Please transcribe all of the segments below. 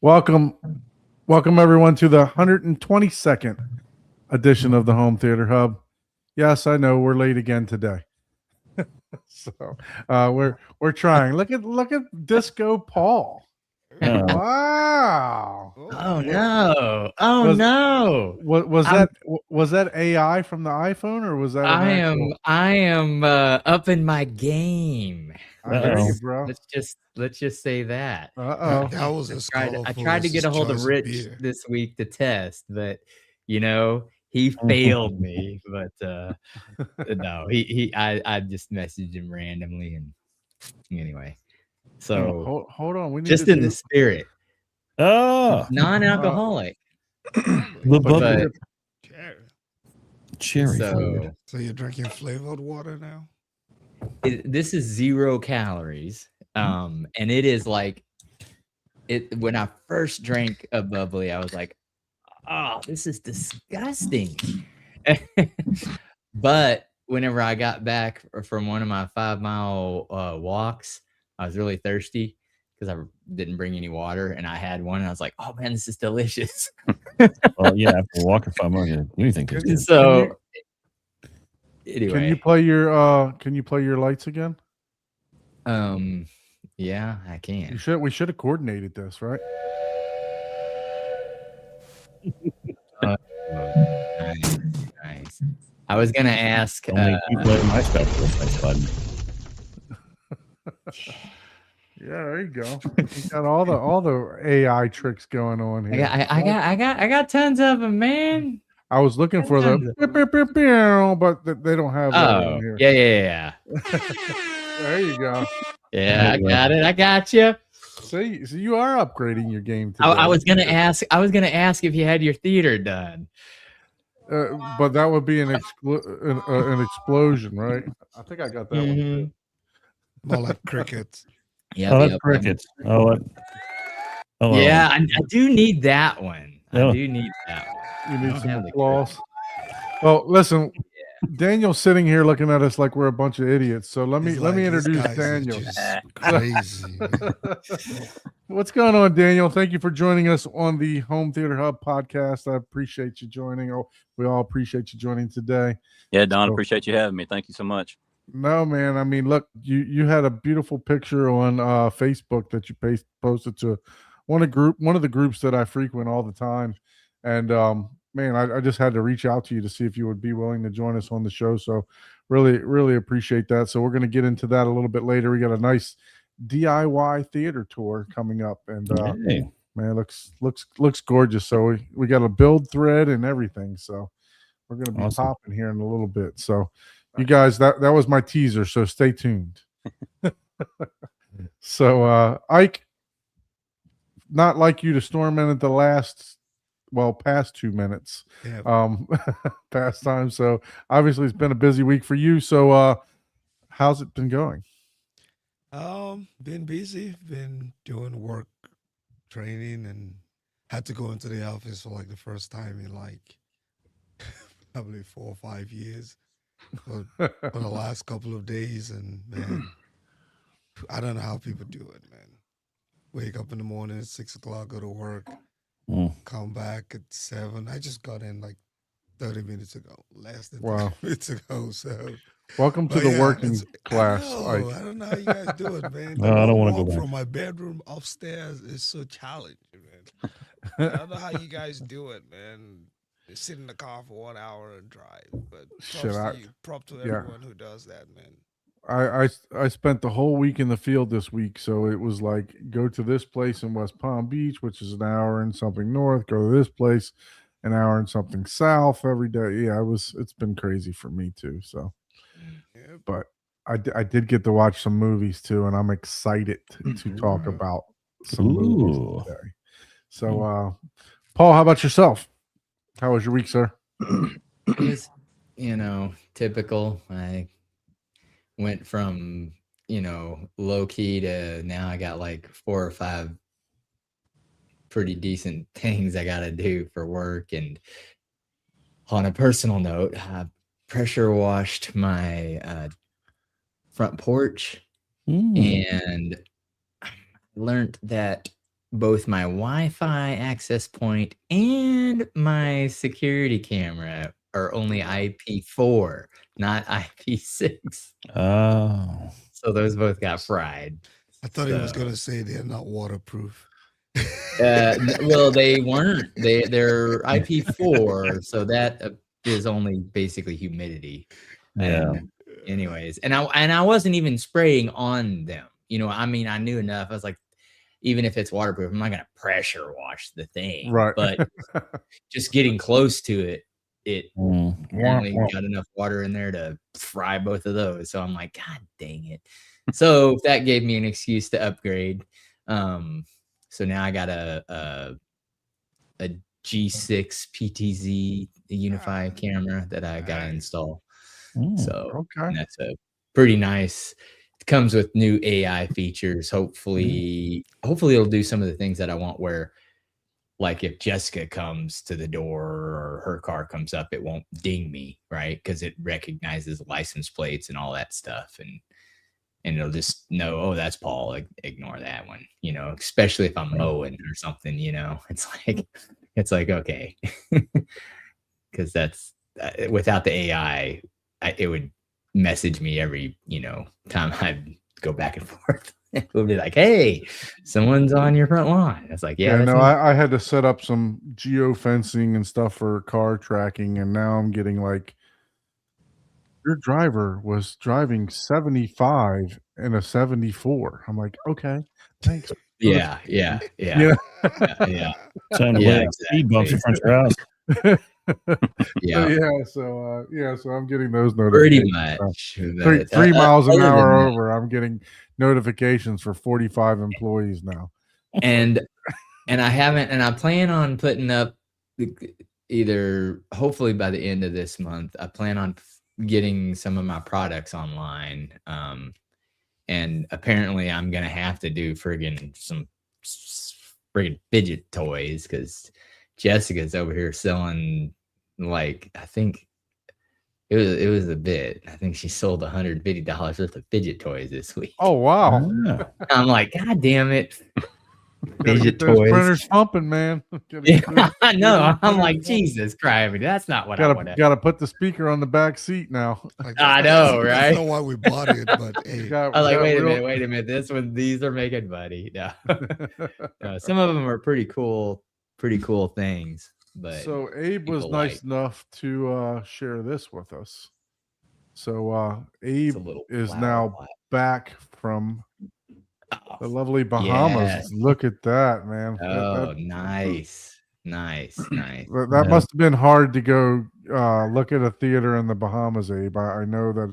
Welcome, welcome everyone to the 122nd edition of the Home Theater Hub. Yes, I know we're late again today. So we're trying. Look at Disco Paul. Oh, Wow. oh no! Oh Was no! was I'm, that AI from the iPhone or was that an I actual? am I am up in my game. I hear you, Let's Uh-oh. bro. let's just say that. Uh That was as I colorful tried to as get his a hold of choice of Rich beer. this week to test, but he failed me. But no, I just messaged him randomly, and anyway. So hold on. We need just to in the do spirit, Ah. uh, non-alcoholic. Lovely. but The you bubble did- cherry So flavored. So you're drinking flavored water now? this is 0 calories, and it is like it. When I first drank a bubbly, I was like, "Oh, this is disgusting." But whenever I got back from one of my 5-mile walks, I was really thirsty because I didn't bring any water, and I had one, and I was like, "Oh man, this is delicious." Well, yeah, after walking 5 miles, anything tastes good. So can anyway, you play your lights again? yeah, I can. We should have coordinated this, right? Nice, nice. I was gonna ask. Only keep letting my stuff with next button. Yeah, there you go. You got all the AI tricks going on here. I got tons of them, man. I was looking for the beep, beep, beep, beep, but they don't have that on Oh, here. yeah. There you go. Yeah, I got it. I got you. See, so you are upgrading your game today. I was gonna ask. I was gonna ask if you had your theater done. But that would be an explosion, right? I think I got that one. Too. More like crickets. Yeah, Oh, that's crickets. Oh, yeah. I do need that one. Yeah. I do need that one. You need some applause. Well, listen, Daniel's sitting here looking at us like we're a bunch of idiots. So let me introduce Daniel. Crazy. What's going on, Daniel? Thank you for joining us on the Home Theater Hub podcast. I appreciate you joining. Oh, we all appreciate you joining today. Yeah, Don, appreciate you having me. Thank you so much. No, man. I mean, look, you had a beautiful picture on Facebook that you posted to one of the groups that I frequent all the time, and man, I just had to reach out to you to see if you would be willing to join us on the show. So, really appreciate that. So we're going to get into that a little bit later. We got a nice DIY theater tour coming up, and man, looks gorgeous. So we got a build thread and everything. So we're going to be popping here in a little bit. So. You guys, that was my teaser, so stay tuned. So, Ike, not like you to storm in at the past 2 minutes, past time. So obviously it's been a busy week for you. So, how's it been going? Been busy, been doing work, training, and had to go into the office for like the first time in like probably 4 or 5 years. For the last couple of days, and man, I don't know how people do it, man. Wake up in the morning at 6 o'clock, go to work, come back at 7. I just got in like 30 minutes ago, less than 30 minutes ago. So welcome to the working class. I don't know how you guys do it, man. No, I don't want to go back. From my bedroom upstairs is so challenging, man. I don't know how you guys do it, man. Sit in the car for 1 hour and drive, but prop to everyone who does that, man. I spent the whole week in the field this week, so it was like go to this place in West Palm Beach, which is an hour and something north. Go to this place, an hour and something south every day. Yeah, it's been crazy for me too. So, but I did get to watch some movies too, and I'm excited to talk about some movies today. So, Paul, how about yourself? How was your week, sir? It was, typical. I went from, low key to now I got like 4 or 5 pretty decent things I got to do for work. And on a personal note, I pressure washed my front porch and learned that both my Wi-Fi access point and my security camera are only IP4, not IP6. Oh. So those both got fried. I thought he was So- gonna say they're not waterproof. Well, they weren't. They're IP4, so that is only basically humidity. Yeah. And anyways, and I wasn't even spraying on them. I mean, I knew enough. I was like, even if it's waterproof, I'm not gonna pressure wash the thing. Right. But just getting close to it, it Mm. apparently got enough water in there to fry both of those. So I'm like, God dang it. So that gave me an excuse to upgrade. So now I got a G6 PTZ Unify camera that I got to Nice. install. Mm. So Okay. and that's a pretty nice. It comes with new AI features. Hopefully it'll do some of the things that I want. Where, like, if Jessica comes to the door or her car comes up, it won't ding me, right? Because it recognizes license plates and all that stuff, and it'll just know, oh, that's Paul. Like, ignore that one, especially if I'm mowing or something. It's like okay, because that's without the AI, it would message me every time I'd go back and forth. It would be like, hey, someone's on your front lawn. It's like, yeah, Yeah, that's no, me. I had to set up some geo fencing and stuff for car tracking, and now I'm getting like, your driver was driving 75 in a 74. I'm like, okay, thanks. Yeah. Yeah. Yeah. Time to Yeah, lay out speed bumps in front of your house. Yeah. So I'm getting those Pretty notifications. much. Three, but, 3 miles an other than hour that- over, I'm getting notifications for 45 employees now. and I plan on putting up either, hopefully by the end of this month, I plan on getting some of my products online. And apparently I'm gonna have to do some friggin' fidget toys, because Jessica's over here selling, like, I think it was a bit. I think she sold $150 worth of fidget toys this week. Oh wow! Yeah. I'm like, God damn it. Gotta Fidget get those toys. printers pumping, man. Gotta Yeah, get those- I know. those I'm printers like, pumping. Jesus Christ, that's not what I want to. Gotta put the speaker on the back seat now. Like, I know, that's right? not why we bought it, but hey, Got- I was like, got wait a real- minute. These are making money. No. No, some of them are pretty cool things. But So Abe was people nice like- enough to share this with us. So it's Abe a little is flower now pot. back from the Oh, lovely Bahamas. yes. Look at that, man. oh, nice. That Yeah. must have been hard to go look at a theater in the Bahamas, Abe. I know that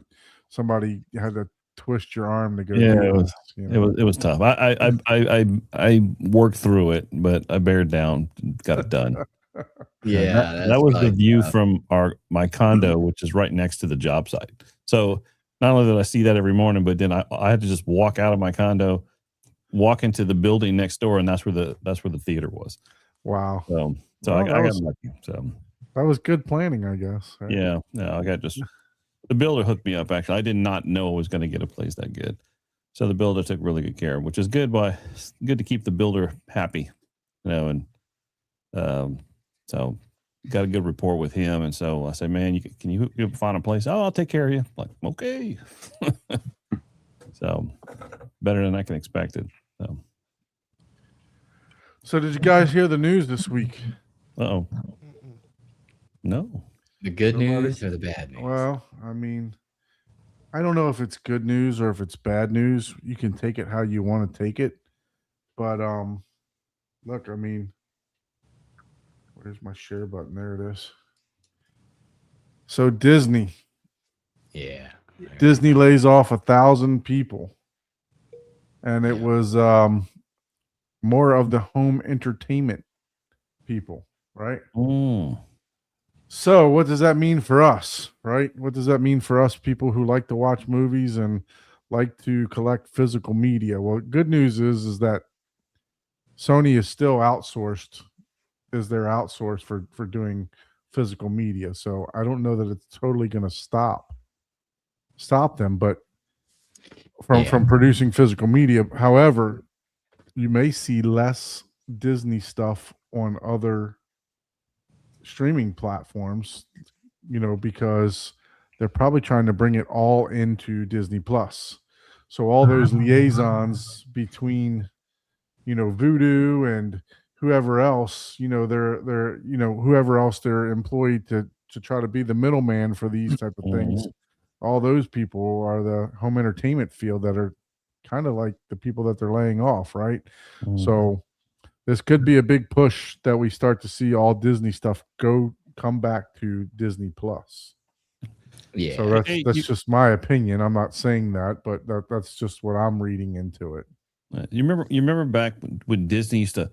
somebody had to twist your arm to go. Yeah, do it was- this, you know. It was tough. I worked through it, but I bared down, got it done. Yeah, that that's was the probably view tough. from my condo, which is right next to the job site. So not only did I see that every morning, but then I had to just walk out of my condo, walk into the building next door, and that's where the theater was. Wow. So Well, I that got was- lucky. So That was good planning, I guess. right? yeah, I got the builder hooked me up. Actually, I did not know I was going to get a place that good. So the builder took really good care, which is good. It's good to keep the builder happy, and so got a good rapport with him. And so I said, man, can you find a place? Oh, I'll take care of you. Like, okay. So better than I can expect it. So, So did you guys hear the news this week? oh no. The good Nobody- news or the bad news? Well, I mean, I don't know if it's good news or if it's bad news. You can take it how you want to take it. But look, I mean, where's my share button? There it is. So Disney Yeah. lays off 1,000 people. And it was more of the home entertainment people, right? Mm. So what does that mean for us, right? What does that mean for us people who like to watch movies and like to collect physical media? Well, good news is that Sony is still outsourced, they're outsourced for doing physical media. So I don't know that it's totally going to stop them, but from Yeah. producing physical media. However, you may see less Disney stuff on other streaming platforms, because they're probably trying to bring it all into Disney Plus. So all those liaisons between, Voodoo and whoever else, they're whoever else they're employed to try to be the middleman for these type of things. All those people are the home entertainment field that are kind of like the people that they're laying off, right? So this could be a big push that we start to see all Disney stuff come back to Disney Plus. Yeah. So that's Hey, that's just my opinion. I'm not saying that, but that's just what I'm reading into it. You remember back when Disney used to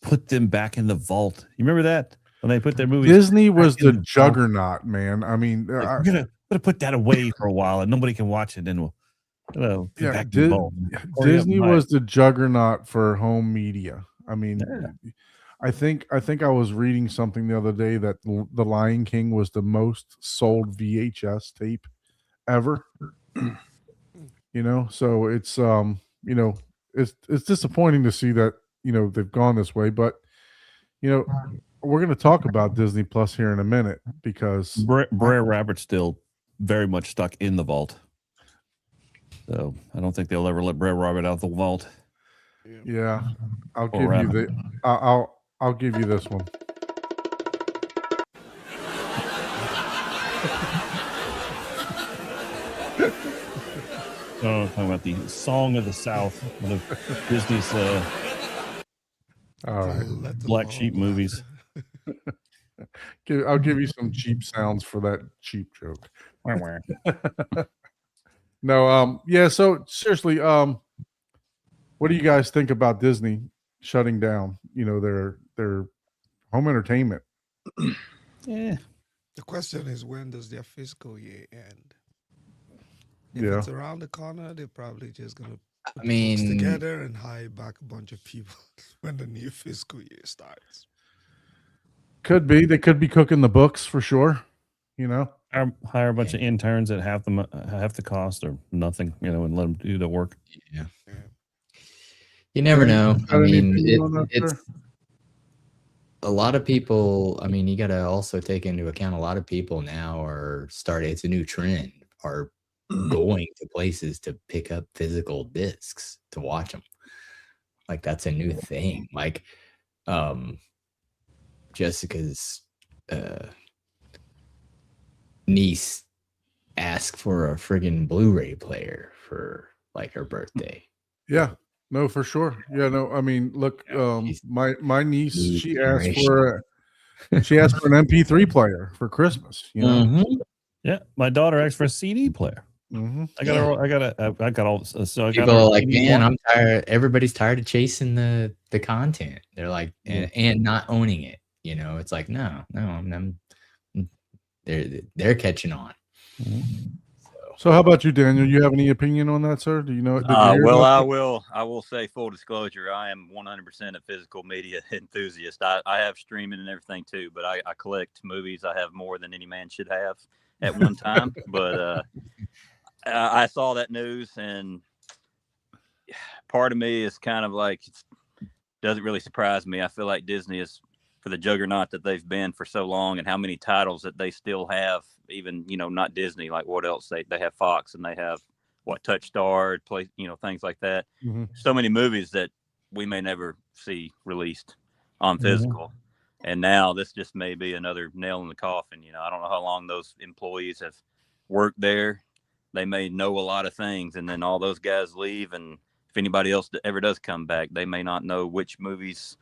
put them back in the vault? You remember that when they put their movies? Disney was back in the the vault? juggernaut, man. I mean, Like, we're gonna put that away for a while and nobody can watch it. Then we'll put it back in the vault. Hurry up Disney and buy was it. the juggernaut for home media. I mean, Yeah. I think I was reading something the other day that The Lion King was the most sold VHS tape ever. So it's it's disappointing to see that they've gone this way, but we're going to talk about Disney Plus here in a minute because Brer Rabbit's still very much stuck in the vault. So I don't think they'll ever let Brer Rabbit out of the vault. yeah, I'll Or give you rabbit. I'll give you this one. Talking about the Song of the South, one of Disney's All right. Let the Black law Sheep abide. movies. I'll give you some cheap sounds for that cheap joke. No, yeah, so seriously, what do you guys think about Disney shutting down, their home entertainment? Yeah. The question is, when does their fiscal year end? If Yeah. it's around the corner, they're probably just gonna I put the books mean, together and hire back a bunch of people when the new fiscal year starts. Could be. They could be cooking the books for sure, Hire a bunch of interns at half the cost or nothing, and let them do the work. yeah. Yeah. You never Yeah, know. I got any mean, opinion on that, it's sir? a lot of people. I mean, you got to also take into account a lot of people now are starting. It's a new trend. Are going to places to pick up physical discs to watch them. Like that's a new thing. Like, Jessica's niece asked for a friggin' Blu-ray player for like her birthday. Yeah. No, for sure. Yeah, no, I mean, look, she's my niece, new she asked generation. for an MP3 player for Christmas, Mhm. Yeah, my daughter asked for a CD player. Mhm. I got all. So I got People her are like, CD man, one. I'm tired. Everybody's tired of chasing the content. They're like, and not owning it. It's like, no, they're catching on. Mhm. So how about you, Daniel? You have any opinion on that, sir? Do you know? Did you hear Well, about I will say full disclosure. I am 100% a physical media enthusiast. I have streaming and everything too, but I collect movies. I have more than any man should have at one time. But I saw that news, and part of me is kind of like, it doesn't really surprise me. I feel like Disney is, for the juggernaut that they've been for so long, and how many titles that they still have, even, not Disney, like what else they have Fox, and they have Touchstar, play, things like that. Mhm. So many movies that we may never see released on Mhm. physical. And now this just may be another nail in the coffin. I don't know how long those employees have worked there. They may know a lot of things, and then all those guys leave, and if anybody else ever does come back, they may not know which movies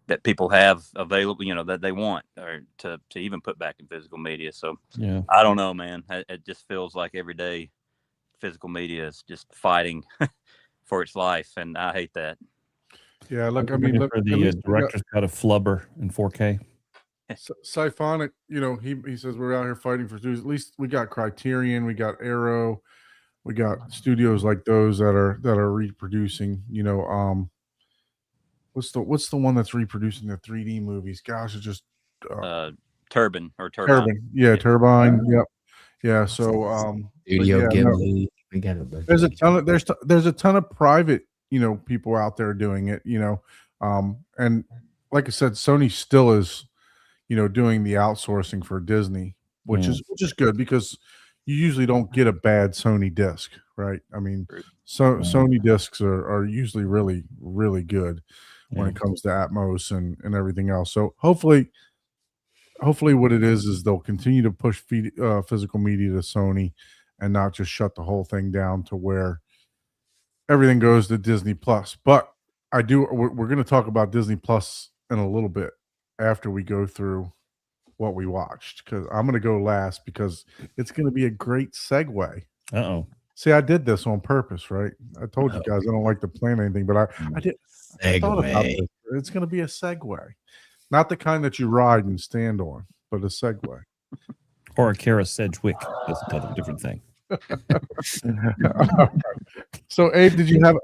that people have available, that they want, or to even put back in physical media. So Yeah. I don't know, man. It just feels like every day physical media is just fighting for its life, and I hate that. Yeah, look, I I'm mean, ready look, for at the least we got director's cut of Flubber in 4K. Symphonic, he says we're out here fighting for studios. At least we got Criterion, we got Arrow, we got studios like those that are reproducing. What's the one that's reproducing the 3D movies? Gosh, it's just Turbine. Turbine. Yeah, Turbine. Yep. Yeah. So but Studio yeah, no, Ghibli. We got a bunch there's a of ton of there's a ton of private, people out there doing it. And like I said, Sony still is, doing the outsourcing for Disney, which is good because you usually don't get a bad Sony disc, right? I mean, Sony discs are usually really, really good when it comes to Atmos and everything else. So hopefully what it is they'll continue to push physical media to Sony and not just shut the whole thing down to where everything goes to Disney Plus. But we're going to talk about Disney Plus in a little bit after we go through what we watched, because I'm going to go last because it's going to be a great segue. Uh-oh. See, I did this on purpose, right? I told you guys I don't like to plan anything, but I did. I thought about this. It's going to be a segue, not the kind that you ride and stand on, but a segue. Or a Kara Sedgwick. That's a totally different thing. So, Abe, did you have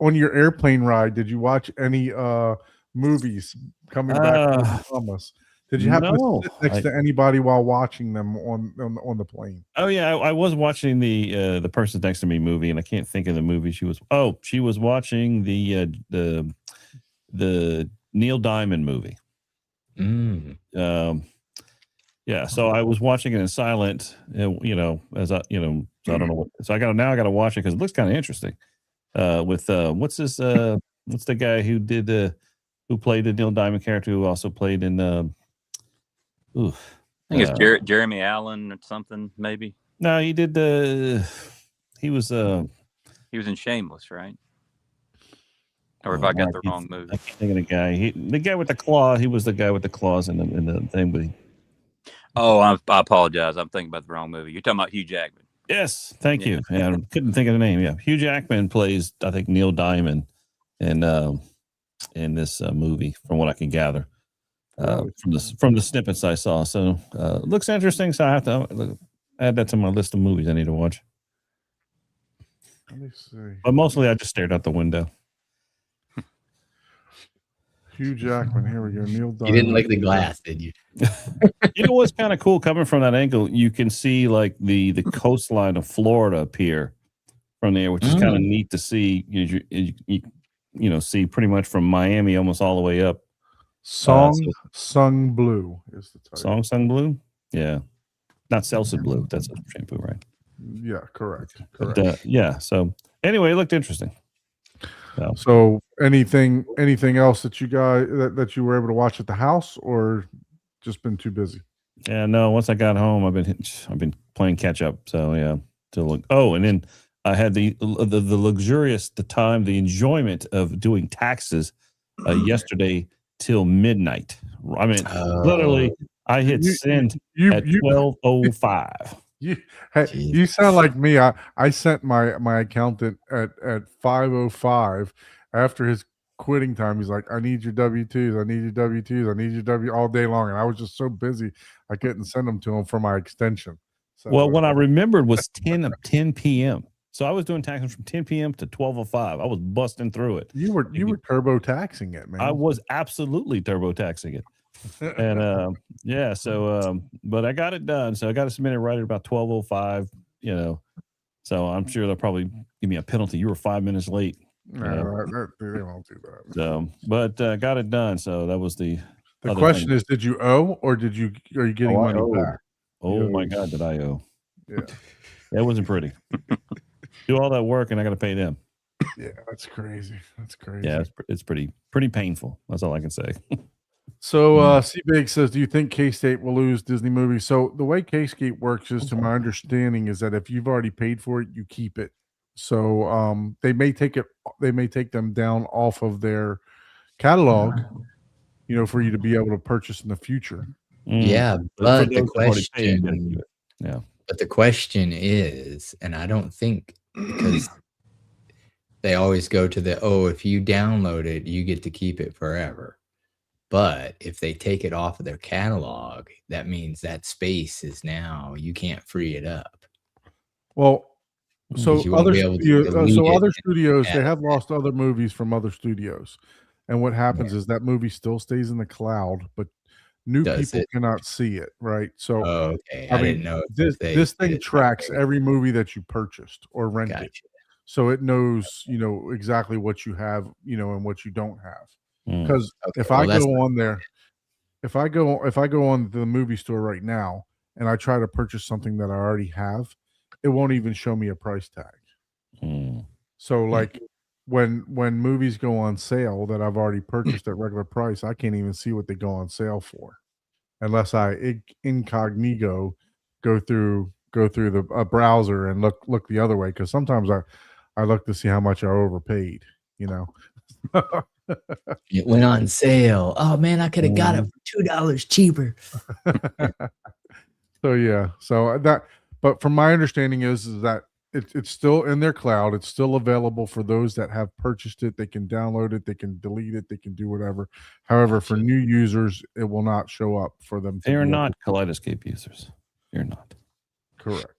on your airplane ride? Did you watch any movies coming back from Bahamas? Did you have to sit next to anybody while watching them on the plane? Oh yeah, I was watching the person next to me movie, and I can't think of the movie she was. Oh, she was watching the Neil Diamond movie. Yeah, so I was watching it in silent, as I, so I don't know what. So I got to watch it because it looks kind of interesting. With what's the guy who did who played the Neil Diamond character, who also played in I think it's Jeremy Allen or something, maybe. No, he did he was in Shameless, right? Or if I got the wrong movie. I can't think of the guy. The guy with the claw. He was the guy with the claws in the thing. But I apologize. I'm thinking about the wrong movie. You're talking about Hugh Jackman. Yes, thank you. Yeah, I couldn't think of the name. Yeah, Hugh Jackman plays, I think, Neil Diamond in this movie, from what I can gather from the snippets I saw. So it looks interesting. So I have to add that to my list of movies I need to watch. Let me see. But mostly, I just stared out the window. Hugh Jackman. Here we go. Neil Diamond. You didn't like the glass, did you? You know what's kind of cool coming from that angle? You can see like the coastline of Florida appear from there, which is kind of neat to see. You see pretty much from Miami almost all the way up. Sung Blue is the title. Sung Blue? Yeah. Not Seltzer Blue. That's a shampoo, right? Yeah, correct. But, yeah. So anyway, it looked interesting. So anything else that you guys that you were able to watch at the house, or just been too busy? Yeah, no. Once I got home, I've been playing catch up. So yeah, and then I had the luxurious the enjoyment of doing taxes yesterday till midnight. I mean, literally, I hit send at 12:05. You sound like me. I sent my accountant at 5:05 after his quitting time. He's like, I need your W-2s. I need your W-2s. I need your W all day long. And I was just so busy, I couldn't send them to him for my extension. So, well, what I remembered was 10 p.m. So I was doing taxes from 10 p.m. to 12:05. I was busting through it. You were turbo taxing it, man. I was absolutely turbo taxing it. And but I got it done. So I got to submit it right at about 12:05. So I'm sure they'll probably give me a penalty. You were 5 minutes late. No, they won't do that. So, but got it done. So that was the question is, did you owe, or are you getting money back? Oh my God, did I owe? Yeah, that wasn't pretty. Do all that work and I got to pay them. Yeah, that's crazy. Yeah, it's pretty painful. That's all I can say. So C-Big says, do you think K-State will lose Disney movies? So the way K-State works is, to my understanding, is that if you've already paid for it, you keep it. So they may take them down off of their catalog, for you to be able to purchase in the future. Yeah, but the question, yeah. But the question is, and I don't think, because they always go to if you download it, you get to keep it forever. But if they take it off of their catalog, that means that space is now, you can't free it up. Well, so other studios, they have lost other movies from other studios. And what happens is that movie still stays in the cloud, but new people cannot see it, right? So okay. I didn't know this thing tracks every movie that you purchased or rented. Gotcha. so it knows, you know, exactly what you have, you know, and what you don't have. Mm. Because Okay, if well, I that's go on there, if I go on the movie store right now and I try to purchase something that I already have, it won't even show me a price tag. Mm. So like when movies go on sale that I've already purchased at regular price, I can't even see what they go on sale for, unless I incognito go through the browser and look the other way. Because sometimes I look to see how much I overpaid. You know. it went on sale. Oh man, I could have got it for $2 cheaper. So yeah, so that. But from my understanding is that it's still in their cloud. It's still available for those that have purchased it. They can download it. They can delete it. They can do whatever. However, for new users, it will not show up for them. They are not Kaleidoscape users. You're not. Correct.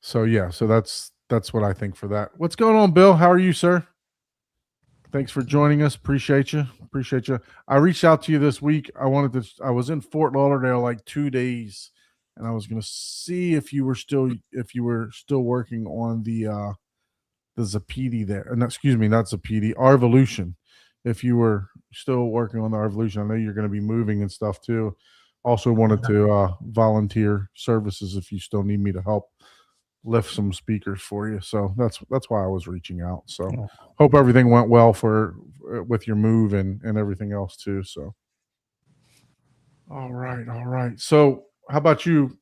So yeah, so that's what I think for that. What's going on, Bill? How are you, sir? Thanks for joining us. Appreciate you. I reached out to you this week. I was in Fort Lauderdale like 2 days, and I was going to see if you were still working on the Zapedi there. No, excuse me, not Zapedi, Arvolution. If you were still working on the Arvolution, I know you're going to be moving and stuff too. Also wanted to volunteer services if you still need me to help lift some speakers for you. So that's why I was reaching out. So hope everything went well with your move and everything else too. So all right. So how about you?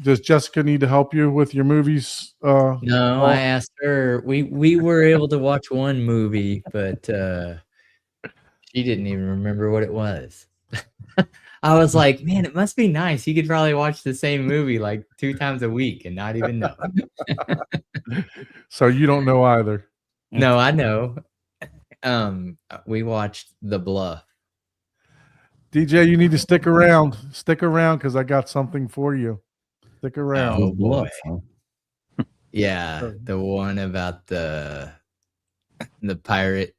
Does Jessica need to help you with your movies? No, I asked her. We were able to watch one movie, but she didn't even remember what it was. I was like, man, it must be nice. You could probably watch the same movie like 2 times a week and not even know. So you don't know either. No, I know. We watched The Bluff. DJ, you need to stick around. Stick around because I got something for you. Stick around. Oh, boy. Bluff, huh? Yeah, the one about the pirate,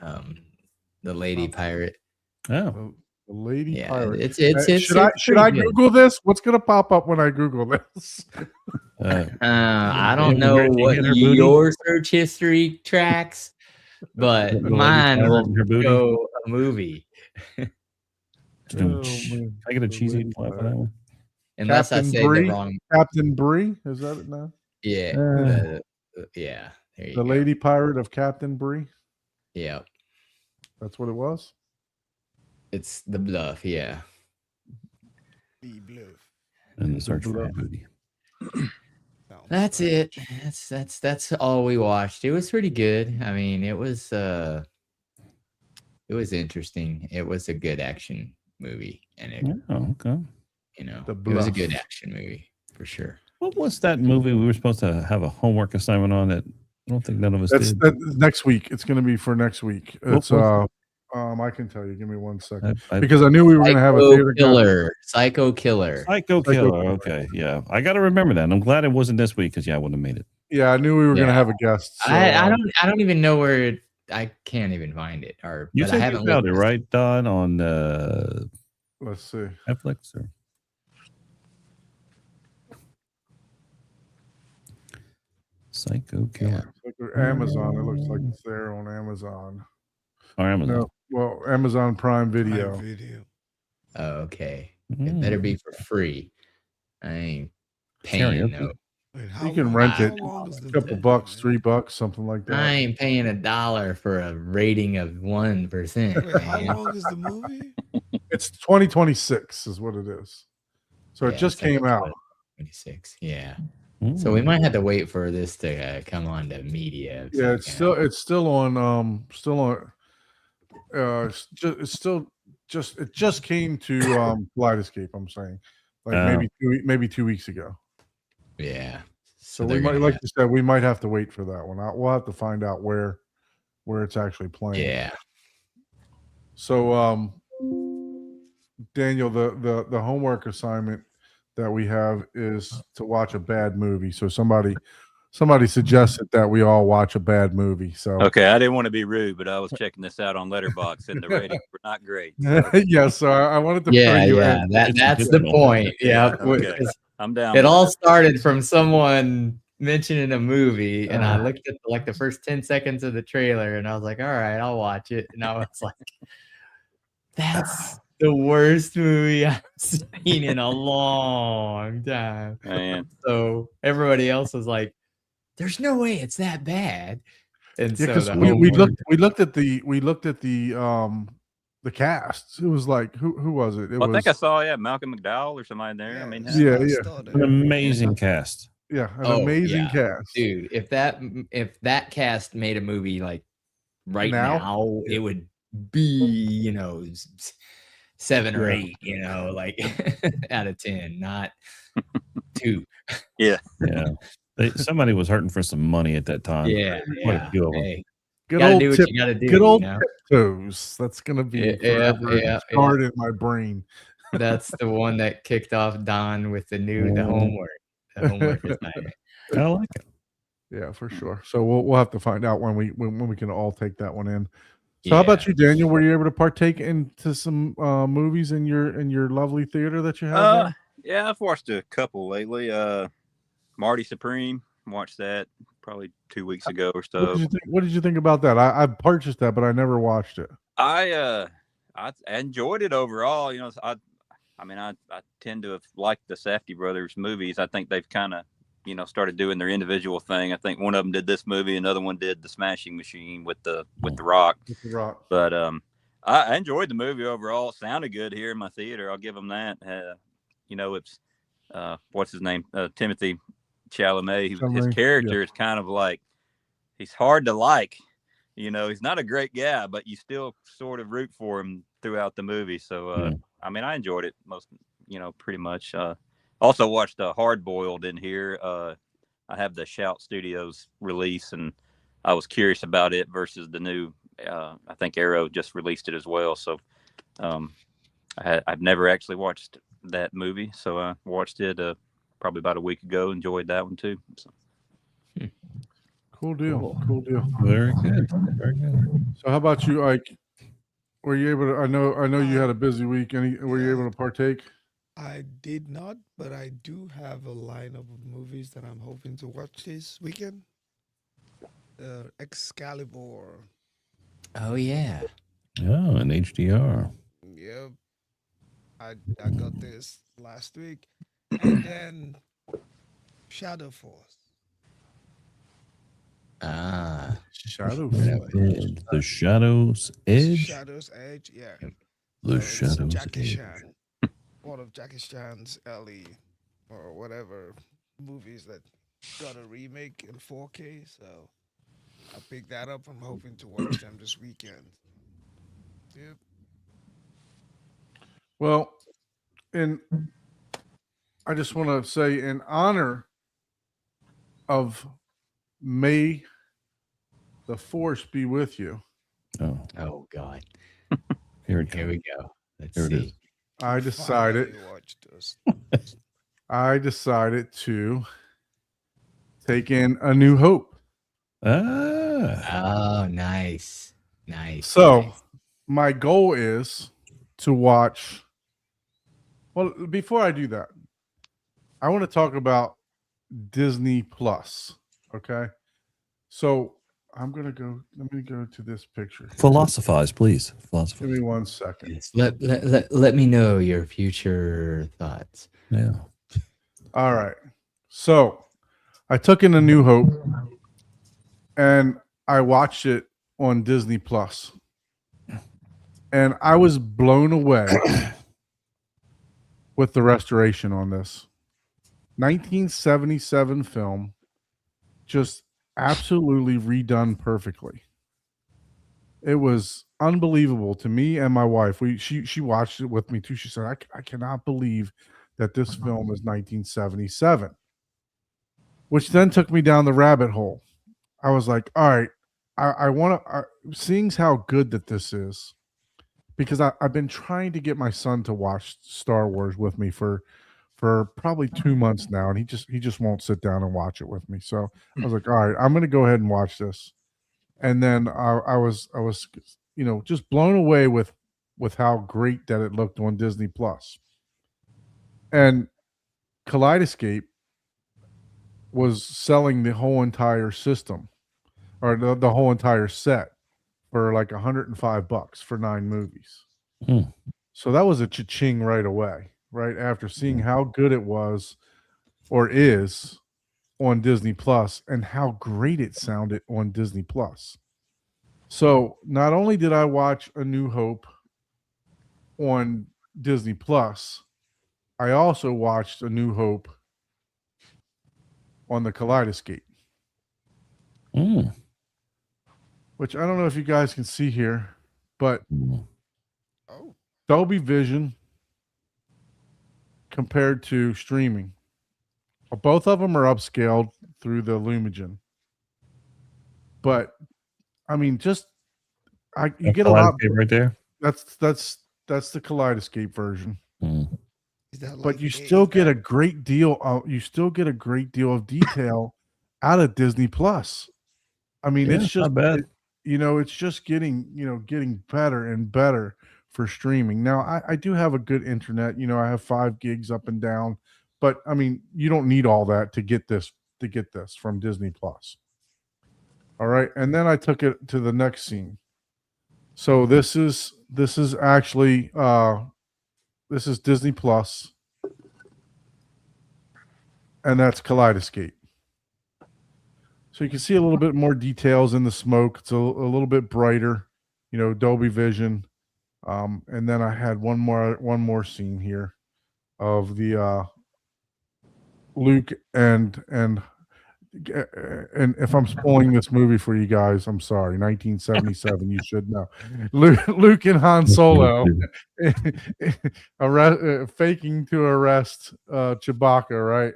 the lady pirate. Oh, The lady Yeah, pirate. it's should I pretty good. Google this? What's gonna pop up when I Google this? I don't you know hit what her booty? your search history tracks, but The lady mine pirate will and her booty? show a movie. Oh, Can I get a The cheesy lady play for pirate. that one? Unless I Captain say Bree? the wrong. Captain Bree? Is that it now? Yeah. Yeah. There you The go. lady pirate of Captain Bree? Yeah. That's what it was? It's The Bluff. Yeah. The bluff. And the search for her Bluff. booty. Sounds That's right. it. That's all we watched. It was pretty good. I mean, it was interesting. It was a good action movie, and it, Oh, okay. The it was a good Bluff. action movie for sure. What was that movie we were supposed to have a homework assignment on that I don't think none of us did? That's next week. It's gonna be for next week. What It's was I can tell you. Give me 1 second. I- Because I knew we were gonna have a theater Psycho Killer. Psycho Killer. Okay, yeah. I got to remember that. I'm glad it wasn't this week because I wouldn't have made it. Yeah, I knew we were gonna Yeah. have a guest. So, I don't even know where I can't even find it. Or You but I said haven't you found it, looked. right, Don, on let's see. Netflix or Psycho Killer It's like Amazon. It looks like it's there on Amazon. or Amazon? No, well, Amazon Prime Video. Prime Video. Oh, okay. It better be for free. I ain't Karaoke. paying no. Wait, You can rent it. long is the A couple movie, bucks, man? $3, something like that. I ain't paying $1 for a rating of 1%. Wait, how man. long is the movie? It's 2026 is what it is. So it Yeah, just it's like came out. 26. Yeah. Mm. So we might have to wait for this to come on to media. of Yeah, some it's kind. still on it just came to Kaleidoscape, I'm saying. Like Oh. maybe 2 weeks ago. Yeah. So they're we might, gonna like have- you said, we might have to wait for that one. We'll have to find out where it's actually playing. Yeah. So Daniel, the homework assignment that we have is to watch a bad movie. So somebody suggested that we all watch a bad movie. So Okay, I didn't want to be rude, but I was checking this out on Letterboxd, and the ratings were not great. yeah, so I wanted to Yeah, bring you yeah. in. That's the different. point. Yeah. Okay. I'm down. It with all that. started from someone mentioning a movie, and I looked at like the first 10 seconds of the trailer, and I was like, "All right, I'll watch it." And I was like, "That's the worst movie I've seen in a long time." Man. So everybody else was like, "There's no way it's that bad." And Yeah, so because the we homework, looked at the cast. It was like who was it? It Well, I think I was saw Malcolm McDowell or somebody there. I mean, Yeah, I yeah. saw that. An amazing cast. an oh amazing yeah, cast. dude. If that cast made a movie like right Now? now, it would be 7 or Yeah. 8, like out of 10, not 2. Yeah. Somebody was hurting for some money at that time. Yeah, Quite a yeah. few of them. Hey, Good gotta old do what tip, you gotta do. good old You know? Tiptoes. That's gonna be Yeah, yeah, forever yeah, scarred in my brain. That's the one that kicked off Don with the homework. The homework assignment. I like it. Yeah, for sure. So we'll have to find out when we can all take that one in. So how about Yeah. you, Daniel? Were you able to partake into some movies in your lovely theater that you have there? Yeah, I've watched a couple lately. Marty Supreme, watched that probably 2 weeks ago or What so. did you think? What did you think about that? I purchased that, but I never watched it. I enjoyed it overall. I tend to have liked the Safdie brothers movies. I think they've kind of started doing their individual thing. I think one of them did this movie, another one did The Smashing Machine with the Rock. With the Rock. But I enjoyed the movie overall. It sounded good here in my theater. I'll give them that. It's what's his name? Timothy Chalamet. His Chalamet, character is kind of like, he's hard to like. He's not a great guy, but you still sort of root for him throughout the movie. So, I enjoyed it pretty much. Also watched Hard Boiled in here. I have the Shout Studios release, and I was curious about it versus the new. I think Arrow just released it as well. So, I've never actually watched that movie, so I watched it probably about a week ago. Enjoyed that one too. So. Cool deal. Cool deal. Very good. Very good. So how about you, Ike? Were you able to? I know you had a busy week. Were you able to partake? I did not, but I do have a lineup of movies that I'm hoping to watch this weekend. Excalibur. Oh yeah. Oh, an HDR. Yep. I got this last week. And then Shadow Force. Shadow. The Shadow's Edge. Shadow's Edge, yeah. The It's Shadow's Jackie Edge. Chan. One of Jackie Chan's early or whatever movies that got a remake in 4K. So I picked that up. I'm hoping to watch them this weekend. Yep. Well, and I just want to say, in honor of May the Force be with you, Oh God. Here it Here comes. we go. Let's Here it see. is. I decided Finally watched those. to take in A New Hope. Ah. Oh, nice. Nice. So nice. my goal is to watch. Well, before I do that, I want to talk about Disney Plus. Okay. So I'm gonna go. Let me go to this picture. Philosophize, please. Give Philosophize. me 1 second. Yes, let me know your future thoughts. Yeah. All right. So I took in A New Hope and I watched it on Disney Plus. And I was blown away with the restoration on this 1977 film, just absolutely redone perfectly. It was unbelievable to me and my wife. She watched it with me too. She said, I cannot believe that this film is 1977, which then took me down the rabbit hole. I was like, all right, I want to, seeing how good that this is, because I've been trying to get my son to watch Star Wars with me for probably 2 months now, and he just won't sit down and watch it with me. So I was like, all right, I'm going to go ahead and watch this. And then I was just blown away with how great that it looked on Disney Plus. And Kaleidoscape was selling the whole entire system or the whole entire set for like $105 for 9 movies. Hmm. So that was a cha-ching right away, right after seeing how good it was or is on Disney Plus and how great it sounded on Disney Plus. So not only did I watch A New Hope on Disney Plus, I also watched A New Hope on the Kaleidoscape, Mm. which I don't know if you guys can see here, but Mm. Oh, Dolby Vision compared to streaming. Both of them are upscaled through the Lumigen. But I mean, just you get a lot. Kaleidoscape right there. That's the Kaleidoscape version. Mm. is that like But you still get a great deal. You still get a great deal of detail out of Disney Plus. I mean, Yeah, it's just not bad. it's just getting getting better and better for streaming. Now, I do have a good internet. I have 5 gigs up and down, but I mean, you don't need all that to get this from Disney Plus. All right, and then I took it to the next scene. So this is actually this is Disney Plus, and that's Kaleidoscape. So you can see a little bit more details in the smoke. It's a little bit brighter, Dolby Vision. And then I had one more scene here of the Luke and if I'm spoiling this movie for you guys, I'm sorry. 1977, you should know. Luke and Han Solo faking to arrest Chewbacca, right?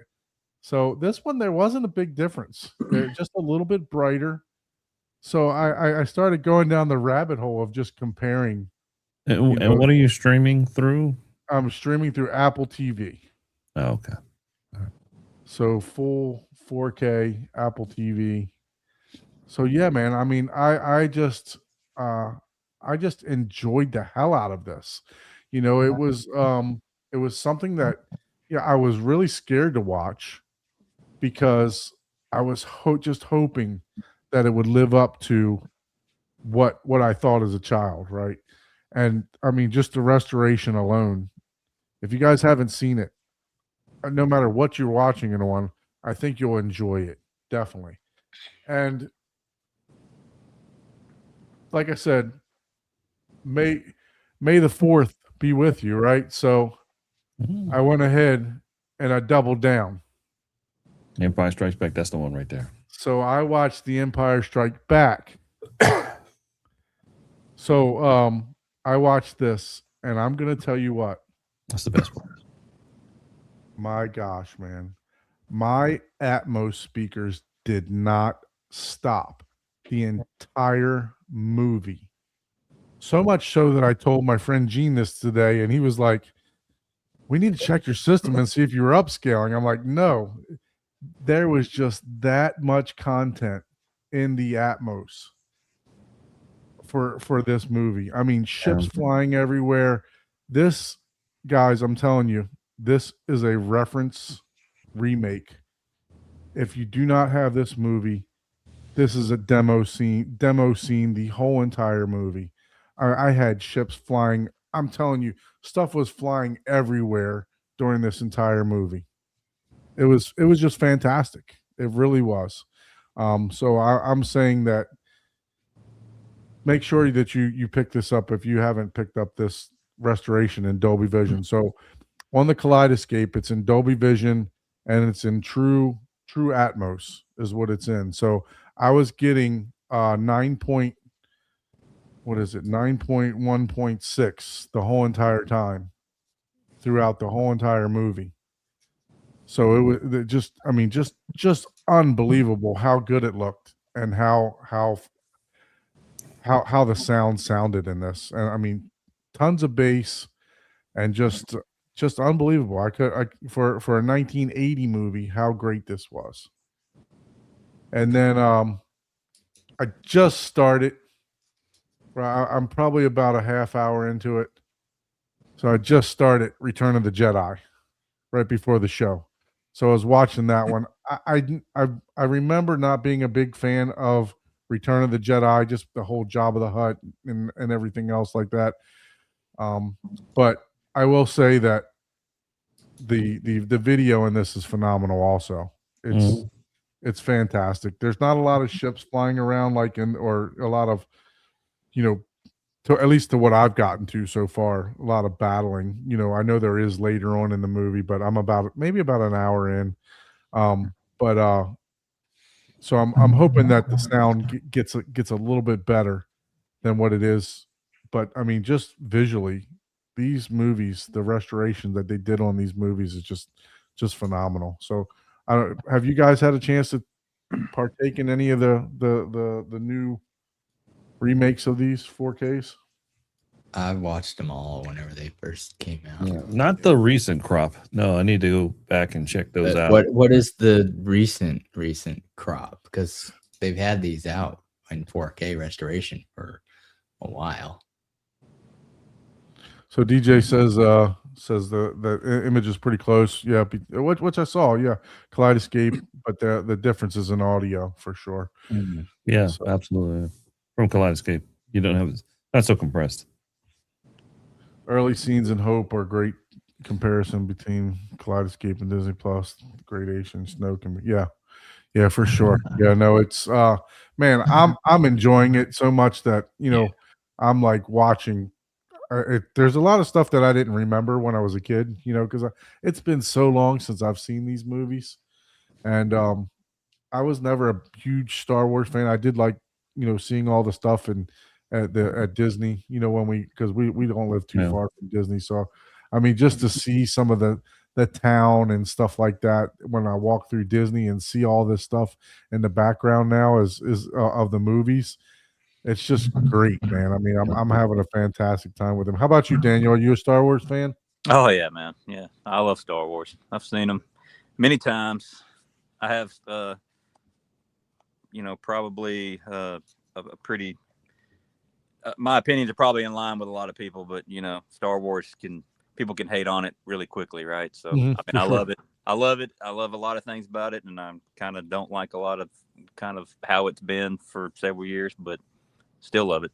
So this one, there wasn't a big difference. Just a little bit brighter. So I started going down the rabbit hole of just comparing. And what are you streaming through? I'm streaming through Apple TV. Oh, okay. So full 4K Apple TV. So yeah, man. I mean, I just enjoyed the hell out of this. It was something that I was really scared to watch because I was just hoping that it would live up to what I thought as a child, right? And I mean, just the restoration alone. If you guys haven't seen it, no matter what you're watching it on, I think you'll enjoy it, definitely. And like I said, May the 4th be with you, right? So Mm. I went ahead and I doubled down. Empire Strikes Back. That's the one right there. So I watched The Empire Strike Back. So I watched this, and I'm gonna tell you what. That's the best one. My gosh, man. My Atmos speakers did not stop the entire movie. So much so that I told my friend Gene this today, and he was like, we need to check your system and see if you were upscaling. I'm like, no. There was just that much content in the Atmos for this movie. I mean, ships flying everywhere. This, guys, I'm telling you, this is a reference remake. If you do not have this movie, this is a demo scene, the whole entire movie. I had ships flying. I'm telling you, stuff was flying everywhere during this entire movie. It was just fantastic. It really was. So I'm saying that make sure that you pick this up if you haven't picked up this restoration in Dolby Vision. So on the Kaleidoscape, it's in Dolby Vision and it's in true Atmos is what it's in. So I was getting 9.1.6 the whole entire time throughout the whole entire movie. So it was just unbelievable how good it looked and how the sound sounded in this. And I mean, tons of bass and just unbelievable. For a 1980 movie, how great this was. And then I just started. I'm probably about a half hour into it. So I just started Return of the Jedi right before the show. So I was watching that one. I remember not being a big fan of Return of the Jedi, just the whole Jabba the Hutt and everything else like that. But I will say that the video in this is phenomenal. Also, it's fantastic. There's not a lot of ships flying around or a lot of, to at least to what I've gotten to so far, a lot of battling. I know there is later on in the movie, but I'm maybe about an hour in. So I'm hoping that the sound gets a little bit better than what it is. But I mean, just visually, these movies, the restoration that they did on these movies is just phenomenal. So have you guys had a chance to partake in any of the new remakes of these 4Ks? I watched them all whenever they first came out. Yeah, not the recent crop. No, I need to go back and check those out. What is the recent crop? Because they've had these out in 4K restoration for a while. So DJ says the image is pretty close. Yeah, which I saw. Yeah, Kaleidoscape, but the difference is in audio for sure. Yeah, absolutely. From Kaleidoscape, you don't have not so compressed. Early Scenes in Hope are great comparison between Kaleidoscape and Disney Plus. Gradation, snow can be yeah, for sure. Yeah, no, it's man, I'm enjoying it so much that I'm like watching. There's a lot of stuff that I didn't remember when I was a kid, because it's been so long since I've seen these movies, and I was never a huge Star Wars fan. I did like seeing all the stuff at Disney, because we don't live too far from Disney, so I mean just to see some of the town and stuff like that when I walk through Disney and see all this stuff in the background now is of the movies. It's just great, man. I mean, I'm having a fantastic time with them. How about you, Daniel? Are you a Star Wars fan? Oh yeah, man. Yeah, I love Star Wars. I've seen them many times. I have, probably a pretty. My opinions are probably in line with a lot of people, but Star Wars people can hate on it really quickly, right? So I mean, I love it. I love it. I love a lot of things about it, and I kind of don't like a lot of kind of how it's been for several years, but still love it.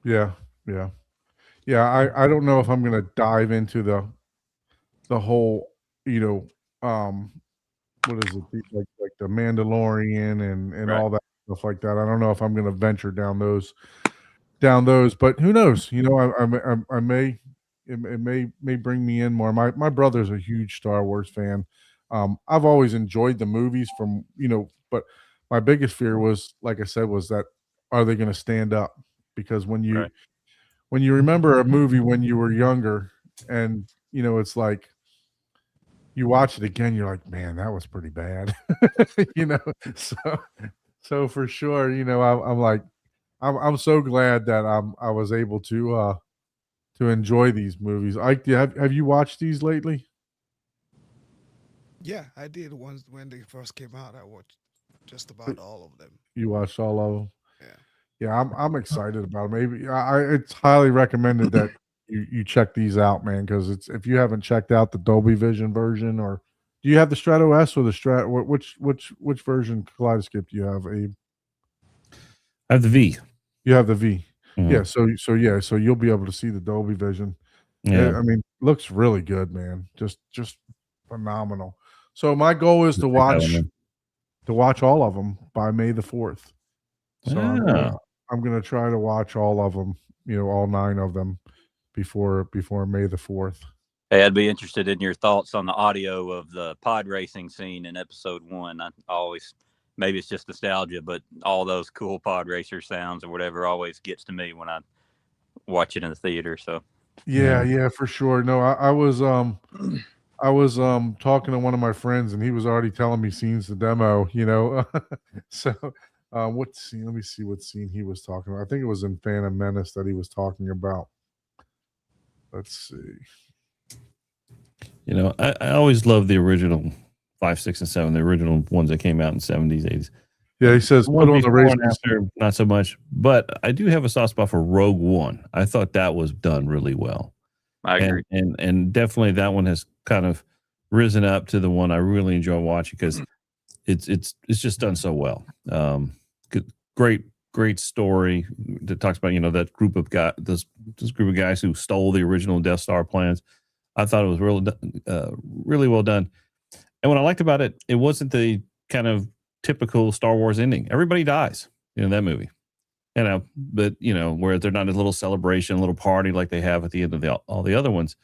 Yeah. I don't know if I'm gonna dive into the whole, what is it, like the Mandalorian and Right. all that stuff like that. I don't know if I'm gonna venture down those, but who knows? I may it may bring me in more. My brother's a huge Star Wars fan. I've always enjoyed the movies but my biggest fear was, like I said, was that are they going to stand up? Because when you remember a movie when you were younger, and it's like you watch it again, you're like, man, that was pretty bad. So for sure, I'm like, I'm so glad that I was able to enjoy these movies. Ike, have you watched these lately? Yeah, I did once when they first came out. I watched just about all of them. You watched all of them? Yeah. Yeah, I'm excited about it. Maybe it's highly recommended that you check these out, man, because if you haven't checked out the Dolby Vision version, or do you have the Strato S or the which version Kaleidoscape do you have, Abe? I have the V. You have the V. Mhm. Yeah, so you'll be able to see the Dolby Vision. Yeah. I mean, looks really good, man. Just phenomenal. So my goal is to watch all of them by May the 4th. So I'm gonna try to watch all of them, all 9 of them before May the 4th. Hey, I'd be interested in your thoughts on the audio of the pod racing scene in episode 1. I always, maybe it's just nostalgia, but all those cool pod racer sounds or whatever always gets to me when I watch it in the theater. So yeah, for sure. No, I was talking to one of my friends, and he was already telling me scenes to demo, So what scene? Let me see what scene he was talking about. I think it was in Phantom Menace that he was talking about. Let's see. I always loved the original 5, 6, and 7, the original ones that came out in 70s, 80s. Yeah, he says put on the race after, not so much, but I do have a soft spot for Rogue One. I thought that was done really well. I agree. And definitely that one has kind of risen up to the one I really enjoy watching because it's just done so well. Great story that talks about that group of guys, this group of guys who stole the original Death Star plans. I thought it was really well done. And what I liked about it, it wasn't the kind of typical Star Wars ending. Everybody dies in that movie. But where they're not a little celebration, a little party like they have at the end of all the other ones.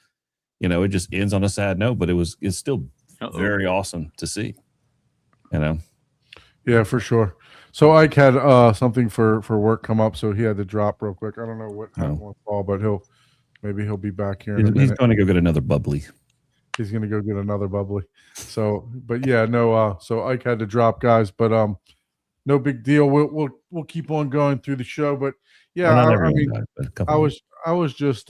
It just ends on a sad note, but it's still very awesome to see. Yeah, for sure. So Ike had something for work come up, so he had to drop real quick. I don't know what happened with Paul, but he'll be back here in a minute. He's going to go get another bubbly. He's going to go get another bubbly. So, but yeah, no. So Ike had to drop, guys, but no big deal. We'll keep on going through the show, but yeah, I was just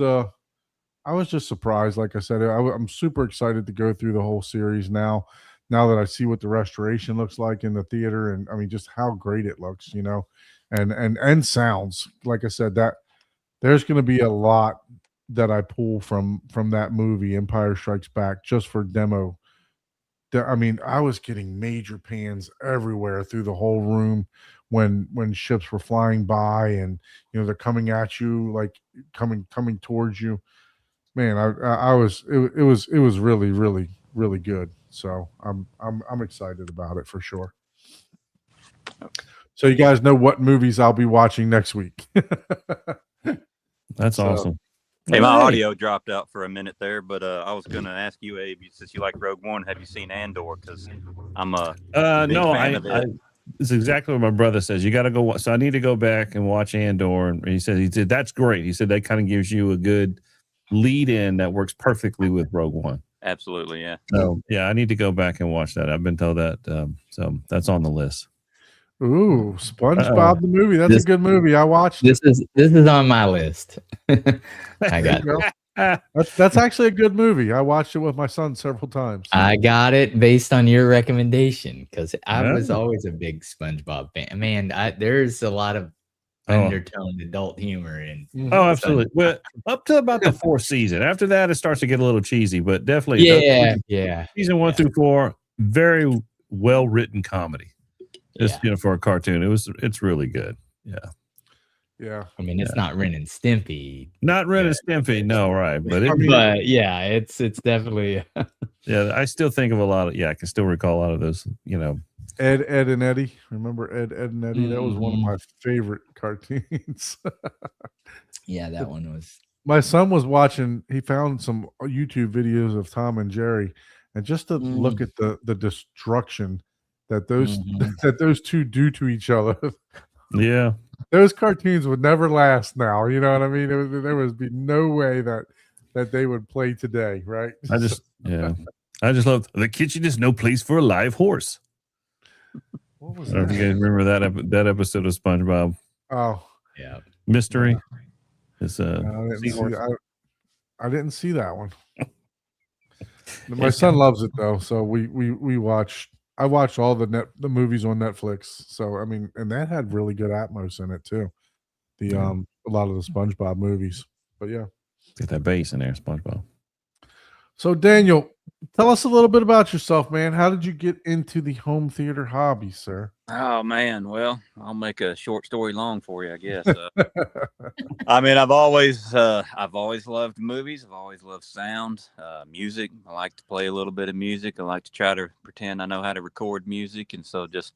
surprised. Like I said, I'm super excited to go through the whole series now that I see what the restoration looks like in the theater, and I mean just how great it looks, and sounds. Like I said, that there's going to be a lot that I pull from that movie, Empire Strikes Back, just for demo. I mean, I was getting major pans everywhere through the whole room when ships were flying by, and they're coming at you, like coming towards you. Man, it was really, really, really good. So I'm excited about it for sure. So you guys know what movies I'll be watching next week. That's awesome. Hey, my audio dropped out for a minute there, but I was going to ask you, Abe, since you like Rogue One, have you seen Andor? Because I'm a big fan of it. It's exactly what my brother says. You got to go. So I need to go back and watch Andor. And he said that's great. He said that kind of gives you a good lead in that works perfectly with Rogue One. Absolutely, yeah. So yeah, I need to go back and watch that. I've been told that. So that's on the list. Ooh, SpongeBob the movie. That's a good movie. I watched this. This is on my list. I got it. That's actually a good movie. I watched it with my son several times. I got it based on your recommendation because I was always a big SpongeBob fan. Man, there's a lot of undertoned adult humor in. Oh, absolutely. Well, up to about the fourth season. After that, it starts to get a little cheesy, but definitely, season 1 through 4, very well written comedy. Just for a cartoon, it's really good. Yeah. I mean, it's not Ren and Stimpy. Not Ren and Stimpy, no, right? But it's definitely. Yeah, I still think of a lot of. Yeah, I can still recall a lot of those. Ed and Eddie. Remember Ed and Eddie? That was one of my favorite cartoons. Yeah, that one was. My son was watching. He found some YouTube videos of Tom and Jerry, and just to look at the destruction that those two do to each other. Yeah, those cartoons would never last now. You know what I mean? There would be no way that they would play today, right? I just love the kitchen is no place for a live horse. What was I don't know if you guys remember that episode of SpongeBob. Oh, yeah, Mystery. It's I didn't see that one. My son loves it though, so we watched. I watched all the movies on Netflix. So I mean, and that had really good Atmos in it too. A lot of the SpongeBob movies. But yeah, get that bass in there, SpongeBob. So Daniel, tell us a little bit about yourself, man. How did you get into the home theater hobby, sir? Oh man, well, I'll make a short story long for you, I guess. I mean, I've always loved movies. I've always loved sound, music. I like to play a little bit of music. I like to try to pretend I know how to record music, and so it's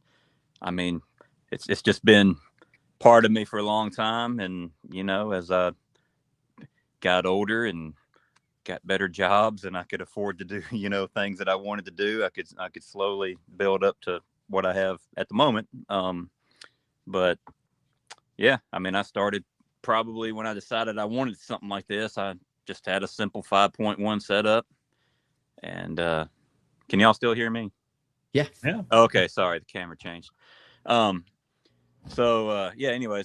just been part of me for a long time. And as I got older and got better jobs and I could afford to do things that I wanted to do, I could slowly build up to what I have at the moment. But yeah, I mean, I started probably when I decided I wanted something like this. I just had a simple 5.1 setup, and can y'all still hear me? Yeah. Okay, sorry, the camera changed. Anyways,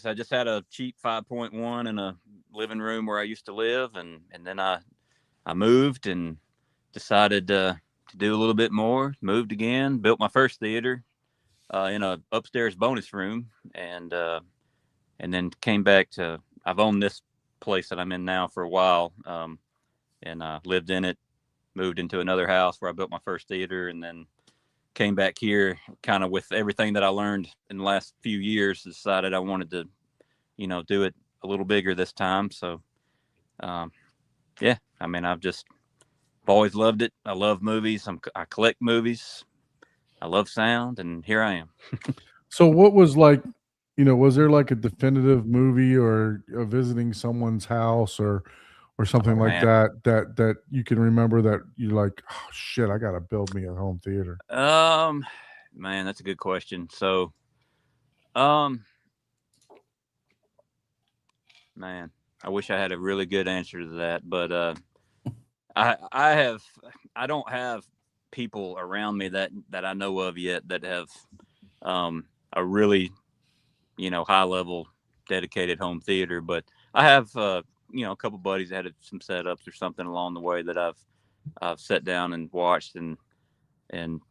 I just had a cheap 5.1 in a living room where I used to live, and then I moved and decided to do a little bit more. Moved again, built my first theater in a upstairs bonus room, and then came back to. I've owned this place that I'm in now for a while, and lived in it moved into another house where I built my first theater, and then came back here kind of with everything that I learned in the last few years, decided I wanted to, do it a little bigger this time. So, yeah, I mean, I've always loved it. I love movies. I collect movies. I love sound, and here I am. So what was like, was there like a definitive movie or visiting someone's house or something like man. that you can remember that you're like, oh shit, I gotta build me a home theater? Man, that's a good question. So, man, I wish I had a really good answer to that, but I don't have people around me that I know of yet that have a really high level dedicated home theater. But I have a couple buddies that had some setups or something along the way that I've sat down and watched and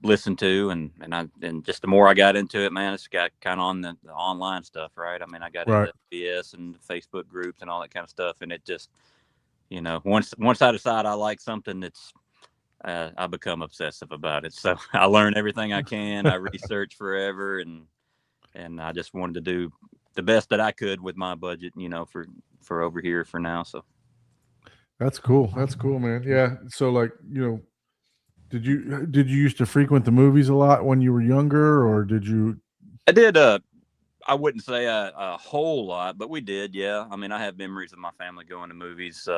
listened to, and just the more I got into it, man, it's got kind of on the online stuff, right? I mean, I got Right. into BS and Facebook groups and all that kind of stuff, and it just once I decide I like something, it's I become obsessive about it. So I learn everything I can. I research forever, and I just wanted to do the best that I could with my budget, for over here for now. So That's cool. That's cool, man. Yeah. So like, did you used to frequent the movies a lot when you were younger, or did you? I did. I wouldn't say a whole lot, but we did. Yeah. I mean, I have memories of my family going to movies.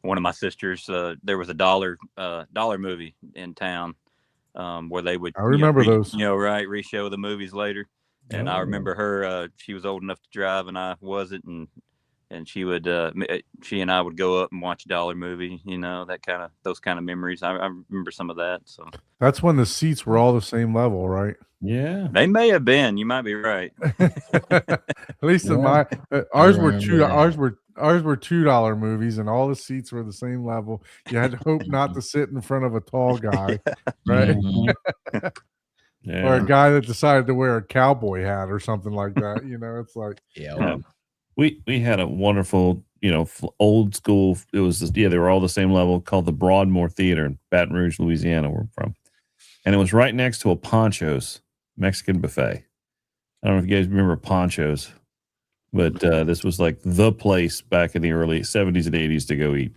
One of my sisters, there was a dollar movie in town where they would. I remember those. Re-show the movies later. And I remember her. She was old enough to drive, and I wasn't. And she would. She and I would go up and watch a dollar movie. Those kind of memories. I remember some of that. So That's when the seats were all the same level, right? Yeah. they may have been. You might be right. At least in Yeah. my ours were remember that. ours were $2 movies, and all the seats were the same level. You had to hope not to sit in front of a tall guy, right? Mhm. Yeah. Or a guy that decided to wear a cowboy hat or something like that. It's like, Yeah. Yeah. We had a wonderful, old school. It was they were all the same level, called the Broadmoor Theater in Baton Rouge, Louisiana, where I'm from, and it was right next to a Ponchos Mexican buffet. I don't know if you guys remember Ponchos, but this was like the place back in the early 70s and 80s to go eat.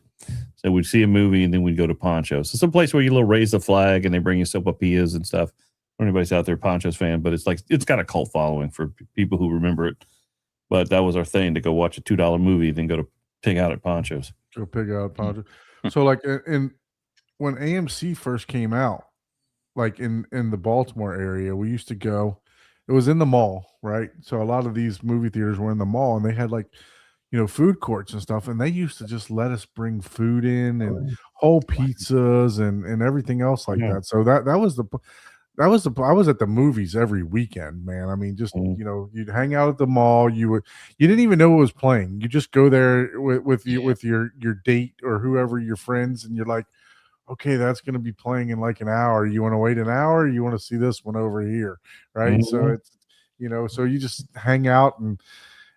So we'd see a movie and then we'd go to Ponchos. It's a place where you raise the flag and they bring you sopapillas and stuff. I don't know if anybody's out there Ponchos fan, but it's got a cult following for people who remember it. But that was our thing, to go watch a $2 movie, then go to pig out at Ponchos. go pick out Poncho. So like when AMC first came out, like in the Baltimore area, we used to go. It was in the mall, right? So a lot of these movie theaters were in the mall, and they had like food courts and stuff, and they used to just let us bring food in and whole pizzas and everything else like Yeah. that. So that was the I was at the movies every weekend, man. I mean, just you'd hang out at the mall. You didn't even know what was playing. You just go there with your date or whoever, your friends, and you're like, okay, that's going to be playing in like an hour. You want to wait an hour? Or you want to see this one over here, right? So Mhm. it's so you just hang out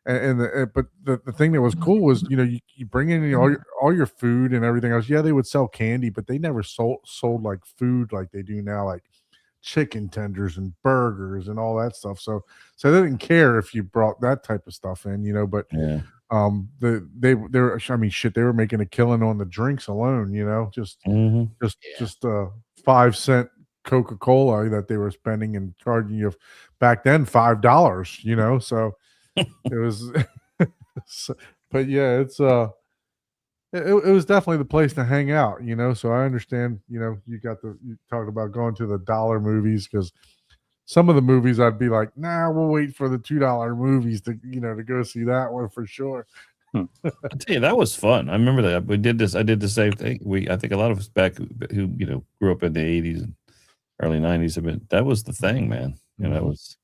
but the thing that was cool was you bring in all your food and everything else. Yeah, they would sell candy, but they never sold like food like they do now, like chicken tenders and burgers and all that stuff. So they didn't care if you brought that type of stuff in, but Yeah. they were, I mean, shit, they were making a killing on the drinks alone, just Mhm. just 5-cent Coca-Cola that they were spending and charging you back then $5, so it was but yeah, it's it was definitely the place to hang out, so I understand, you talked about going to the dollar movies, because some of the movies I'd be like, nah, we'll wait for the $2 movies to to go see that one for sure. I tell you, that was fun. I remember that we did this. I did the same thing. I think a lot of us back who grew up in the 80s and early 90s. That was the thing, man. That was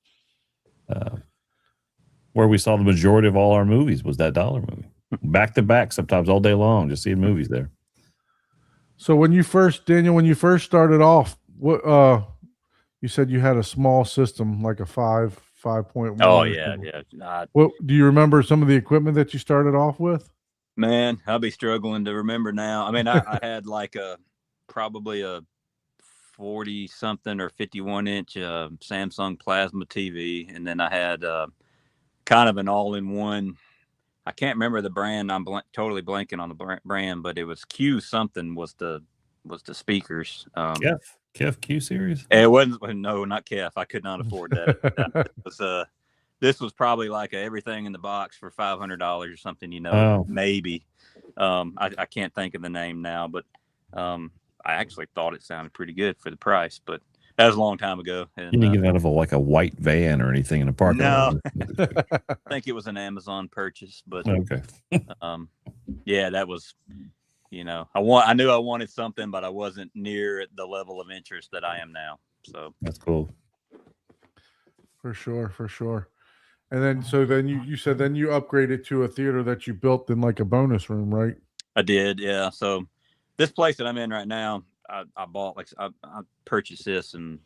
where we saw the majority of all our movies, was that dollar movie, back to back, sometimes all day long, just seeing movies there. So when you first started off, what you said you had a small system, like a 5.1. Oh or yeah, something. yeah. What do you remember some of the equipment that you started off with? Man, I'll be struggling to remember now. I mean, I had like probably a 40 something or 51-inch Samsung plasma TV, and then I had kind of an all-in-one. I can't remember the brand. I'm totally blanking on the brand, but it was Q something was the speakers. Kef Q series. It wasn't. No, not Kef. I could not afford that. It was this was probably like everything in the box for $500 or something. Maybe. I can't think of the name now, but I actually thought it sounded pretty good for the price, but that was a long time ago. And, You didn't get it out of a white van or anything in a parking lot. No. I think it was an Amazon purchase, but Okay. yeah, that was, I knew I wanted something, but I wasn't near the level of interest that I am now. So That's cool. For sure. And then you said then you upgraded to a theater that you built in like a bonus room, right? I did, yeah. So this place that I'm in right now, I bought, I purchased this in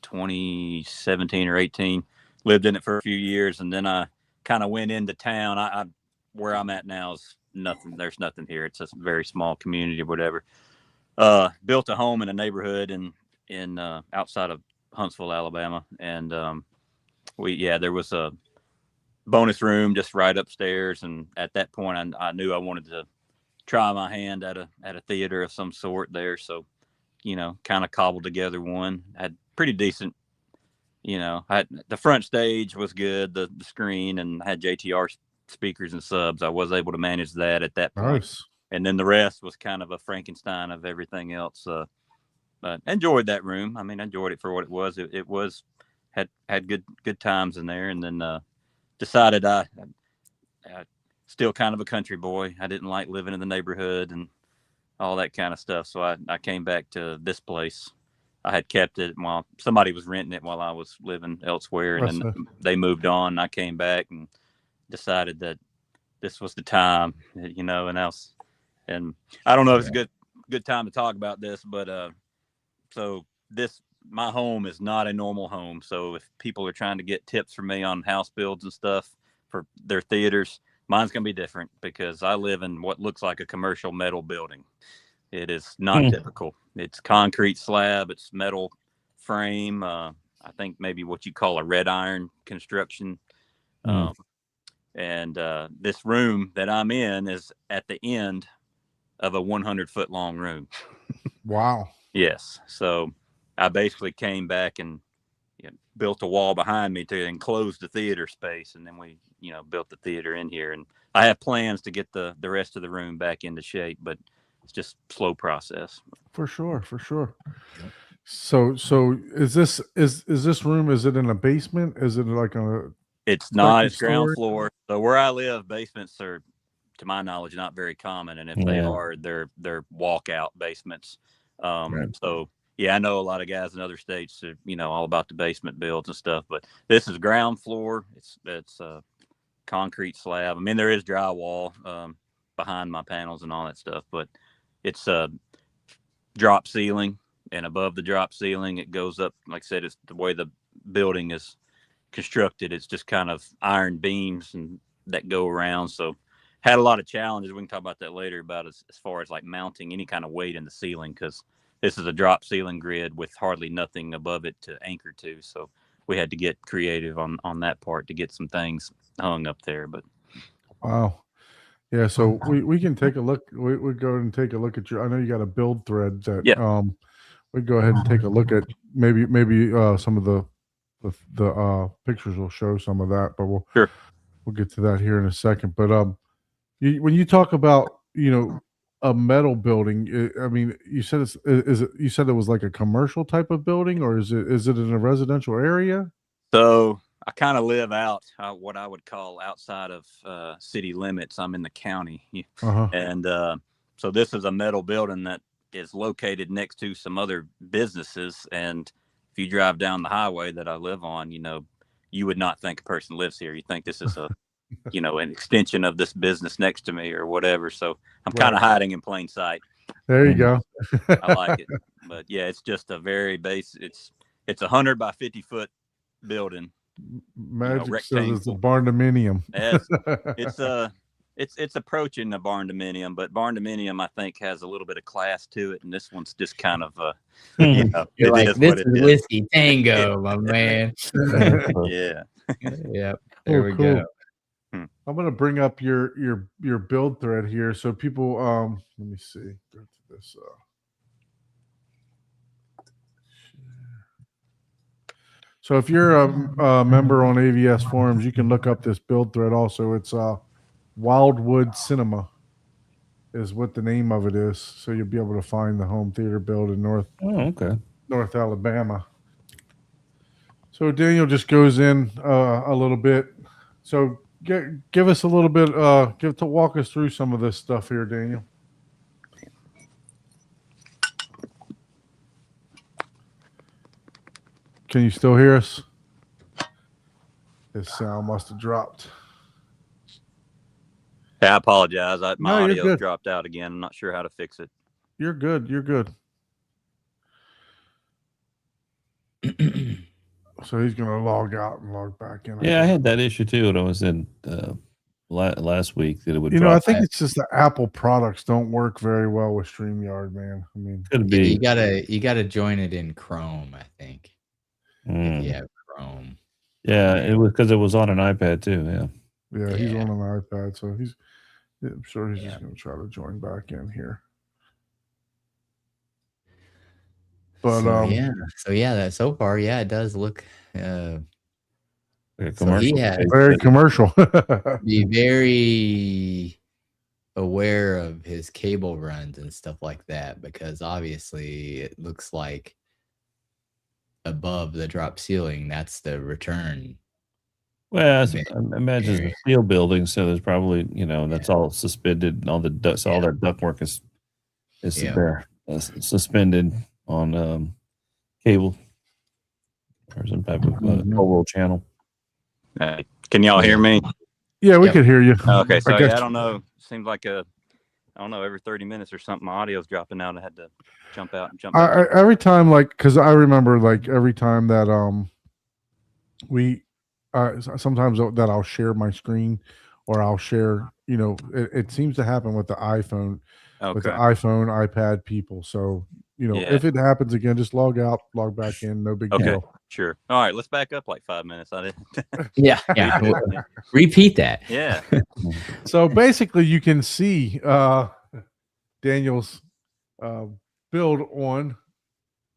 2017 or 18, lived in it for a few years, and then I kind of went into town. I where I'm at now is nothing. There's nothing here. It's a very small community or whatever. Built a home in a neighborhood in outside of Huntsville, Alabama, and there was a bonus room just right upstairs, and at that point I knew I wanted to try my hand at a theater of some sort there. So, kind of cobbled together one. Had pretty decent, the front stage was good, the screen, and had JTR speakers and subs. I was able to manage that at that point. Nice. And then the rest was kind of a Frankenstein of everything else. But enjoyed that room. I mean, I enjoyed it for what it was. It was had good times in there, and then decided I still kind of a country boy. I didn't like living in the neighborhood and all that kind of stuff. So I came back to this place. I had kept it while somebody was renting it while I was living elsewhere, and then they moved on. I came back and decided that this was the time, and else. And I don't know if it's a good time to talk about this, but so my home is not a normal home. So if people are trying to get tips from me on house builds and stuff for their theaters, mine's going to be different because I live in what looks like a commercial metal building. It is not typical. It's concrete slab. It's metal frame. I think maybe what you call a red iron construction. And this room that I'm in is at the end of a 100-foot long room. Wow. Yes. So I basically came back and built a wall behind me to enclose the theater space. And then we, built the theater in here. And I have plans to get the rest of the room back into shape, but it's just a slow process. For sure. So is this room, is it in a basement? Is it like It's not, it's ground floor. So where I live, basements are, to my knowledge, not very common. And if they are, they're walkout basements. So yeah, I know a lot of guys in other states are, all about the basement builds and stuff, but this is ground floor. It's a concrete slab. I mean, there is drywall behind my panels and all that stuff, but it's a drop ceiling, and above the drop ceiling, it goes up. Like I said, it's the way the building is constructed. It's just kind of iron beams and that go around. So had a lot of challenges. We can talk about that later about as far as like mounting any kind of weight in the ceiling, because this is a drop ceiling grid with hardly nothing above it to anchor to. So we had to get creative on that part to get some things hung up there. But wow. Yeah, so we can take a look. We go ahead and take a look at I know you got a build thread that we go ahead and take a look at. Maybe some of the pictures will show some of that, but we'll get to that here in a second. But when you talk about a metal building, I mean, you said you said it was like a commercial type of building, or is it in a residential area? So I kind of live out what I would call outside of city limits. I'm in the county, and so this is a metal building that is located next to some other businesses. And if you drive down the highway that I live on, you would not think a person lives here. You think this is a an extension of this business next to me or whatever. So I'm kind of hiding in plain sight. There you go. I like it, but yeah, it's just a very base. It's 100 by 50 foot building. Magic says it's a barndominium. It's it's approaching the barn dominium, but barn dominium I think has a little bit of class to it, and this one's just kind of you know, You're it like, is this what it is is. whiskey tango, my man. Yeah. Yep. There we cool. go. I'm gonna bring up your build thread here, so people. Let me see. Go to this. So if you're a member on AVS forums, you can look up this build thread. Also, it's Wildwood Cinema is what the name of it is. So you'll be able to find the home theater build in North Alabama. So Daniel just goes in a little bit. So give us a little bit. Walk us through some of this stuff here, Daniel. Can you still hear us? His sound must have dropped. Hey, I apologize. My No, you're audio good. dropped out again. I'm not sure how to fix it. You're good. You're good. So he's going to log out and log back in. Yeah, I had that issue too when I was in last week that it would I drop. think it's just the Apple products don't work very well with StreamYard, man. I mean, Could Yeah, be. you gotta join it in Chrome, I think. If you have Chrome. Yeah, it was because it was on an iPad too. yeah, he's Yeah. on an iPad, so I'm sure he's just going to try to join back in here. But so that so far, it does look Like a so he commercial. has very commercial. be very aware of his cable runs and stuff like that, because obviously it looks like above the drop ceiling, that's the return. Well, I Man, imagine it's a steel building, so there's probably that's all suspended, and all the all that ductwork is there suspended on cable or some type of roll channel. Can y'all hear me? Yeah, we could hear you. Okay, so I guess- I don't know. Seems like I don't know, every 30 minutes or something, my audio's dropping out. I had to jump out and jump back. Every time, because I remember, every time that we sometimes that I'll share my screen, or I'll share. It seems to happen with the iPhone, iPad people. So if it happens again, just log out, log back in. No big deal. Sure. All right, let's back up like 5 minutes. I didn't. Yeah. Repeat that. Yeah. So basically, you can see Daniel's build on.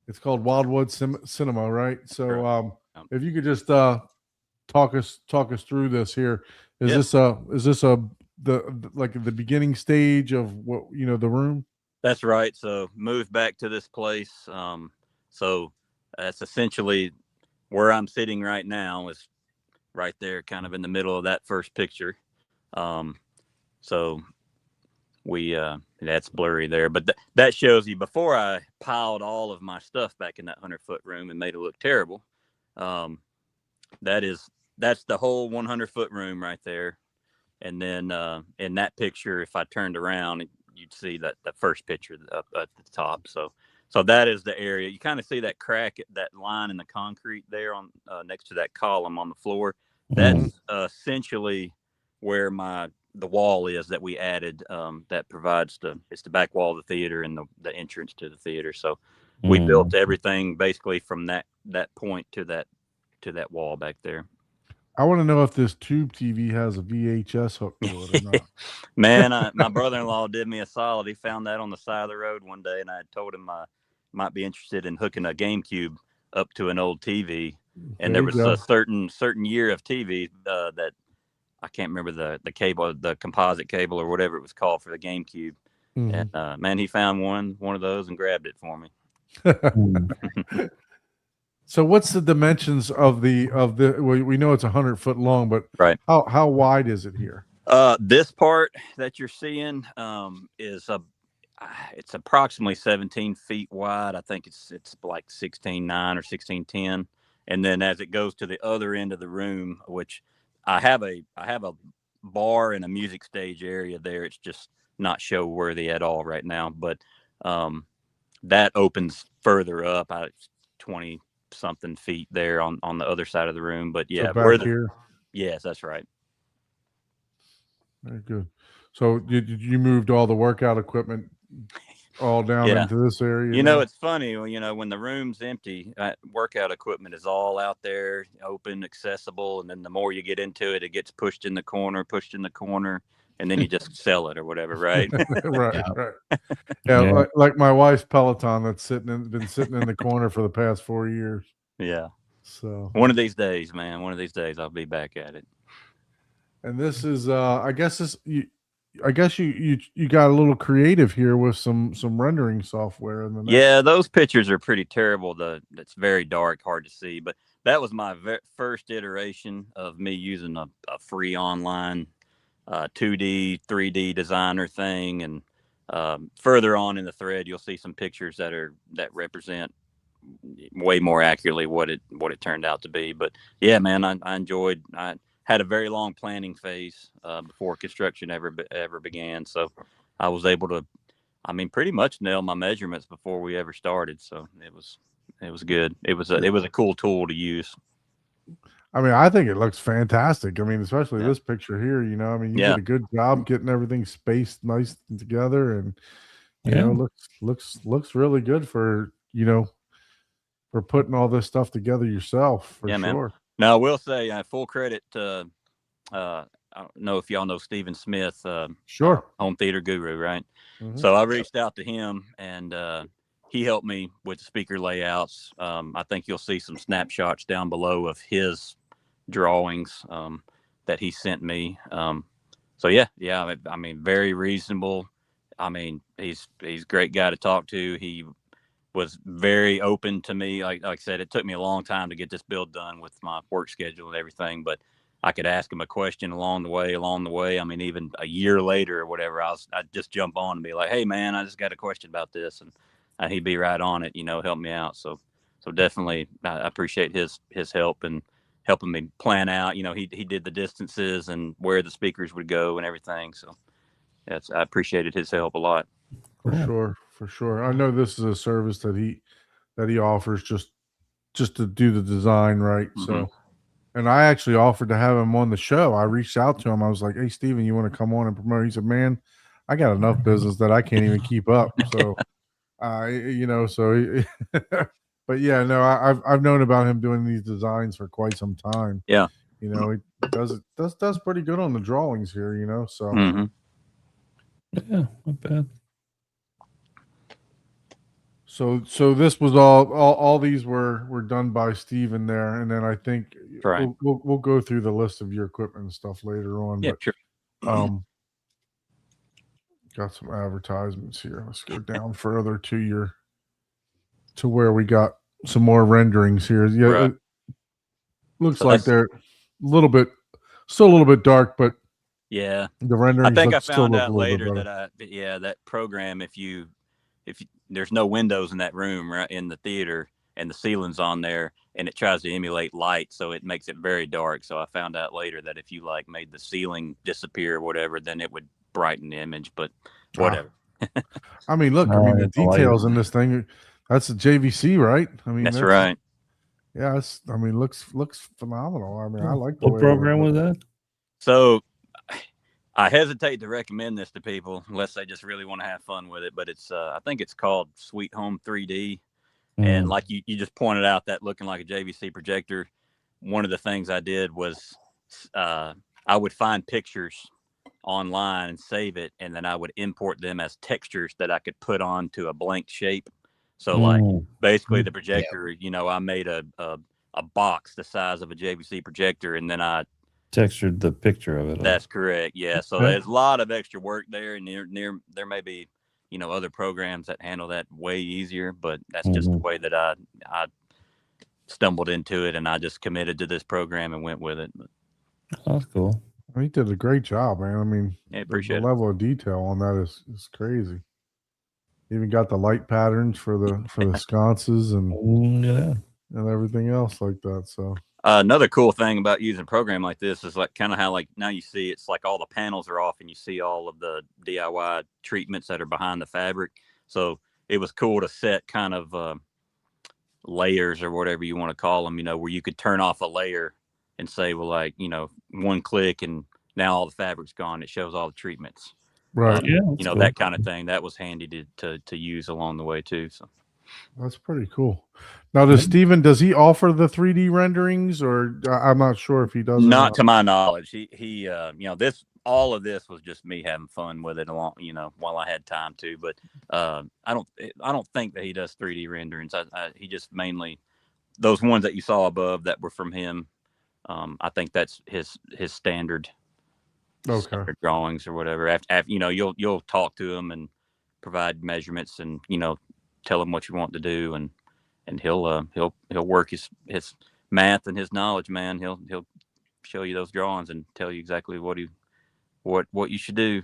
It's called Wildwood Cinema, right? So if you could just talk us through this here. Is this the beginning stage of what the room? That's right. So moved back to this place. So that's essentially where I'm sitting right now, is right there, kind of in the middle of that first picture. So we that's blurry there, but that shows you before I piled all of my stuff back in that 100-foot room and made it look terrible. That's the whole 100-foot room right there. And then in that picture, if I turned around, you'd see that the first picture up at the top. So that is the area. You kind of see that crack, that line in the concrete there on next to that column on the floor. That's essentially where the wall is that we added. That provides it's the back wall of the theater and the entrance to the theater. So we built everything basically from that point to that wall back there. I want to know if this tube TV has a VHS hook to it or not. Man, my brother-in-law did me a solid. He found that on the side of the road one day, and I told him I might be interested in hooking a GameCube up to an old TV. And there was a certain year of TV that I can't remember the cable, the composite cable or whatever it was called for the GameCube. And man, he found one of those and grabbed it for me. So what's the dimensions of the we know it's 100-foot long, but right, how wide is it here? This part that you're seeing is it's approximately 17 feet wide. I think it's like 16.9 or 16.10. And then as it goes to the other end of the room, which I have a bar and a music stage area there. It's just not show worthy at all right now, but that opens further up. 20 something feet there on the other side of the room. But yeah, so back here. Yes, that's right. Very good. So you moved all the workout equipment all down Yeah. into this area? You know, now? it's funny, when the room's empty, workout equipment is all out there, open, accessible. And then the more you get into it, it gets pushed in the corner, and then you just sell it or whatever, right? Right, Yeah. right. Yeah, Yeah. like my wife's Peloton that's been sitting in the corner for the past 4 years. Yeah. So, One of these days, man, I'll be back at it. and this is I guess you got a little creative here with some rendering software in the next. Yeah, those pictures are pretty terrible. It's very dark, hard to see. But that was my first iteration of me using a free online 2D, 3D designer thing. And further on in the thread, you'll see some pictures that represent way more accurately what it turned out to be. But yeah, man, I enjoyed. I had a very long planning phase before construction ever began, so I was able to, pretty much nail my measurements before we ever started. So it was good. It was a cool tool to use. I think it looks fantastic. Especially Yeah. this picture here, you Yeah. did a good job getting everything spaced nice and together, and Yeah. looks really good for for putting all this stuff together yourself, for Yeah, man. sure. Now, I will say, full credit to, I don't know if y'all know Stephen Smith, Sure. home theater guru, right? Mhm. So I reached out to him, and he helped me with the speaker layouts. I think you'll see some snapshots down below of his drawings that he sent me. So yeah, very reasonable. He's a great guy to talk to. He was very open to me. Like I said, it took me a long time to get this build done with my work schedule and everything, but I could ask him a question along the way. Even a year later or whatever, I'd just jump on and be like, "Hey man, I just got a question about this." And he'd be right on it, help me out. So definitely I appreciate his help and helping me plan out. He did the distances and where the speakers would go and everything. So I appreciated his help a lot. For sure. I know this is a service that he offers just to do the design right. Mhm. So, and I actually offered to have him on the show. I reached out to him. I was like, "Hey, Steven, you want to come on and promote?" He said, "Man, I got enough business that I can't even keep up." So, but yeah, no, I've known about him doing these designs for quite some time. Yeah. He does pretty good on the drawings here. So. Mm-hmm. Yeah, not bad. So this was all these were done by Steven there, and then I think Right. we'll go through the list of your equipment and stuff later on. Yeah, But sure. got some advertisements here. Let's go down further to where we got some more renderings here. Yeah, Right. it looks So like that's- they're still a little bit dark, but Yeah. the renderings I think I still found look out a little later bit better. that program, if you there's no windows in that room, right, in the theater, and the ceiling's on there, and it tries to emulate light, so it makes it very dark. So I found out later that if you made the ceiling disappear or whatever, then it would brighten the image. But whatever. Look, No, the it's a light. details in this thing. That's a JVC, right? That's right. Yeah, looks phenomenal. I like the What way it program was looks. that? So I hesitate to recommend this to people unless they just really want to have fun with it. But it's I think it's called Sweet Home 3D. And Mm. like you just pointed out, that looking like a JVC projector, one of the things I did was I would find pictures online and save it, and then I would import them as textures that I could put onto a blank shape. So basically the projector, I made a box the size of a JVC projector, and then I Textured the picture of it. that's correct. Yeah. So Okay. there's a lot of extra work there, and there may be, other programs that handle that way easier, but that's just the way that I stumbled into it, and I just committed to this program and went with it. But, That's cool. He did a great job, man. yeah, The appreciate it. level of detail on that is crazy. Even got the light patterns for the sconces and Yeah. everything else like that. So Another cool thing about using a program like this is kind of how now you see it's like all the panels are off and you see all of the DIY treatments that are behind the fabric. So it was cool to set kind of layers or whatever you want to call them, where you could turn off a layer and say, well, one click and now all the fabric's gone. It shows all the treatments. Right. Yeah, you that's know, cool. that kind of thing. That was handy to use along the way too. So That's pretty cool. Now, does Steven, does he offer the 3D renderings, or I'm not sure if he does or not not. to my knowledge. He you know, all of this was just me having fun with it along, you know, while I had time to. But I don't think that he does 3D renderings. He just mainly those ones that you saw above that were from him. I think that's his standard drawings or whatever. After you know, you'll talk to him and provide measurements and, you know, tell him what you want to do, and he'll work his math and his knowledge, man. He'll show you those drawings and tell you exactly what you should do.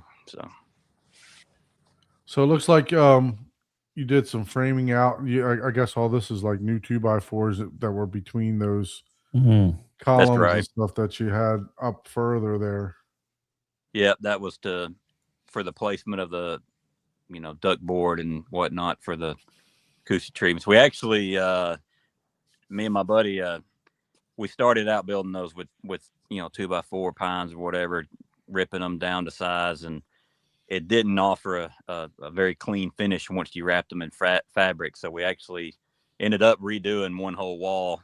So it looks like you did some framing out. I guess all this is like new 2x4s that were between those Mhm. columns right. and stuff that you had up further there. Yeah, that was for the placement of the, you know, duck board and whatnot for the acoustic treatments. We actually, me and my buddy, we started out building those with you know 2x4 pines or whatever, ripping them down to size, and it didn't offer a very clean finish once you wrapped them in fabric. So we actually ended up redoing one whole wall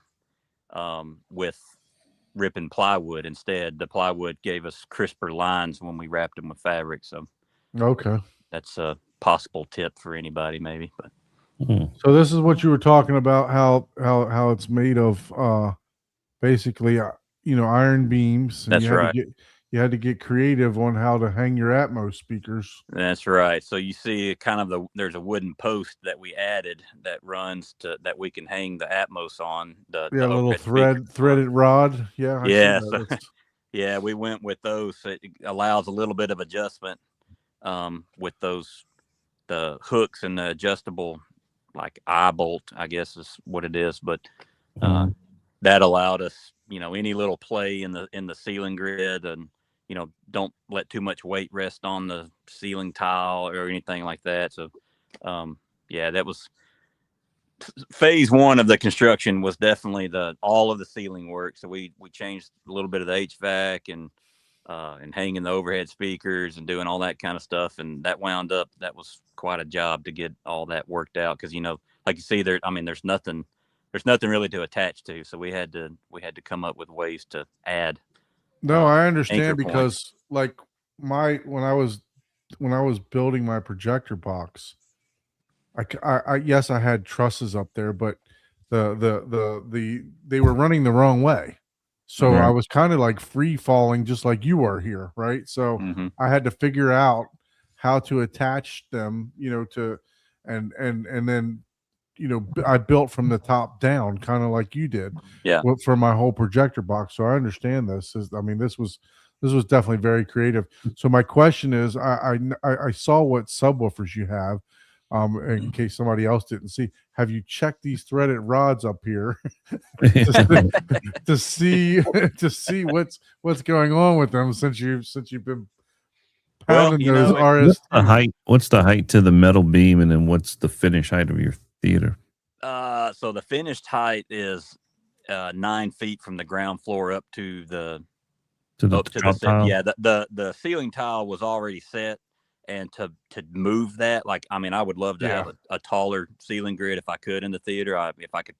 with ripping plywood instead. The plywood gave us crisper lines when we wrapped them with fabric. So Okay. that's a possible tip for anybody, maybe. But Mhm. So this is what you were talking about, how it's made of basically you know, iron beams, and that's right. You had to get creative on how to hang your Atmos speakers. That's right. So you see kind of there's a wooden post that we added that runs that we can hang the Atmos on, the Little overhead speaker. threaded rod. Yeah, I see Yeah, that. so, yeah, we went with those. It allows a little bit of adjustment with the hooks and the adjustable like eye bolt, I guess is what it is. But Mhm. that allowed us, you know, any little play in the ceiling grid, and, you know, don't let too much weight rest on the ceiling tile or anything like that. So yeah, that was phase one of the construction, was definitely all of the ceiling work. So we changed a little bit of the HVAC and hanging the overhead speakers and doing all that kind of stuff. And that was quite a job to get all that worked out. Cause, you know, like you see there, I mean, there's nothing really to attach to. So we had to come up with ways to add. No, I Anchor understand, points. because like when I was building my projector box, yes, I had trusses up there, but they were running the wrong way. So Right. I was kind of like free falling, just like you are here, right? So Mm-hmm. I had to figure out how to attach them, you know, and then, you know, I built from the top down, kind of like you did. Yeah. For my whole projector box. So I understand this. I mean, this was definitely very creative. So my question is, I saw what subwoofers you have. In case somebody else didn't see, have you checked these threaded rods up here to see what's going on with them since you've been Well, pounding you those know, RS? What's the height to the metal beam, and then what's the finished height of your theater? so the finished height is 9 feet from the ground floor up to the Top tile? yeah, the ceiling tile was already set, and to move that, like, I mean, I would love to have a taller ceiling grid if I could in the theater. If I could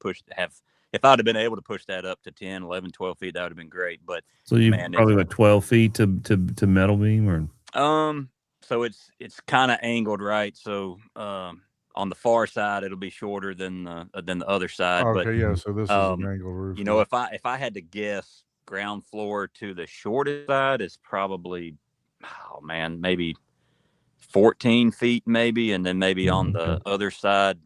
if I'd have been able to push that up to 10, 11, 12 feet, that would have been great. But So you man, probably like 12 feet to metal beam, or so it's kind of angled, right? So on the far side it'll be shorter than the other side. Okay, But yeah. So this is an angle roof. you know, if I had to guess, ground floor to the shortest side is probably, oh man, maybe 14 feet, maybe, and then maybe on the other side,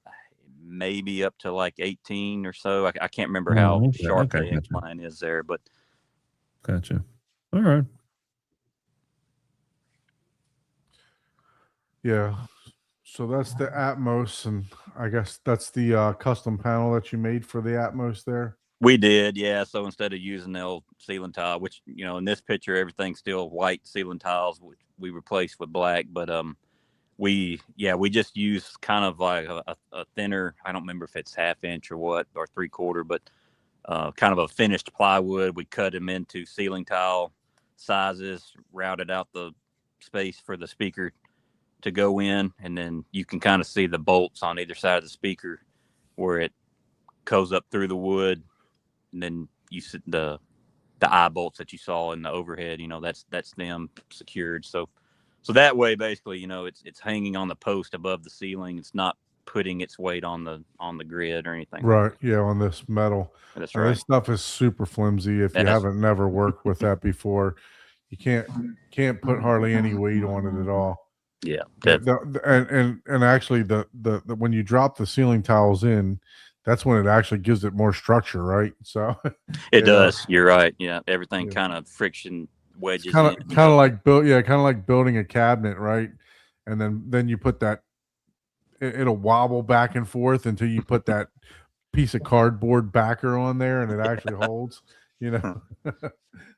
maybe up to like 18 or so. I can't remember how sharp the incline is there, but gotcha. All right. Yeah. So that's the Atmos, and I guess that's the custom panel that you made for the Atmos there. we did, yeah. So instead of using the old ceiling tile, which, you know, in this picture everything's still white ceiling tiles, which we replaced with black, but we just use kind of like a thinner, I don't remember if it's 1/2 inch or what, or 3/4, but kind of a finished plywood. We cut them into ceiling tile sizes, routed out the space for the speaker to go in, and then you can kind of see the bolts on either side of the speaker where it goes up through the wood, and then you see the eye bolts that you saw in the overhead. That's them secured. So that way, basically, it's hanging on the post above the ceiling. It's not putting its weight on the grid or anything. Right. Yeah, on this metal. That's And right. this stuff is super flimsy. If you Yes. haven't never worked with that before, you can't put hardly any weight on it at all. Yeah. And actually the when you drop the ceiling tiles in, that's when it actually gives it more structure, right? So It Yeah. does. You're right. Yeah. Everything Yeah. kind of friction wedges kind in. of like building a cabinet, right? And then you put that it'll wobble back and forth until you put that piece of cardboard backer on there and it actually holds,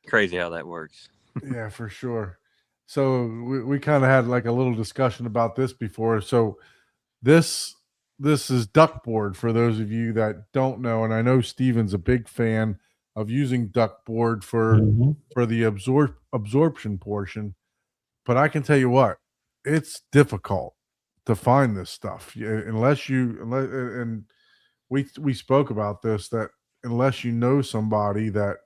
Crazy how that works. Yeah, for sure. So we kind of had like a little discussion about this before. So this is duckboard for those of you that don't know, and I know Steven's a big fan of using duckboard for the absorption portion. But I can tell you what, it's difficult to find this stuff unless and we spoke about this, that unless you know somebody that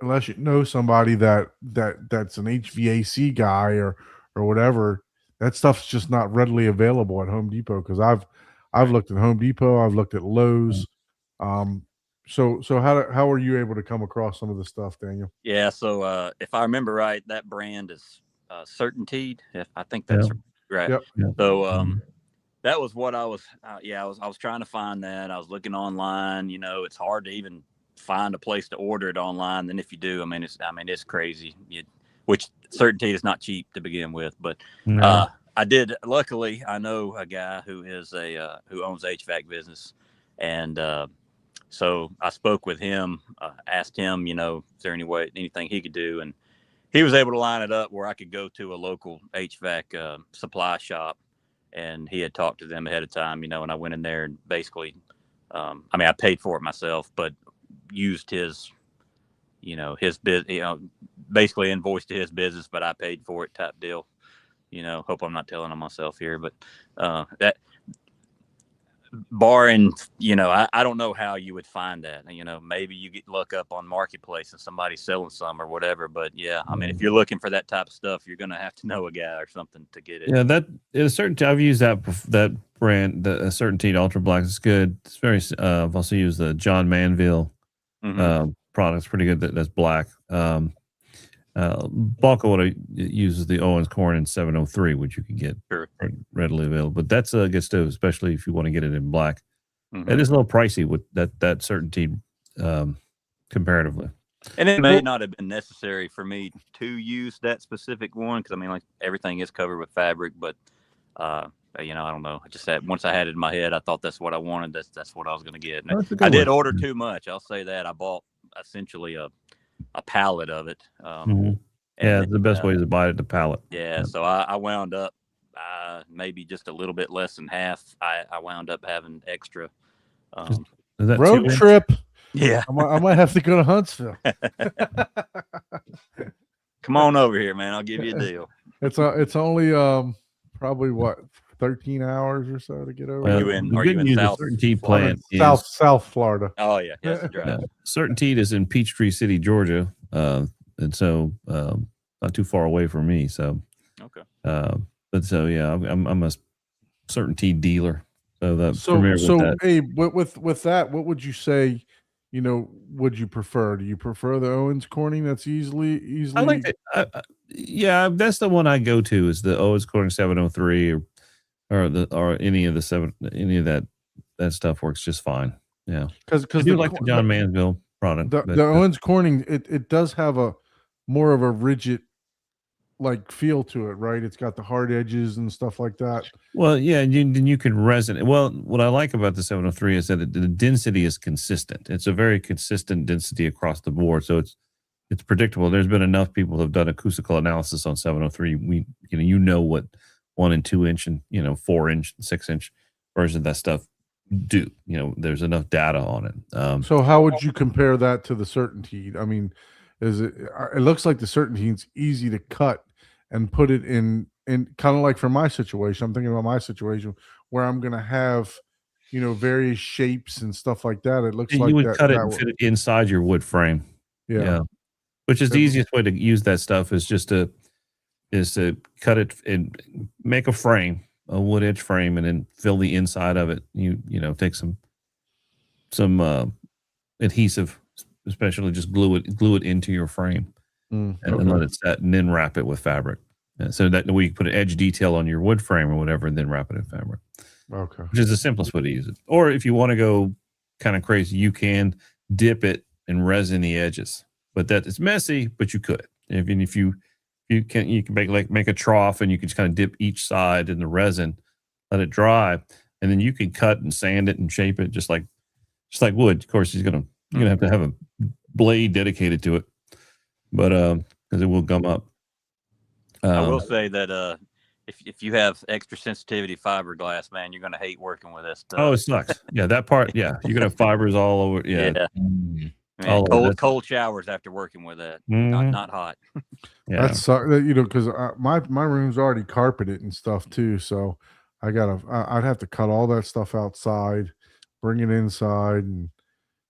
unless you know somebody that's an HVAC guy or whatever, that stuff's just not readily available at Home Depot. Because I've looked at Home Depot, I've looked at Lowe's. So how were you able to come across some of the stuff, Daniel? Yeah. So if I remember right, that brand is Certainteed. I think that's right. Yep. So that was what I was. I was trying to find that. I was looking online. It's hard to even find a place to order it online. Then if you do, it's crazy. Which Certainteed is not cheap to begin with, but I did. Luckily, I know a guy who is who owns HVAC business, and so I spoke with him, asked him, is there anything he could do, and he was able to line it up where I could go to a local HVAC supply shop, and he had talked to them ahead of time, and I went in there and basically, I paid for it myself, but used his basically invoiced to his business, but I paid for it type deal. Hope I'm not telling on myself here, but that barring, I don't know how you would find that. Maybe you look up on Marketplace and somebody's selling some or whatever. But yeah, if you're looking for that type of stuff, you're going to have to know a guy or something to get it. Yeah, that is certain. I've used that brand, the Certainteed Ultra Black. It's good. It's very. I've also used the John Manville product. It's pretty good. That's black. Bulk of what I use is the Owens Corning 703, which you can get readily available. But that's a good stove, especially if you want to get it in black. It is a little pricey with that Certainteed comparatively. And it may not have been necessary for me to use that specific one because like everything is covered with fabric. But I don't know. I just said once I had it in my head, I thought that's what I wanted. That's what I was going to get. And I did order too much. I'll say that. I bought essentially a pallet of it. Yeah, the best way is to buy it at the pallet. Yeah, so I wound up maybe just a little bit less than half. I wound up having extra. Is that Road trip. Yeah, I might have to go to Huntsville. Come on over here, man. I'll give you a deal. It's only probably what 13 hours or so to get over. Are you in South Certainteed plant South Florida? Oh yeah, yes, drive. Certainteed is in Peachtree City, Georgia, and so not too far away from me. So okay, but so yeah, I'm a Certainteed dealer. So that's so that. Abe, with that, what would you say? Would you prefer? Do you prefer the Owens Corning? That's easily. I like it. Yeah, that's the one I go to. Is the Owens Corning 703 or any of that stuff works just fine. Yeah, because I do like the John Manville product. The Owens Corning, it does have a more of a rigid like feel to it, right? It's got the hard edges and stuff like that. Well, yeah, then you can resonate. Well, what I like about the 703 is that the density is consistent. It's a very consistent density across the board, so it's predictable. There's been enough people who have done acoustical analysis on 703. What 1 and 2 inch and 4 inch, 6 inch version of that stuff do. There's enough data on it. So how would you compare that to the Certainteed? It looks like the Certainteed's easy to cut and put it in kind of like for my situation. I'm thinking about my situation where I'm going to have, various shapes and stuff like that. It looks You like would that. cut it and fit it inside your wood frame. Yeah. Which is the It- easiest way to use that stuff is just to cut it and make a frame, a wood edge frame, and then fill the inside of it. Take some adhesive, especially just glue it into your frame and okay. let it set, and then wrap it with fabric. And so that way you can put an edge detail on your wood frame or whatever, and then wrap it in fabric. Okay. Which is the simplest way to use it. Or if you want to go kind of crazy, you can dip it and resin the edges. But that it's messy, but you could. If you can make a trough, and you can just kind of dip each side in the resin, let it dry, and then you can cut and sand it and shape it just like wood. Of course, you're gonna have to have a blade dedicated to it, but because it will gum up. I will say that if you have extra sensitivity fiberglass, man, you're gonna hate working with this stuff. Oh, it sucks. Yeah, that part. Yeah, you're gonna have fibers all over. Yeah. Man, Oh, cold showers after working with that. Mhm. Not hot. Yeah. That's because my room's already carpeted and stuff too. So I'd have to cut all that stuff outside, bring it inside, and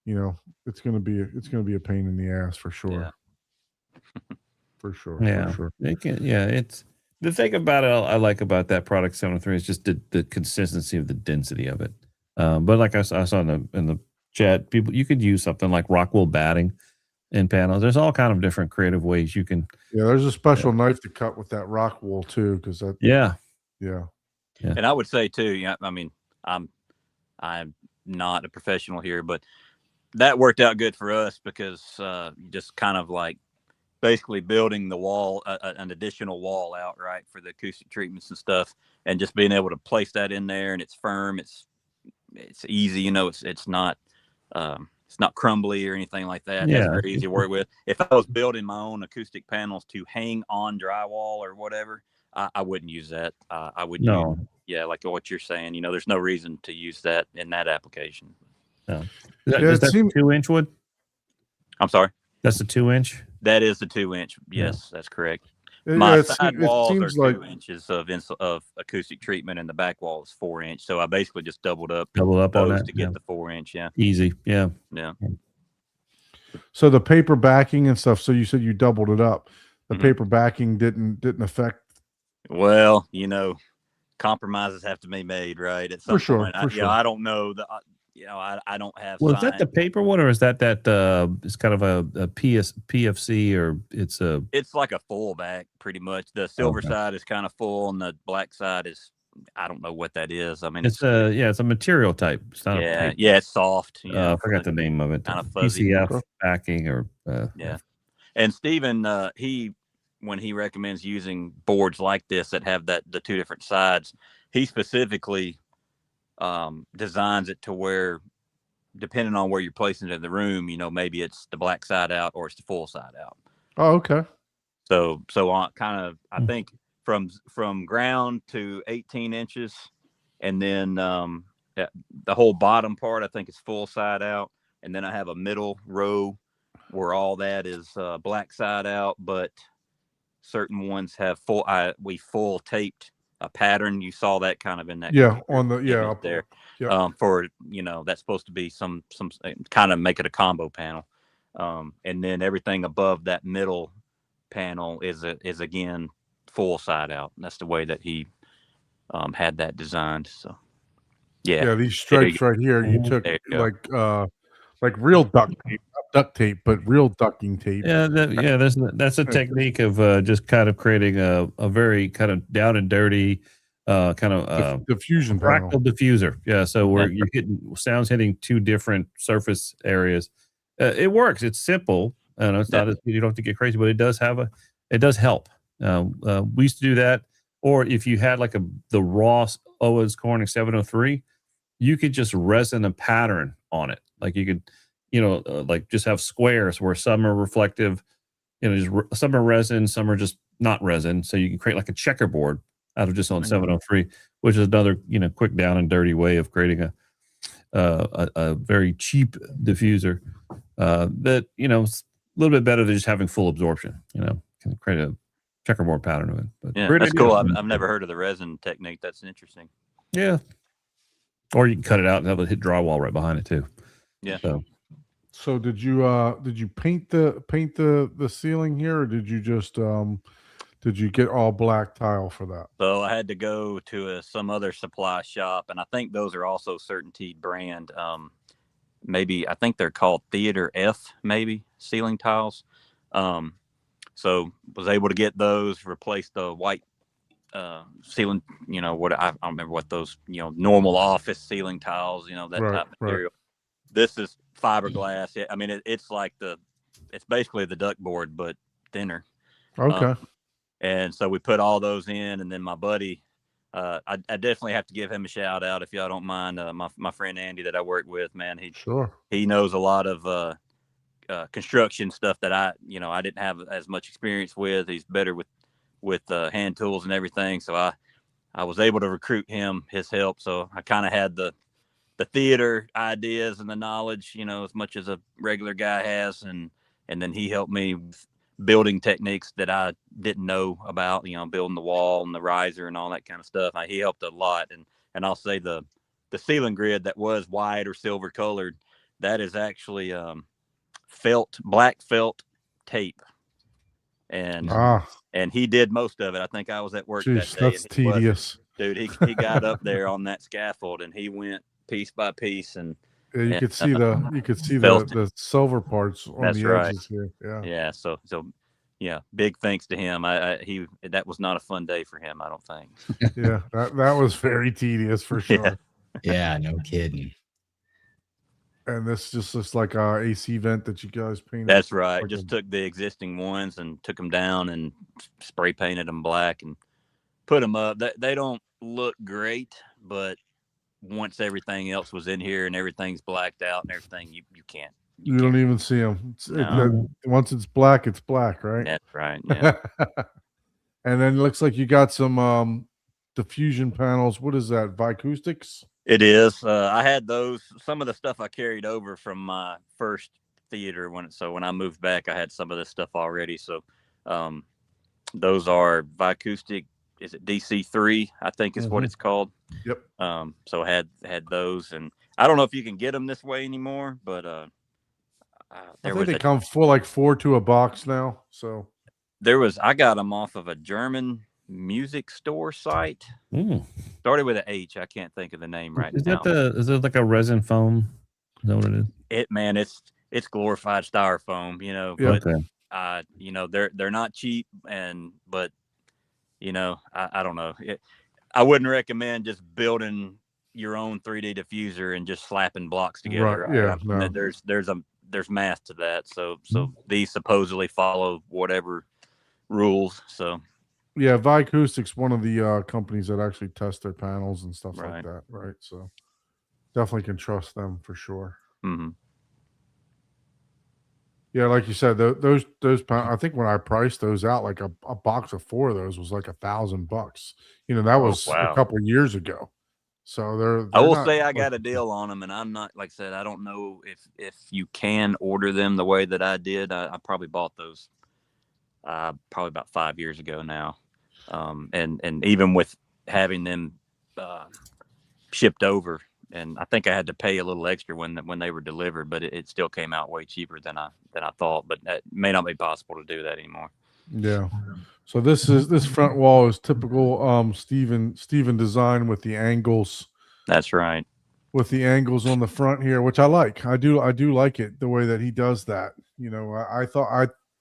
it's gonna be a pain in the ass for sure. Yeah. For sure. Yeah. For sure. It's the thing about it. I like about that product 703 is just the consistency of the density of it. But like I saw in the chat, people, you could use something like Rockwool batting in panels. There's all kind of different creative ways you can. Yeah, there's a special knife to cut with that rock wool too, because that. Yeah. Yeah. And I would say too, I mean, I'm not a professional here, but that worked out good for us because just kind of like basically building the wall, an additional wall out, right, for the acoustic treatments and stuff, and just being able to place that in there, and it's firm, it's easy, it's not crumbly or anything like that. Yeah. That's very easy to work with. If I was building my own acoustic panels to hang on drywall or whatever, I wouldn't use that. I would use, like what you're saying, there's no reason to use that in that application. No. Yeah, Is that 2-inch wood? I'm sorry. That's the 2-inch. That is the 2-inch. Yes, that's correct. Yeah, My it side seems walls are like 2 inches of acoustic treatment, and the back wall is 4 inch. So I basically just doubled up on those that. to get the 4 inch. Yeah. Easy. Yeah. Yeah. so the paper backing and stuff. So you said you doubled it up. The Mhm. paper backing didn't affect. Well, compromises have to be made, right? At some For sure, point. for sure. I don't know I don't have. Well, is that the science. paper one, or is that it's kind of a PFC, or It's like a full back, pretty much. The silver Okay. side is kind of full, and the black side is, I don't know what that is. I mean, it's a material type. It's not a paper. it's soft. Yeah, I forgot the name of it. Kind of fuzzy. PCF backing or Yeah. And Steven, when he recommends using boards like this that have the two different sides, he specifically designs it to where, depending on where you're placing it in the room, maybe it's the black side out or it's the full side out. Oh, okay. So on kind of, I think from ground to 18 inches, and then the whole bottom part, I think, is full side out, and then I have a middle row where all that is black side out, but certain ones have we full taped a pattern. You saw that kind of in that. Yeah, on the image up there. Yeah. For that's supposed to be some kind of make it a combo panel, and then everything above that middle panel is again full side out. That's the way that he had that designed. So Yeah, these stripes right here, you took There you go. like real duct tape, but real ducking tape. Yeah, that's a technique of just kind of creating a very kind of down and dirty kind of Diffusion panel. fractal diffuser. Yeah, so where you're hitting sounds hitting two different surface areas. It works. It's simple. It's not you don't have to get crazy, but it does help. We used to do that. Or if you had like the Ross Owens Corning 703, you could just resin a pattern on it. Like you could, like just have squares where some are reflective, some are resin, some are just not resin. So you can create like a checkerboard out of just on 703, which is another, quick down and dirty way of creating a very cheap diffuser that, it's a little bit better than just having full absorption, can create a checkerboard pattern of it. But Yeah, great that's idea. cool. I've never heard of the resin technique. That's interesting. Yeah. Or you can cut it out and have it hit drywall right behind it too. Yeah. So did you paint the ceiling here, or did you just did you get all black tile for that? So I had to go to some other supply shop, and I think those are also Certainty brand. Maybe I think they're called Theater F, maybe ceiling tiles. So was able to get those, replace the white ceiling. You know what? I don't remember what those normal office ceiling tiles. That Right, type of right. material. This is fiberglass. I mean, it's like it's basically the duck board but thinner. Okay. And so we put all those in, and then my buddy, I definitely have to give him a shout out if y'all don't mind. My friend Andy that I work with, man, he knows a lot of construction stuff that I didn't have as much experience with. He's better with hand tools and everything. So I was able to recruit his help. So I kind of had the theater ideas and the knowledge, as much as a regular guy has, and then he helped me with building techniques that I didn't know about, building the wall and the riser and all that kind of stuff. He helped a lot. And I'll say the ceiling grid that was white or silver colored, that is actually black felt tape. And he did most of it. I think I was at work that day. That's tedious. Dude, he got up there on that scaffold and he went piece by piece, and yeah, you could see the silver parts on That's the right. edges here. Yeah. So yeah, big thanks to him. That was not a fun day for him, I don't think. Yeah, that was very tedious for sure. Yeah, no kidding. And this just looks like a AC vent that you guys painted. That's right. Like Just took the existing ones and took them down and spray painted them black and put them up. They don't look great, but once everything else was in here and everything's blacked out and everything, you can't. You don't even see them. No. Once it's black, right? That's right. Yeah. And then it looks like you got some diffusion panels. What is that? Vicoustics? It is. I had those. Some of the stuff I carried over from my first theater when I moved back, I had some of this stuff already. So those are Vicoustic. Is it DC3? I think is what it's called. Yep. So I had those, and I don't know if you can get them this way anymore, but I think they come for like 4 to a box now. So I got them off of a German music store site. Started with an H. I can't think of the name right now. Is it like a resin foam? Is that what it is? It's glorified styrofoam, Yeah. but they're not cheap, but I don't know. I wouldn't recommend just building your own 3D diffuser and just slapping blocks together. Right. Yeah. I mean, No. there's math to that. So these supposedly follow whatever rules. So Yeah, Vicoustic's one of the companies that actually test their panels and stuff like Right. that, right? So definitely can trust them for sure. mhm. Yeah, like you said, those I think when I priced those out, like a box of 4 of those was like $1,000. That was wow. a couple of years ago. So they're I will not say I like- got a deal on them, and I'm not, like I said, I don't know if you can order them the way that I did. I probably bought those probably about 5 years ago now. And even with having them shipped over, and I think I had to pay a little extra when they were delivered, but it still came out way cheaper than I thought. But that may not be possible to do that anymore. Yeah. So this front wall is typical Steven design with the angles. That's right. With the angles on the front here, which I like. I do like it the way that he does that. I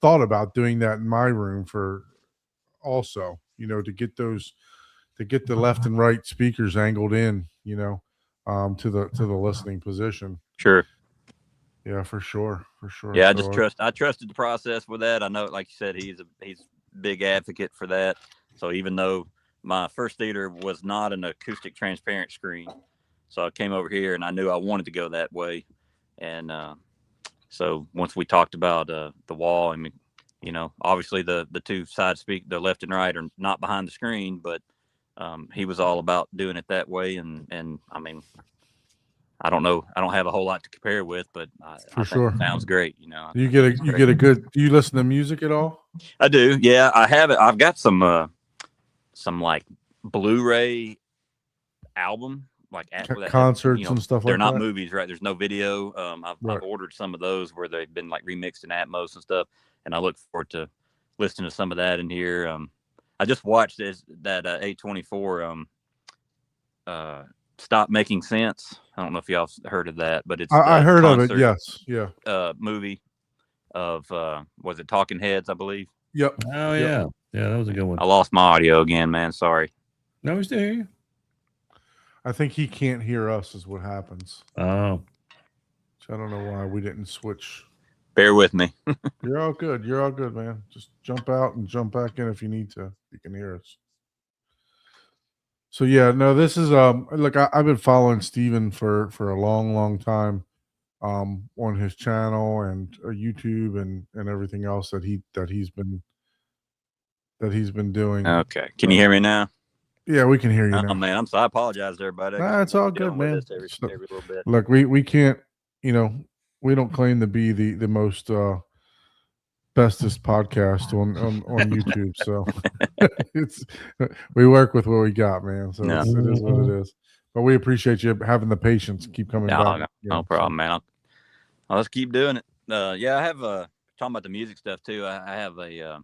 thought about doing that in my room for also, to get the left and right speakers angled in, to the listening position. Sure. Yeah, for sure. Yeah, So, I trusted the process with that. I know, like you said, he's a big advocate for that. So even though my first theater was not an acoustic transparent screen, so I came over here and I knew I wanted to go that way. And so once we talked about the wall, I mean, obviously the two side the left and right are not behind the screen, but he was all about doing it that way. And I mean, I don't know. I don't have a whole lot to compare with, but I think sure. it sounds great. You know, You I get think a it's you great. get a good. Do you listen to music at all? I do. Yeah, I have it. I've got some like Blu-ray album like where that have, Concerts and stuff they're like not that. movies, right? There's no video. I've Right. ordered some of those where they've been like remixed in Atmos and stuff, and I look forward to listening to some of that in here. I just watched that A24 Stop Making Sense. I don't know if y'all heard of that, but it's I the heard of it. concert Yes. Yeah. movie of was it Talking Heads, I believe. Yep. Oh Yep. yeah, yeah, that was a good one. I lost my audio again, man. Sorry. No, we still hear you. I think he can't hear us. Is what happens. Oh, So I don't know why we didn't switch. Bear with me. You're all good. You're all good, man. Just jump out and jump back in if you need to. You can hear us. So yeah, no, this is look, I've been following Steven for a long time on his channel and YouTube and everything else that he's been doing. Okay. Can you hear me now? Yeah, we can hear you Oh now. man, I'm sorry. I apologize to everybody. I Nah, just it's all dealing good, with man. this every So- little bit. Look, we can't, we don't claim to be the most bestest podcast on YouTube. So it's we work with what we got, man. So No. it is what it is. But we appreciate you having the patience to keep coming No, back. no problem, man. I'll just keep doing it. Yeah, I have talking about the music stuff too. I have a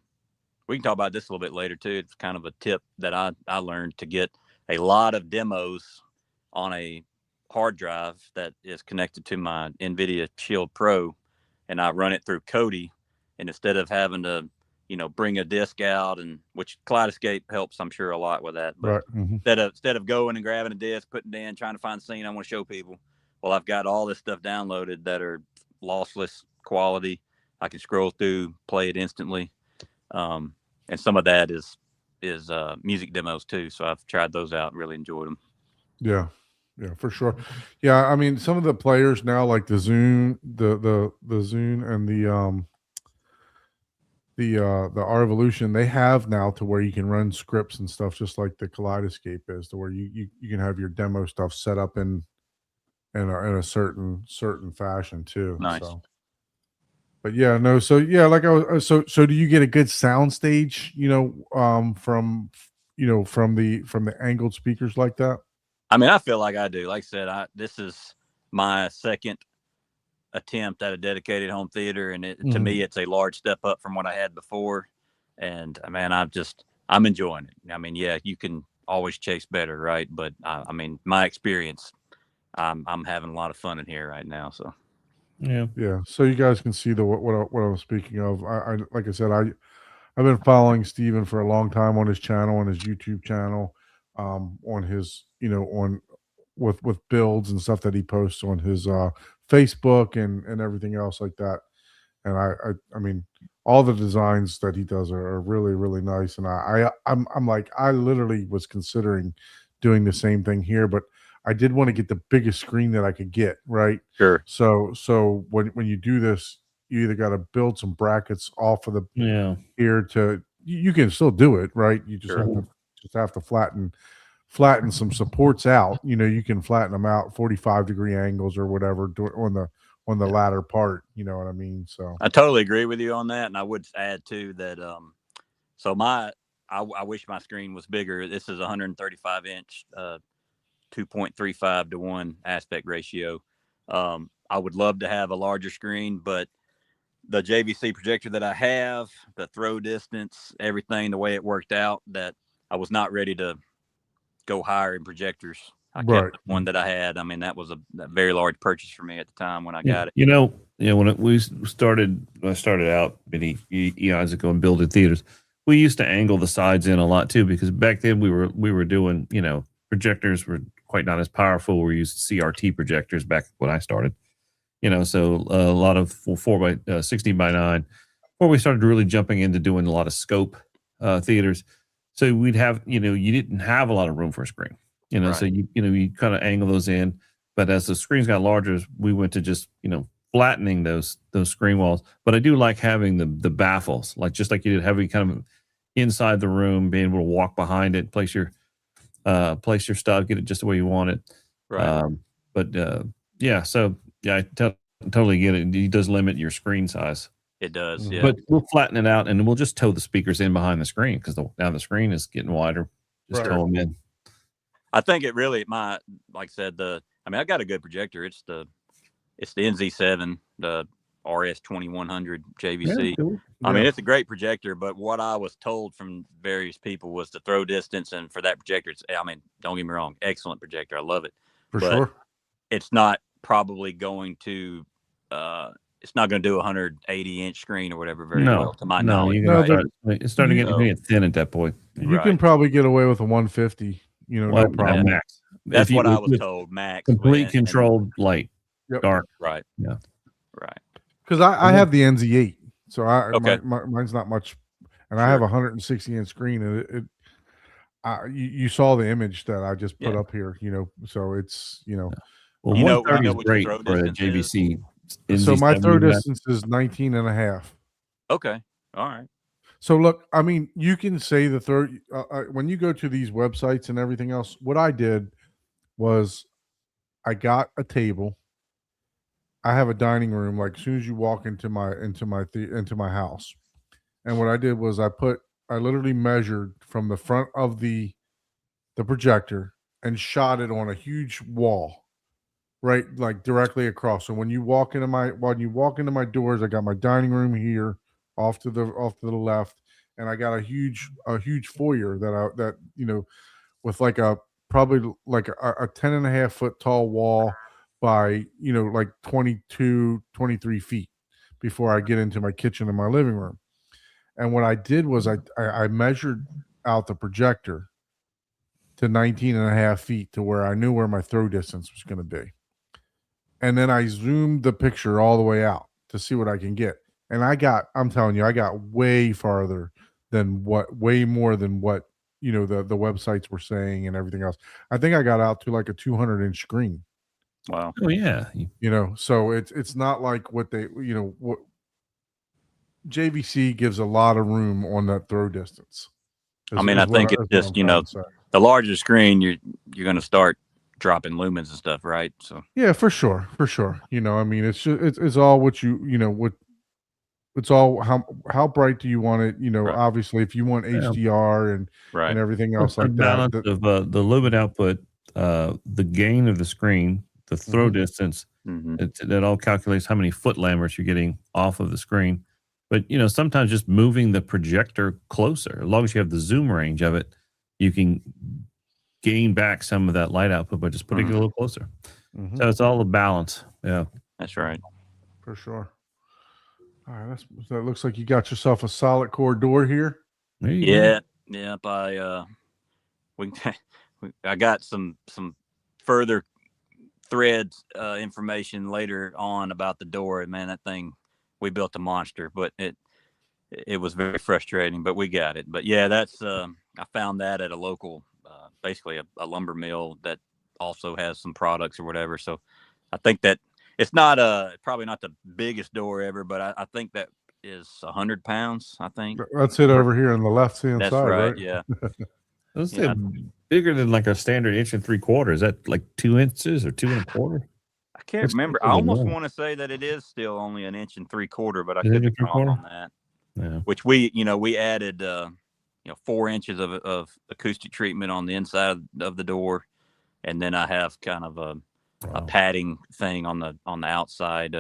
we can talk about this a little bit later too. It's kind of a tip that I learned to get a lot of demos on a hard drive that is connected to my NVIDIA Shield Pro, and I run it through Kodi. And instead of having to, bring a disc out, and which Kaleidoscape helps, I'm sure, a lot with that. But Right. Mhm. instead of going and grabbing a disc, putting it in, trying to find a scene I want to show people, well, I've got all this stuff downloaded that are lossless quality. I can scroll through, play it instantly. And some of that is music demos too. So I've tried those out and really enjoyed them. Yeah, for sure. Yeah, I mean, some of the players now, like the Zune, the Zune, and the R Evolution, they have now to where you can run scripts and stuff just like the Kaleidoscape is, to where you can have your demo stuff set up in a certain fashion too. Nice. So. But yeah, no. So yeah, like I was. So do you get a good sound stage? From the angled speakers like that. I mean, I feel like I do. Like I said, this is my second attempt at a dedicated home theater, and to me, it's a large step up from what I had before. And man, I'm enjoying it. I mean, yeah, you can always chase better, right? But I mean, my experience, I'm having a lot of fun in here right now. So. Yeah. So you guys can see what I'm speaking of. I like I said, I've been following Steven for a long time on his channel, on his YouTube channel, on his on with builds and stuff that he posts on his Facebook and everything else like that. And I mean, all the designs that he does are really, really nice. And I'm like, I literally was considering doing the same thing here, but I did want to get the biggest screen that I could get, right? Sure. So when you do this, you either got to build some brackets off of the here to you can still do it, right? You just have to flatten some supports out. You can flatten them out 45-degree angles or whatever on the latter part. You know what I mean? So I totally agree with you on that, and I would add too that so I wish my screen was bigger. This is 135 inch. 2.35 to 1 aspect ratio. I would love to have a larger screen, but the JVC projector that I have, the throw distance, everything, the way it worked out, that I was not ready to go higher in projectors. I kept the one that I had. I mean, that was a very large purchase for me at the time when I got it. When I started out many eons ago and building theaters, we used to angle the sides in a lot too, because back then we were doing, projectors were quite not as powerful. We used CRT projectors back when I started, so a lot of 16:9, before we started really jumping into doing a lot of scope theaters. So we'd have, you didn't have a lot of room for a screen, Right. so you kind of angle those in. But as the screens got larger, we went to just, flattening those screen walls. But I do like having the baffles, just like you did, having kind of inside the room, being able to walk behind it, place your stuff, get it just the way you want it. Right. But Yeah. So yeah, totally get it. It does limit your screen size, It does. Mhm. Yeah. but we'll flatten it out and we'll just tow the speakers in behind the screen because now the screen is getting wider. Just Right. tow them in. I think it really like I said, I got a good projector. It's the NZ7, the RS2100 JVC. Yeah, cool. I mean, Yeah, it's a great projector, but what I was told from various people was the throw distance, and for that projector, don't get me wrong, excellent projector. I love it. for but sure. It's not probably going to, it's not going to do a 180-inch screen or whatever very well, to my knowledge. You're gonna Right? it's starting to You- get thin at that point. You Right. can probably get away with a 150. No Well, problem. max. That's If what you- I was with told. Max. Complete and- controlled light, Yep. dark. Right. Yeah. Right. Because I have the NZ8, so Okay. mine's not much, and I have a 160-inch screen, and you saw the image that I just put Yeah. up here. So it's Well, You know 130 is what your great throw for a distance is? JVC. so my throw NZ70 max. distance is 19 and a half. Okay. All right. So look, I mean, you can say the throw when you go to these websites and everything else. What I did was I got a table. I have a dining room. Like as soon as you walk into my house, and what I did was I literally measured from the front of the projector and shot it on a huge wall, right, like directly across. So when you walk into my doors, I got my dining room here off to the left, and I got a huge foyer that with like probably like a 10.5 foot tall wall by like 22 23 feet before I get into my kitchen and my living room. And what I did was I measured out the projector to 19 and a half feet to where I knew where my throw distance was going to be. And then I zoomed the picture all the way out to see what I can get. And I'm telling you, I got way farther way more than what, the websites were saying and everything else. I think I got out to like a 200-inch screen, Wow. Oh yeah. so it's not like what what JVC gives a lot of room on that throw distance. I think it's just, the larger screen, you're going to start dropping lumens and stuff, right? So yeah, for sure. It's just it's all what what it's all how bright do you want it? Right. Obviously, if you want Yeah. HDR and right. everything Well, else it's a like balance that. of the lumen output, the gain of the screen, the throw Mhm. distance. Mhm. That all calculates how many foot lamberts you're getting off of the screen. But sometimes just moving the projector closer, as long as you have the zoom range of it, you can gain back some of that light output by just putting it a little closer. Mhm. So it's all a balance. Yeah. That's right. For sure. All right, that looks like you got yourself a solid core door here. There you go. Yeah. Yeah. I got some further threads information later on about the door, and man, that thing, we built a monster, but it was very frustrating, but we got it. But yeah, that's I found that at a local basically a lumber mill that also has some products or whatever. So I think that it's not probably not the biggest door ever, but I think that is 100 pounds, I think. That's it over here on the left hand That's side, right. right? Yeah. Let's Yeah. say bigger than like a standard 1.75 inches. Is that like 2 inches or 2.25? I can't It's remember. bigger I than almost that. want to say that it is still only 1.75 inches, but I Is it could be 1.75? wrong on that. Yeah. Which we added 4 inches of acoustic treatment on the inside of the door, and then I have kind of a Wow. padding thing on the outside.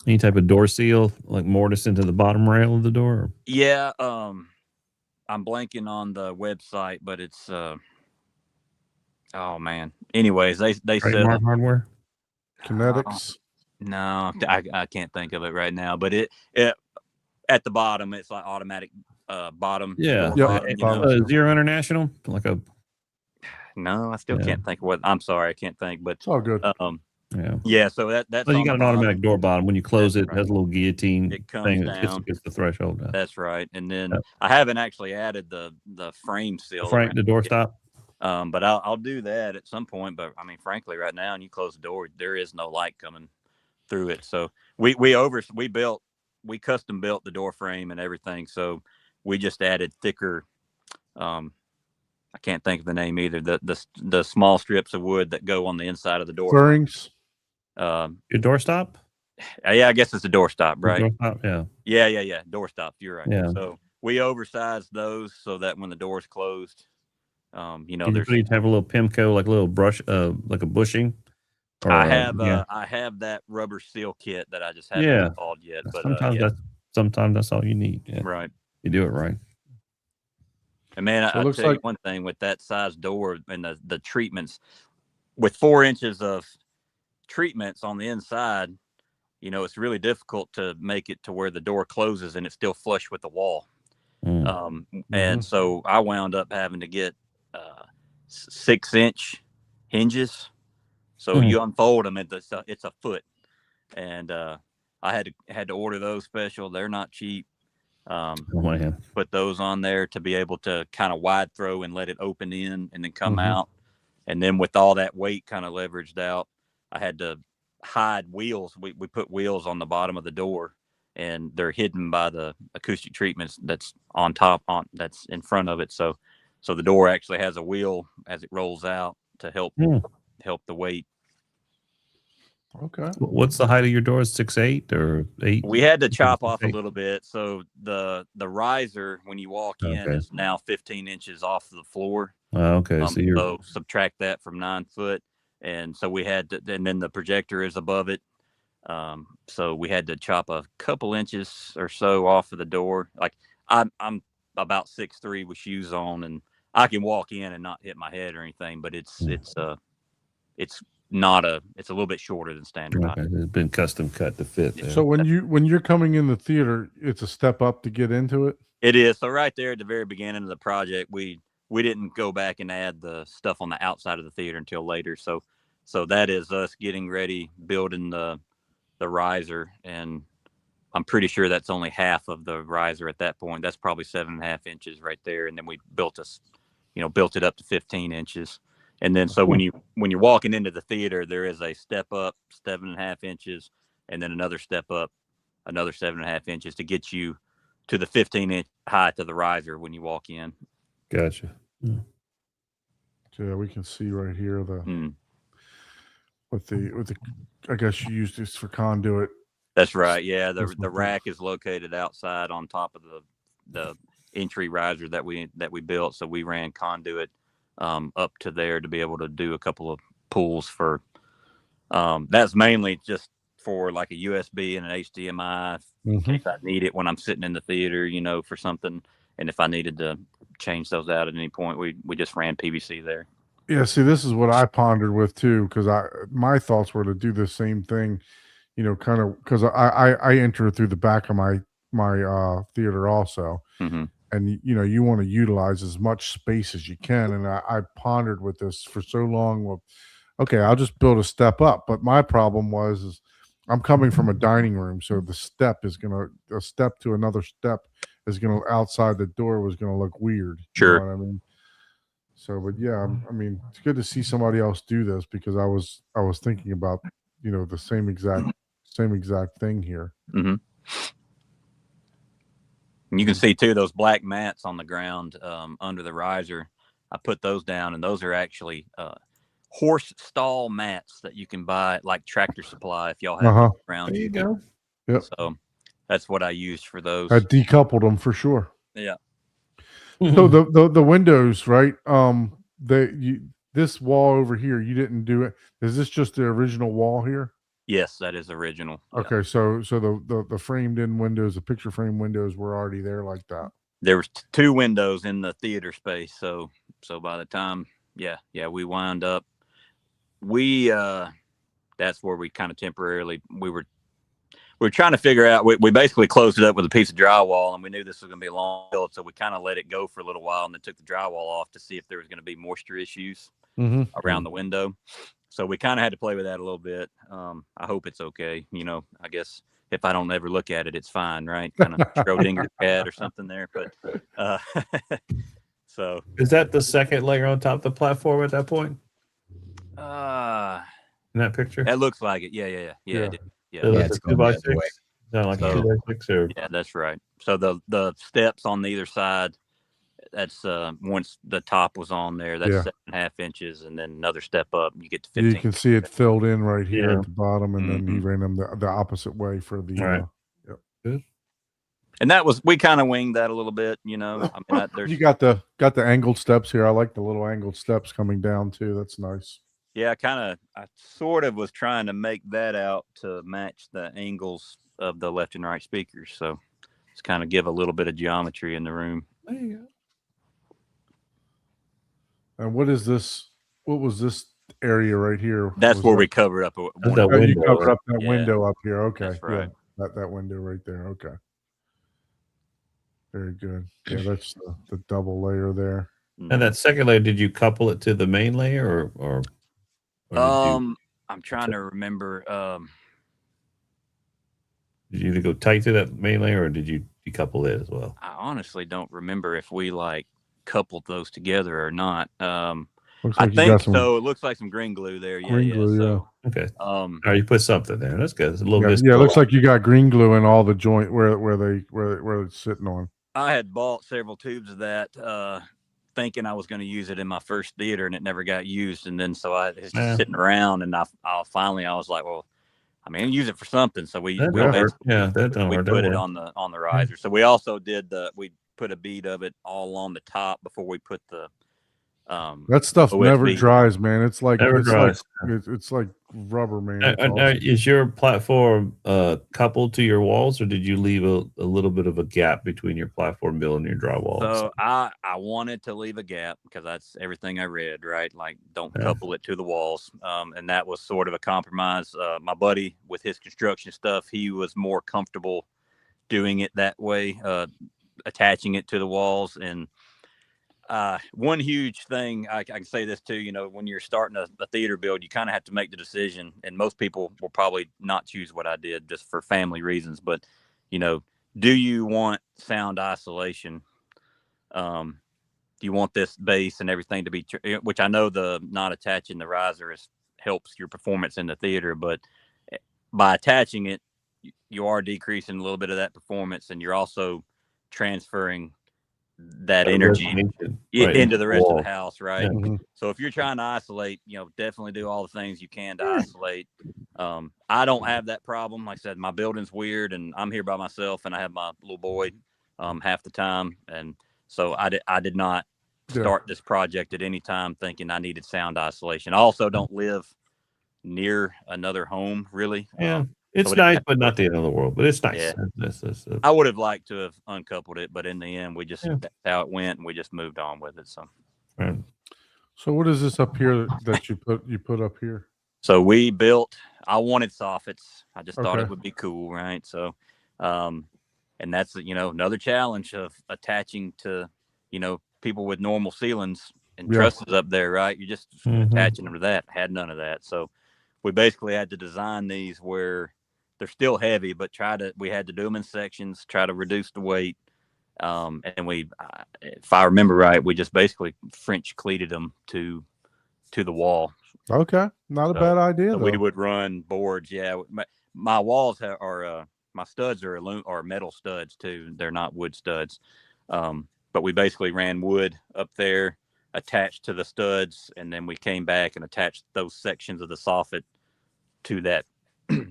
Any type of door seal, like mortise into the bottom rail of the door? Yeah, I'm blanking on the website, but it's oh man. Anyways, they sell. Trademark hardware? Kinetics. No, I can't think of it right now, but it at the bottom, it's like automatic bottom. Yeah. door Yep. bottom, you know? Zero International? Like a No, I still Yeah. can't think of what. I'm sorry, I can't think. But It's all good. yeah. yeah, so that's Well, you on got the an bottom. automatic door bottom. When you close That's it, it has a little guillotine It comes thing that down. gets the threshold down. That's right. And then Yep. I haven't actually added the frame seal. Frank, the door stop. But I'll do that at some point. But I mean, frankly, right now, and you close the door, there is no light coming through it. So we custom built the door frame and everything. So we just added thicker. I can't think of the name either. The small strips of wood that go on the inside of the door. Furrings. Your doorstop? Yeah, I guess it's a doorstop, Your right? doorstop? Yeah. Yeah. Doorstop. You're right. Yeah. So we oversized those so that when the door's closed, Can you there's. have a little Pimco, like a little brush, like a bushing? Or, I have yeah. I have that rubber seal kit that I just haven't Yeah. installed yet. But Sometimes that's all you need. Yeah. right. You do it right. And man, So it I'll looks tell you like- one thing with that size door and the treatments, with 4 inches of treatments on the inside, it's really difficult to make it to where the door closes and it's still flush with the wall. Mm. And so I wound up having to get 6-inch hinges. So you unfold them, it's a foot, and I had to order those special. They're not cheap. Oh, man. Put those on there to be able to kind of wide throw and let it open in and then come out. And then with all that weight kind of leveraged out, I had to hide wheels. We put wheels on the bottom of the door, and they're hidden by the acoustic treatments that's on top that's in front of it. So the door actually has a wheel as it rolls out to help the weight. Okay. What's the height of your doors? 6'8" or 8? We had to chop off a little bit. So the riser, when you walk in, Okay. is now 15 inches off the floor. Okay. So subtract that from 9 foot. And so we had to, and then the projector is above it. So we had to chop a couple inches or so off of the door. Like I'm about 6'3" with shoes on, and I can walk in and not hit my head or anything, but it's a little bit shorter than standard height. Okay. It's been custom cut to fit. There. So when you're coming in the theater, it's a step up to get into it. It is. So right there at the very beginning of the project, we didn't go back and add the stuff on the outside of the theater until later. So that is us getting ready, building the riser, and I'm pretty sure that's only half of the riser at that point. That's probably 7.5 inches right there, and then we built it up to 15 inches. And then so when you're walking into the theater, there is a step up 7.5 inches, and then another step up another 7.5 inches to get you to the 15-inch height of the riser when you walk in. Gotcha. Yeah, we can see right here Mm. with the I guess you use this for conduit. That's right. Yeah, That's the what rack is located outside on top of the entry riser that we built. So we ran conduit up to there to be able to do a couple of pulls for. That's mainly just for like a USB and an HDMI in case I need it when I'm sitting in the theater, for something. And if I needed to change those out at any point, we just ran PVC there. Yeah, see, this is what I pondered with too, because my thoughts were to do the same thing, kind of because I enter through the back of my theater also, and you want to utilize as much space as you can, and I pondered with this for so long. Well, okay, I'll just build a step up, but my problem is I'm coming from a dining room, so the step to another step is gonna outside the door was gonna look weird. Sure. You know what I mean? So, but yeah, I mean, it's good to see somebody else do this because I was thinking about, the same exact thing here. Mm-hmm. And you can see too, those black mats on the ground under the riser. I put those down, and those are actually horse stall mats that you can buy at like Tractor Supply if y'all have around. There you go. Yep. So that's what I used for those. I decoupled them for sure. Yeah. So the windows, right? This wall over here, you didn't do it. Is this just the original wall here? Yes, that is original. Yeah. Okay, so the framed in windows, the picture frame windows were already there like that. There was 2 windows in the theater space, so by the time, we wound up. That's where we kind of temporarily we were trying to figure out. We basically closed it up with a piece of drywall, and we knew this was going to be a long build, so we kind of let it go for a little while, and then took the drywall off to see if there was going to be moisture issues around the window. So we kind of had to play with that a little bit. I hope it's okay. I guess if I don't ever look at it, it's fine, right? Kind of Schrodinger cat or something there. But so is that the second layer on top of the platform at that point? In that picture, that looks like it. Yeah. Yeah. So Yeah, that's it's a 2 going by the other 6. way. Is that like So- a 2 by 6 or? Yeah, that's right. So the steps on either side, That's once the top was on there, that's Yeah. 7.5 inches, and then another step up, you get to You 15. can see it filled in right here Yeah. at the bottom, and then he Mhm. ran them the opposite way for the. Right. And that was, we kind of winged that a little bit, you know. I mean, there's You got the angled steps here. I like the little angled steps coming down too. That's nice. yeah, I sort of was trying to make that out to match the angles of the left and right speakers. So it's kind of give a little bit of geometry in the room. There you go. And what is this? What was this area right here? That's Was where that- we covered up one That's that Oh, you window, covered right? up that Yeah. window up here. Okay, That's right. Yeah, that window right there. Okay, very good. Yeah, that's the double layer there. And that second layer, did you couple it to the main layer, or did I'm trying to remember. you either go tight to that main layer, or did you decouple it as well? I honestly don't remember if we like coupled those together or not. Looks I like you think got some so. It looks like some green glue there. Yeah, green yeah. glue, So, Okay. um, All right, you put something there. That's good. It's a little Yeah, visible. it looks like you got green glue in all the joint where it's sitting on. I had bought several tubes of that, thinking I was going to use it in my first theater, and it never got used. And then so it's just Yeah. sitting around, and I finally I was like, well, I mean, use it for something. So we That we, don't basically- hurt. Yeah, that don't we hurt. put Don't it worry. on the riser. So we also did we put a bead of it all on the top before we put the That stuff never OSB. dries, man. It's like Never it's dries. like it's like rubber, man. Now, It's awesome. is your platform coupled to your walls, or did you leave a little bit of a gap between your platform build and your drywall? So I wanted to leave a gap because that's everything I read, right? Like, don't Yeah. couple it to the walls. And that was sort of a compromise. My buddy with his construction stuff, he was more comfortable doing it that way, attaching it to the walls. And one huge thing, I can say this too, you know, when you're starting a theater build, you kind of have to make the decision, and most people will probably not choose what I did just for family reasons, but, you know, do you want sound isolation? Do you want this bass and everything to be, which I know the not attaching the riser helps your performance in the theater, but by attaching it, you are decreasing a little bit of that performance, and you're also transferring that energy right into the rest of wall. the house, right? Yeah. Mhm. So if you're trying to isolate, you know, definitely do all the things you can to isolate. I don't have that problem. Like I said, my building's weird, and I'm here by myself, and I have my little boy half the time, and so I did not Yeah. start this project at any time thinking I needed sound isolation. I also don't live near another home, really. Yeah, it's so it- nice, but not the end of the world. But it's nice. Yeah. That's I would have liked to have uncoupled it, but in the end, we just Yeah. that's how it went, and we just moved on with it. So. right. So what is this up here that you put up here? So we built, I wanted soffits. I just thought Okay. it would be cool, right? So, and that's, you know, another challenge of attaching to, you know, people with normal ceilings and Yeah. trusses up there, right? You're just Mhm. attaching them to that. Had none of that. So we basically had to design these where they're still heavy, but we had to do them in sections, try to reduce the weight. And if I remember right, we just basically French cleated them to the wall. Okay, not a So- bad idea So though. we would run boards. Yeah, my walls are my studs are metal studs too. They're not wood studs. But we basically ran wood up there attached to the studs, and then we came back and attached those sections of the soffit to that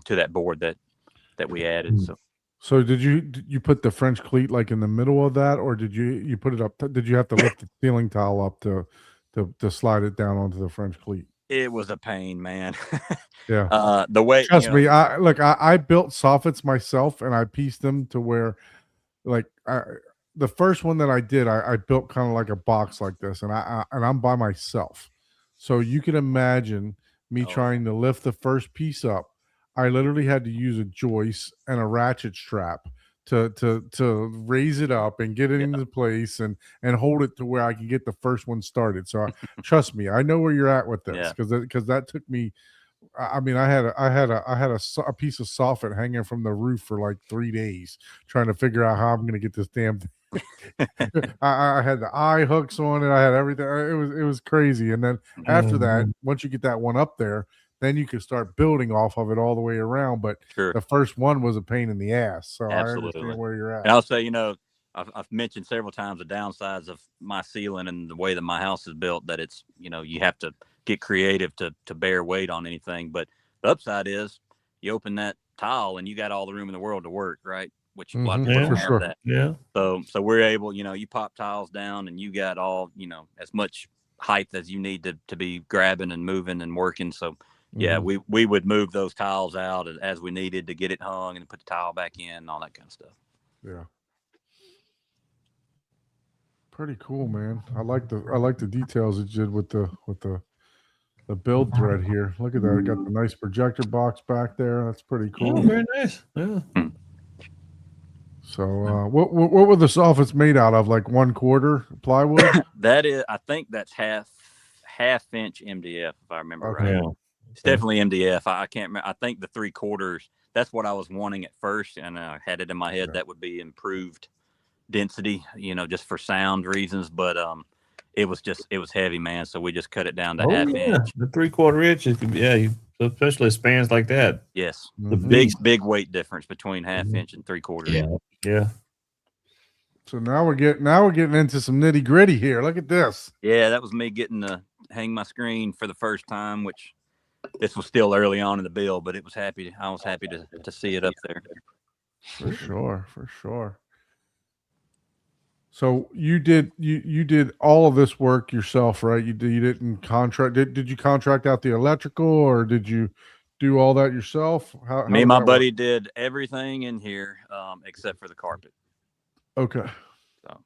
to that board that we added. So So did you put the French cleat like in the middle of that, or did you put it up? Did you have to lift the ceiling tile up to slide it down onto the French cleat? it was a pain, man. Yeah. The way Trust me, I built soffits myself, and I pieced them to where, like, the first one that I did, I built kind of like a box like this, and I'm by myself, so you can imagine me Oh. trying to lift the first piece up. I literally had to use a joist and a ratchet strap to raise it up and get it into place and hold it to where I can get the first one started. So trust me, I know where you're at with this Yeah. because that took me. I mean, I had a piece of soffit hanging from the roof for like 3 days trying to figure out how I'm going to get this damn thing. I had the eye hooks on it. I had everything. It was crazy. And then after that, once you get that one up there, then you can start building off of it all the way around. But Sure. the first one was a pain in the ass. So I Absolutely. understand where you're at. And I'll say, you know, I've mentioned several times the downsides of my ceiling and the way that my house is built, that it's, you have to get creative to bear weight on anything. But the upside is you open that tile and you got all the room in the world to work, right? Which a lot of people Yeah, don't for have sure. that. Yeah. So we're able, you pop tiles down and you got all, as much height as you need to be grabbing and moving and working. So yeah, Mhm. we would move those tiles out as we needed to get it hung and put the tile back in and all that kind of stuff. Yeah. Pretty cool, man. I like the details it did with the build thread here. Look at that. I got the nice projector box back there. That's pretty Oh, cool. very nice. Yeah. So what were the soffits made out of? Like 1/4 plywood? That is, I think that's half inch MDF, if I remember Okay. right. Yeah. It's definitely MDF. I can't remember. I think the 3/4. That's what I was wanting at first, and I had it in my head Yeah. that would be improved density, just for sound reasons. But it was heavy, man. So we just cut it down to Oh, half yeah. inch. The 3/4 inch. Especially spans like that. Yes, The Mhm. big weight difference between half Mhm. inch and 3/4. Yeah. Yeah. So now we're getting into some nitty gritty here. Look at this. Yeah, that was me getting to hang my screen for the first time, which this was still early on in the build, but I was happy to see it up there. For sure, for sure. So you did all of this work yourself, right? You didn't contract. Did you contract out the electrical, or did you do all that yourself? How Me did and my that work? buddy did everything in here except for the carpet. Okay. So,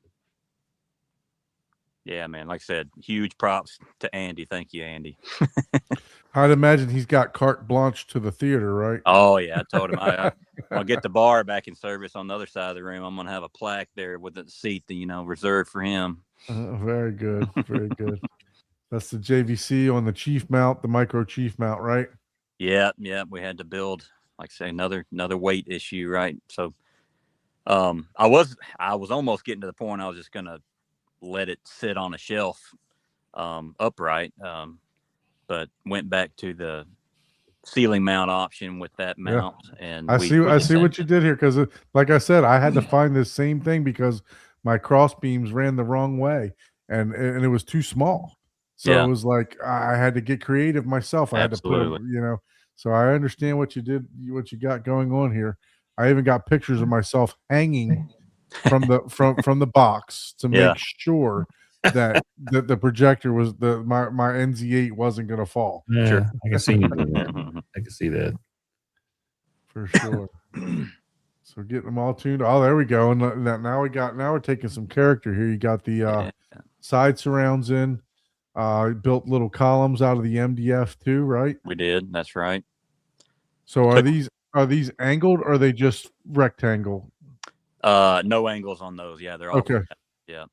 yeah, man, like I said, huge props to Andy. Thank you, Andy. I'd imagine he's got carte blanche to the theater, right? Oh, yeah, I told him I'll get the bar back in service on the other side of the room. I'm going to have a plaque there with the seat, reserved for him. Very good, very good. That's the JVC on the chief mount, the micro chief mount, right? Yeah, we had to build, like I say, another weight issue, right? So I was almost getting to the point I was just gonna let it sit on a shelf upright, but went back to the ceiling mount option with that Yeah. mount. And I we see just what you did here, because like I said, I had to find this same thing because my cross beams ran the wrong way and it was too small. So Yeah. it was like I had to get creative myself. I had to put Absolutely. them, so I understand what you did, what you got going on here. I even got pictures of myself hanging from the box to Yeah. make sure that the projector was my NZ8 wasn't going to fall. Yeah. Sure. I can see you doing that. I can see that. For sure. So getting them all tuned. Oh, there we go. And now we're taking some character here. You got the Yeah. side surrounds in. Built little columns out of the MDF too, right? We did. That's right. So are these angled or are they just rectangle? No angles on those. Yeah, they're all Okay. Yeah.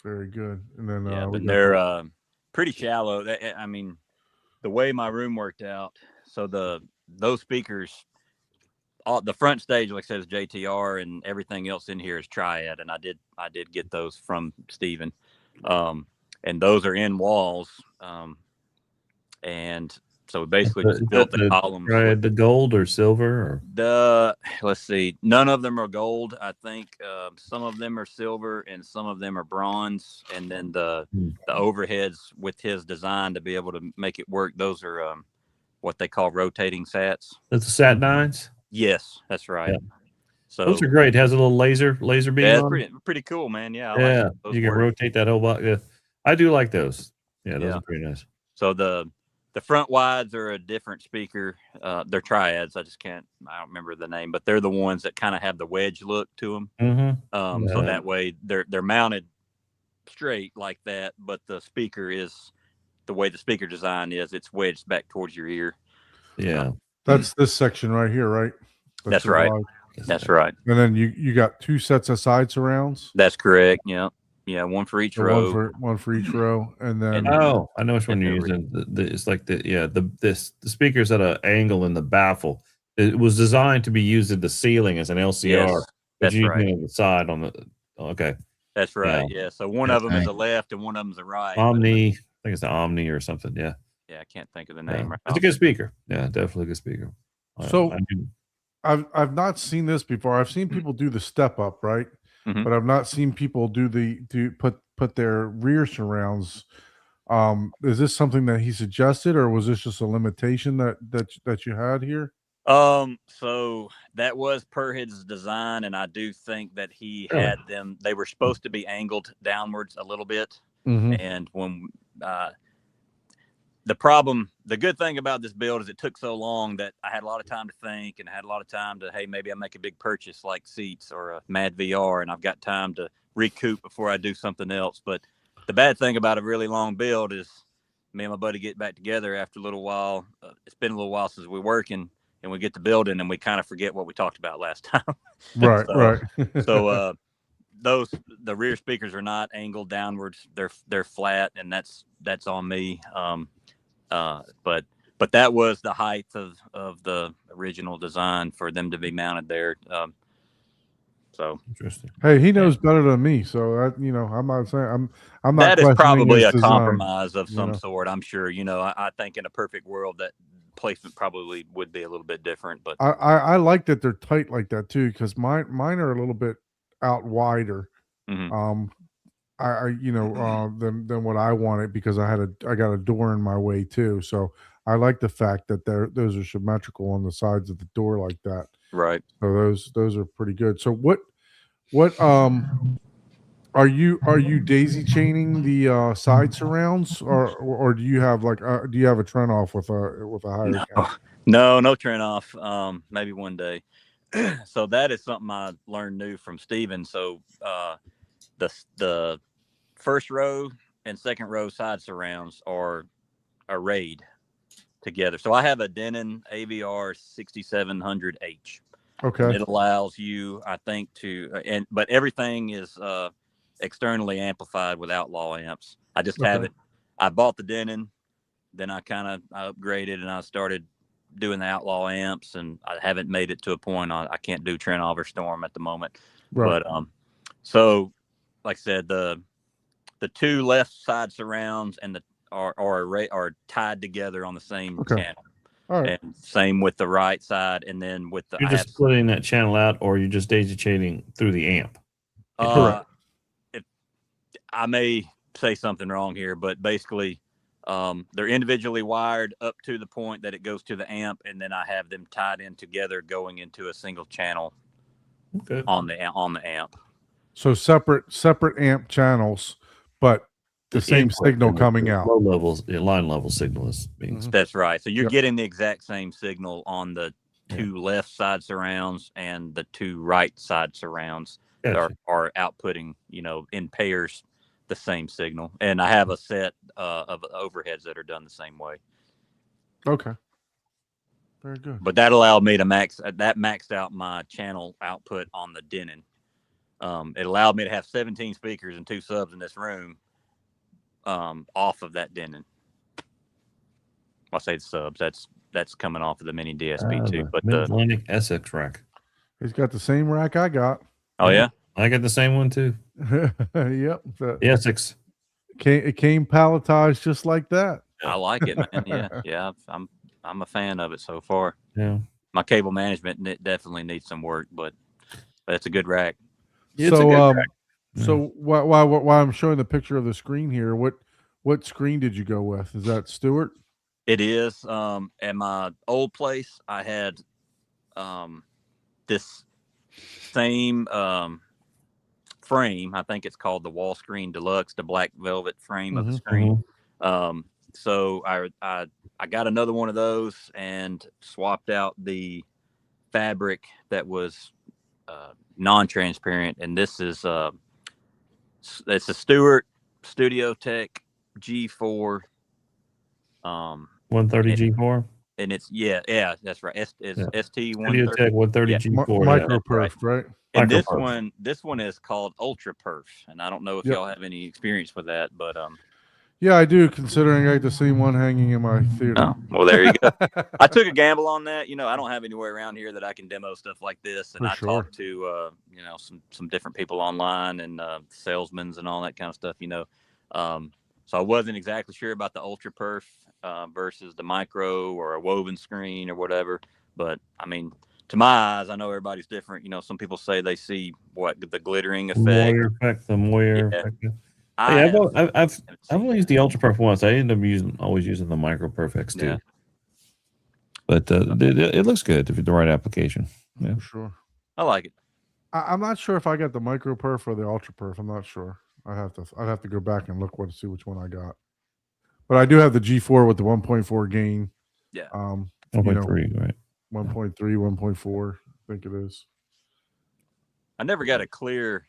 Very good. And then Yeah, we but got they're pretty shallow. I mean, the way my room worked out, so those speakers, the front stage, like I said, is JTR, and everything else in here is Triad, and I did get those from Steven. And those are in walls, and so we basically just built the columns. Right, the gold or silver or Let's see, none of them are gold. I think some of them are silver and some of them are bronze. And then the overheads with his design to be able to make it work, those are what they call rotating sats. that's the Sat 9s. Yes, that's right. Yeah. So Those are great. It has a little laser beam yeah, on. it's pretty cool, man. Yeah, I Yeah, like those you can work. rotate that whole box. Yeah. I do like those. Yeah, those Yeah. are pretty nice. So the front wides are a different speaker. They're Triads. I don't remember the name, but they're the ones that kind of have the wedge look to them. Mm-hmm. So Yeah. that way they're mounted straight like that, but the speaker is the way the speaker design is. It's wedged back towards your ear. Yeah. that's this section right here, right? That's the right. wide. That's right. And then you got two sets of side surrounds. That's correct. Yeah. One for each So row. one for each row, and then Oh, I know which one you're Every- using. It's like the speakers at an angle in the baffle. It was designed to be used at the ceiling as an LCR. Yes, but that's you right. on the side on the. Okay. That's right. Yeah. So one of them is Okay. a left and one of them's a right. but- Omni. I think it's the Omni or something. Yeah. Yeah, I can't think of the Yeah. name right It's a now. good speaker. Yeah, definitely a good speaker. So- I've not seen this before. I've seen people do the step up, right? Mhm. But I've not seen people do put their rear surrounds. Is this something that he suggested, or was this just a limitation that you had here? So that was per his design, and I do think that he Really? had them. They were supposed to be angled downwards a little bit, Mm-hmm. and when the good thing about this build is it took so long that I had a lot of time to think, and I had a lot of time to, hey, maybe I make a big purchase like seats or a Mad VR, and I've got time to recoup before I do something else. But the bad thing about a really long build is me and my buddy get back together after a little while. It's been a little while since we're working, and we get to building, and we kind of forget what we talked about last time. Right, So- right. The rear speakers are not angled downwards; they're flat, and that's on me. But that was the height of the original design for them to be mounted there. So Interesting. Hey, he knows better than me, so I'm not saying I'm not that is questioning probably his a design. compromise of you some know. sort. I'm sure. I think in a perfect world that placement probably would be a little bit different, but I like that they're tight like that too, because mine are a little bit out wider. Mhm. Than what I wanted, because I got a door in my way too. So I like the fact that those are symmetrical on the sides of the door like that. right. So those are pretty good. So what are you daisy chaining the side surrounds, or do you have do you have a trend off with a higher count? No trend off. Maybe one day. So that is something I learned new from Steven. So the first row and second row side surrounds are arrayed together. So I have a Denon AVR 6700H. Okay. And it allows you, I think, but everything is externally amplified with Outlaw amps. I just have Okay. it. I bought the Denon, then I upgraded and I started doing the Outlaw amps, and I haven't made it to a point I can't do Trenov or Storm at the moment. Right. But so like I said, the two left side surrounds and are tied together on the same Okay. channel. All right. And same with the right side, and then with the You're just splitting that channel out, or you're just daisy chaining through the amp. Correct. I may say something wrong here, but basically, they're individually wired up to the point that it goes to the amp, and then I have them tied in together, going into a single channel Okay. on the amp. So separate amp channels, but the same input signal from the coming out. Low levels, line level signal is being Mhm. That's right. So you're Yep. getting the exact same signal on the two left side surrounds and the two right side surrounds Gotcha. are outputting, in pairs, the same signal. And I have a set of overheads that are done the same way. Okay. Very good. But that allowed me to maxed out my channel output on the Denon. It allowed me to have 17 speakers and 2 subs in this room off of that Denon. I say the subs. That's coming off of the mini DSP too. But Mid-Atlantic Essex rack. He's got the same rack I got. oh yeah, I got the same one too. Yep. The Essex. It came palletized just like that. I like it, man. Yeah. I'm a fan of it so far. Yeah. My cable management definitely needs some work, but it's a good rack. It's a So good rack. so while I'm showing the picture of the screen here, what screen did you go with? Is that Stewart? It is. At my old place, I had this same frame. I think it's called the Wall Screen Deluxe, the black velvet frame of the screen. So I got another one of those and swapped out the fabric that was non-transparent, and this is it's a Stewart Studio Tech G4. 130 G4. And it's yeah, that's right. It's ST Studio 130. Tech 130 Yeah. G4. Micro right. perf, right? And Micro-perf. this one is called Ultra Perf, and I don't know if Yep. y'all have any experience with that, but Yeah, I do, considering I got the same one hanging in my theater. oh, well, there you go. I took a gamble on that. I don't have anywhere around here that I can demo stuff like this, and For I sure. talked to some different people online and salesmen and all that kind of stuff. So I wasn't exactly sure about the Ultra Perf versus the micro or a woven screen or whatever. But I mean, to my eyes, I know everybody's different. You know, some people say they see what the glittering effect. Moyer effect, the Moyer Yeah. effect. I Yeah, have- I've only used the Ultra Perf once. I ended up always using the Micro Perfects too. Yeah. But it looks good if it's the right application. Yeah. For sure. I like it. I'm not sure if I got the micro perf or the ultra perf. I'm not sure. I'd have to go back and look to see which one I got. But I do have the G4 with the 1.4 gain. Yeah. 1.3, right? 1.3, 1.4, I think it is. I never got a clear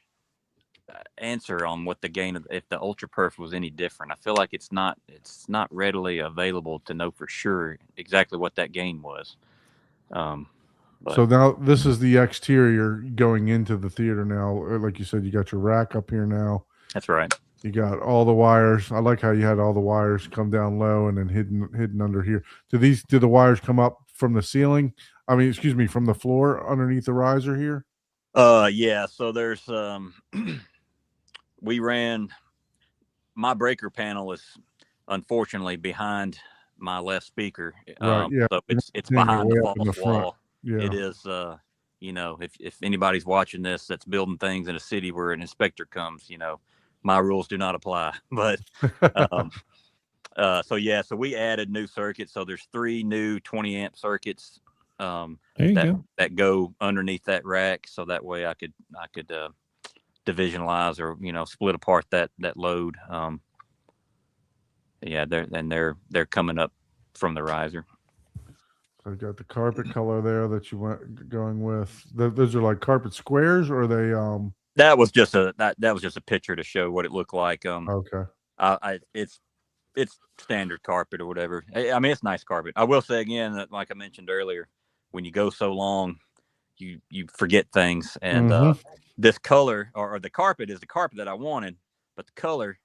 answer on what the gain of if the Ultra Perf was any different. I feel like it's not readily available to know for sure exactly what that gain was. But So now this is the exterior going into the theater now. Like you said, you got your rack up here now. that's right. You got all the wires. I like how you had all the wires come down low and then hidden under here. Do the wires come up from the ceiling? I mean, excuse me, from the floor underneath the riser here? Yeah. So there's we ran my breaker panel is unfortunately behind my left speaker. Right, yeah. So it's Yeah, behind way the up in the false front. wall. Yeah. It is you know, if anybody's watching this that's building things in a city where an inspector comes, you know, my rules do not apply. But so we added new circuits. So there's 3 new 20 amp circuits There you go. that go underneath that rack, so that way I could divisionalize or, you know, split apart that load. They're coming up from the riser. So you got the carpet color there that you went going with. Those are like carpet squares, or are they That was just a picture to show what it looked like. okay. It's standard carpet or whatever. I mean, it's nice carpet. I will say again that, like I mentioned earlier, when you go so long, you forget things. And this color or the carpet is the carpet that I wanted, but the color,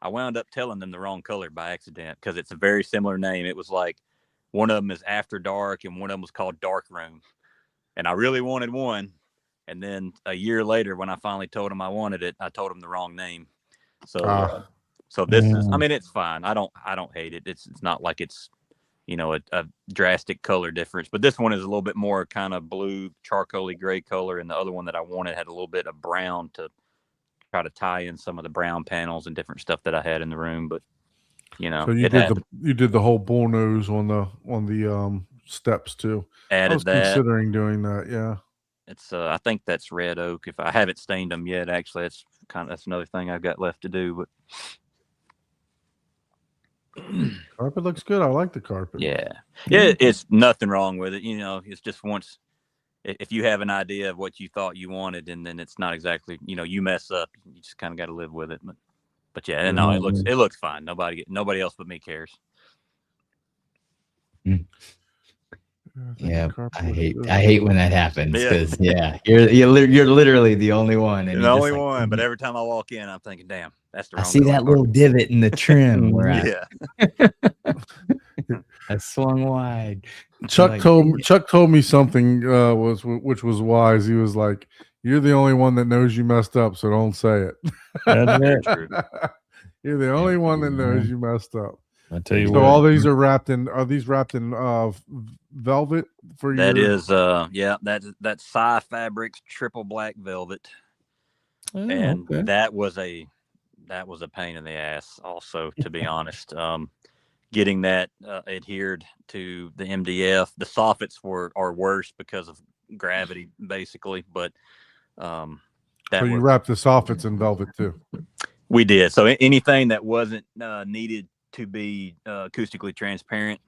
I wound up telling them the wrong color by accident because it's a very similar name. It was like one of them is After Dark and one of them was called Dark Room, and I really wanted one. And then a year later, when I finally told them I wanted it, I told them the wrong name. So. So this is, I mean, it's fine. I don't hate it. It's not like it's, you know, a drastic color difference, but this one is a little bit more kind of blue, charcoaly gray color. And the other one that I wanted had a little bit of brown to try to tie in some of the brown panels and different stuff that I had in the room. But, you know, So you did the whole bull nose on the steps too. I was considering doing that. Yeah. It's I think that's red oak. If I haven't stained them yet, actually, that's another thing I've got left to do, but carpet looks good. I like the carpet. Yeah, it's nothing wrong with it. You know, it's just once if you have an idea of what you thought you wanted, and then it's not exactly, you know, you mess up, you just kind of got to live with it. But yeah, and no, it looks fine. Nobody else but me cares. Yeah, I hate when that happens because you're literally the only one, and the only one. But every time I walk in, I'm thinking, damn, that's the wrong. I see that little divot in the trim where I swung wide. Chuck told me something which was wise. He was like, "You're the only one that knows you messed up, so don't say it." That's true. You're the only one that knows you messed up. I tell you so what. all these are wrapped in. Are these wrapped in velvet for that your? Is that's Psy Fabrics triple black velvet, and okay. that was a pain in the ass. Also, to be honest, getting that adhered to the MDF. The soffits are worse because of gravity, basically. But so you wrapped the soffits in velvet too. We did. So anything that wasn't needed to be acoustically transparent,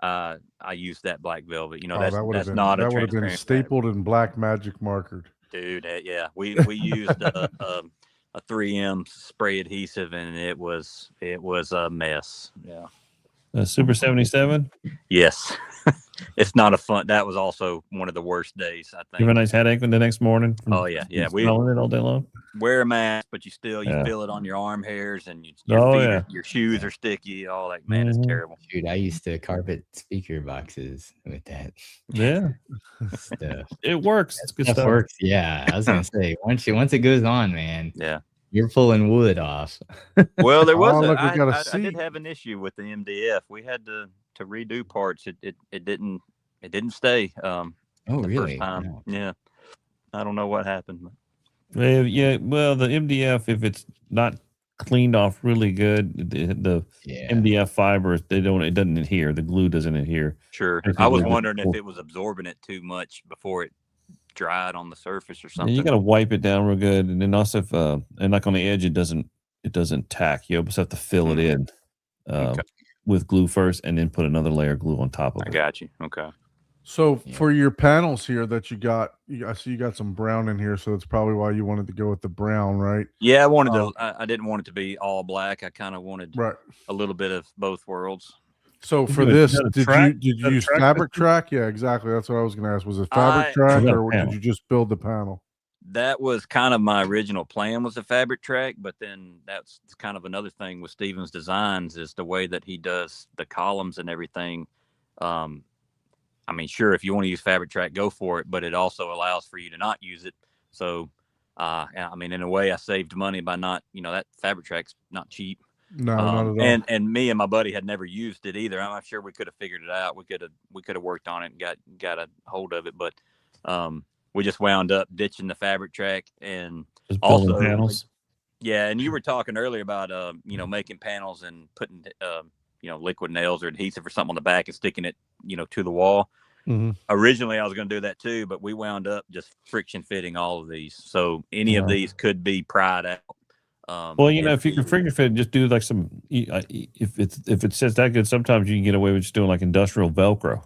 I used that black velvet. You know, that would have been stapled in black magic markered. Dude, yeah, we used a 3M spray adhesive, and it was a mess. Yeah. Super 77. Yes. It's not a fun. That was also one of the worst days, I think. You have a nice headache the next morning. Oh yeah. We smelling it all day long. Wear a mask, but you feel it on your arm hairs, and your shoes are sticky. All that, man, it's terrible. Dude, I used to carpet speaker boxes with that. Yeah, stuff. It works. It's good stuff. Works. Yeah, I was gonna say once it goes on, man. Yeah. You're pulling wood off. Well, there was I did have an issue with the MDF. We had to redo parts. It didn't stay. Oh, the really? first time. Wow. Yeah, I don't know what happened. But Yeah, well, the MDF, if it's not cleaned off really good, the Yeah. MDF fiber, it doesn't adhere. The glue doesn't adhere. sure, Makes it I a was little wondering if difficult. it was absorbing it too much before it dried on the surface or And something. you got to wipe it down real good, and then also if and like on the edge, it doesn't tack. You almost have to fill it in Okay. with glue first, and then put another layer of glue on top of I it. got you. Okay. So Yeah. for your panels here that you got, I see you got some brown in here, so that's probably why you wanted to go with the brown, right? Yeah, I wanted to. I didn't want it to be all black. I kind of wanted Right. a little bit of both worlds. So Is for it a- this, is that a did track? you Is that a use track fabric system? track? Yeah, exactly. That's what I was going to ask. Was it fabric I- track, Is that a or did panel? you just build the panel? That was kind of my original plan, was a fabric track, but then that's kind of another thing with Steven's designs is the way that he does the columns and everything. I mean, sure, if you want to use fabric track, go for it, but it also allows for you to not use it. So, I mean, in a way, I saved money by not, that fabric track's not cheap. No, not at all. And me and my buddy had never used it either. I'm not sure we could have figured it out. We could have worked on it and got a hold of it, but we just wound up ditching the fabric track and Just building also panels. yeah. And you were talking earlier about making panels and putting liquid nails or adhesive or something on the back and sticking it to the wall. Mhm. Originally, I was going to do that too, but we wound up just friction fitting all of these, so any of Yeah. these could be pried out. Well, if you can friction fit, just do like some. If it sits that good, sometimes you can get away with just doing like industrial Velcro.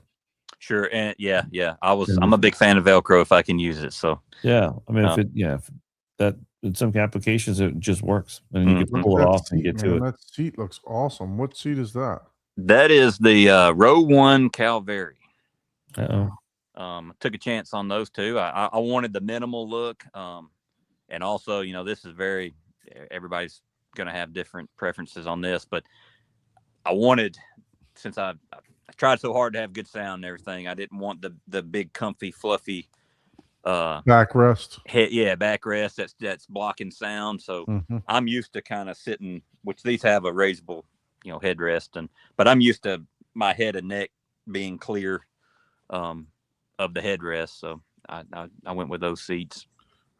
Sure, and yeah, I'm a big fan of Velcro if I can use it. So Yeah, I mean, if that in some applications it just works, and you Mhm. can pull it That off and seat, get to man, it. that seat looks awesome. What seat is that? that is the Row 1 Calvary. Uh-oh. Took a chance on those two. I wanted the minimal look, and also this is everybody's going to have different preferences on this, but I wanted, since I tried so hard to have good sound and everything, I didn't want the big comfy fluffy Backrest. backrest that's blocking sound. So Mhm. I'm used to kind of sitting, which these have a raisable headrest, but I'm used to my head and neck being clear of the headrest, so I went with those seats.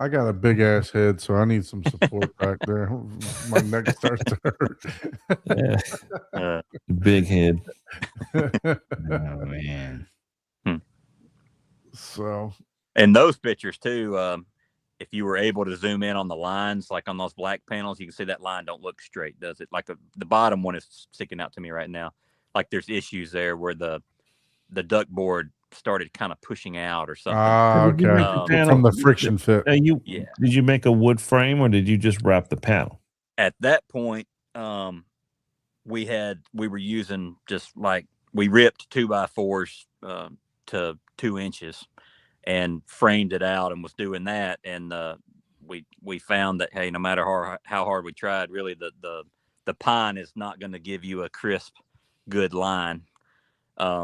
I got a big ass head, so I need some support back there. My neck starts to hurt. Yeah, big head. Oh man. So And those pictures too, if you were able to zoom in on the lines, like on those black panels, you can see that line don't look straight, does it? Like the bottom one is sticking out to me right now. Like there's issues there where the duct board started kind of pushing out or something. Did you okay. make the panel- From the friction fit. Did Yeah. you make a wood frame or did you just wrap the panel? At that point, we were using just like we ripped 2x4s to 2 inches and framed it out and was doing that. And we found that, hey, no matter how hard we tried, really the pine is not going to give you a crisp, good line.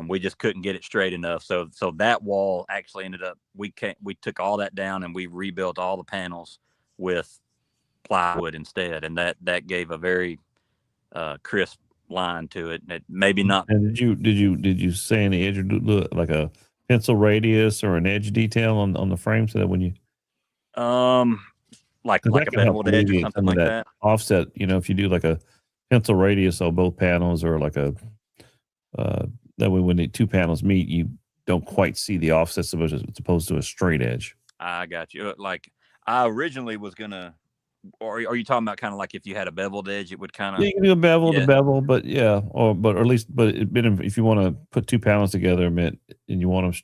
We just couldn't get it straight enough. So that wall actually ended up, we took all that down and we rebuilt all the panels with plywood instead. And that gave a very crisp line to it. It maybe not. And did you say any edge or do like a pencil radius or an edge detail on the frame so that when you Like that a can help beveled edge or alleviate something some of like that. offset, if you do like a pencil radius on both panels or like a that way when the two panels meet, you don't quite see the offset so much as opposed to a straight edge. I got you. Like I originally was gonna, or are you talking about kind of like if you had a beveled edge, it would kind of. Yeah, you can do a bevel Yeah. to bevel, but if you want to put two panels together, and you want them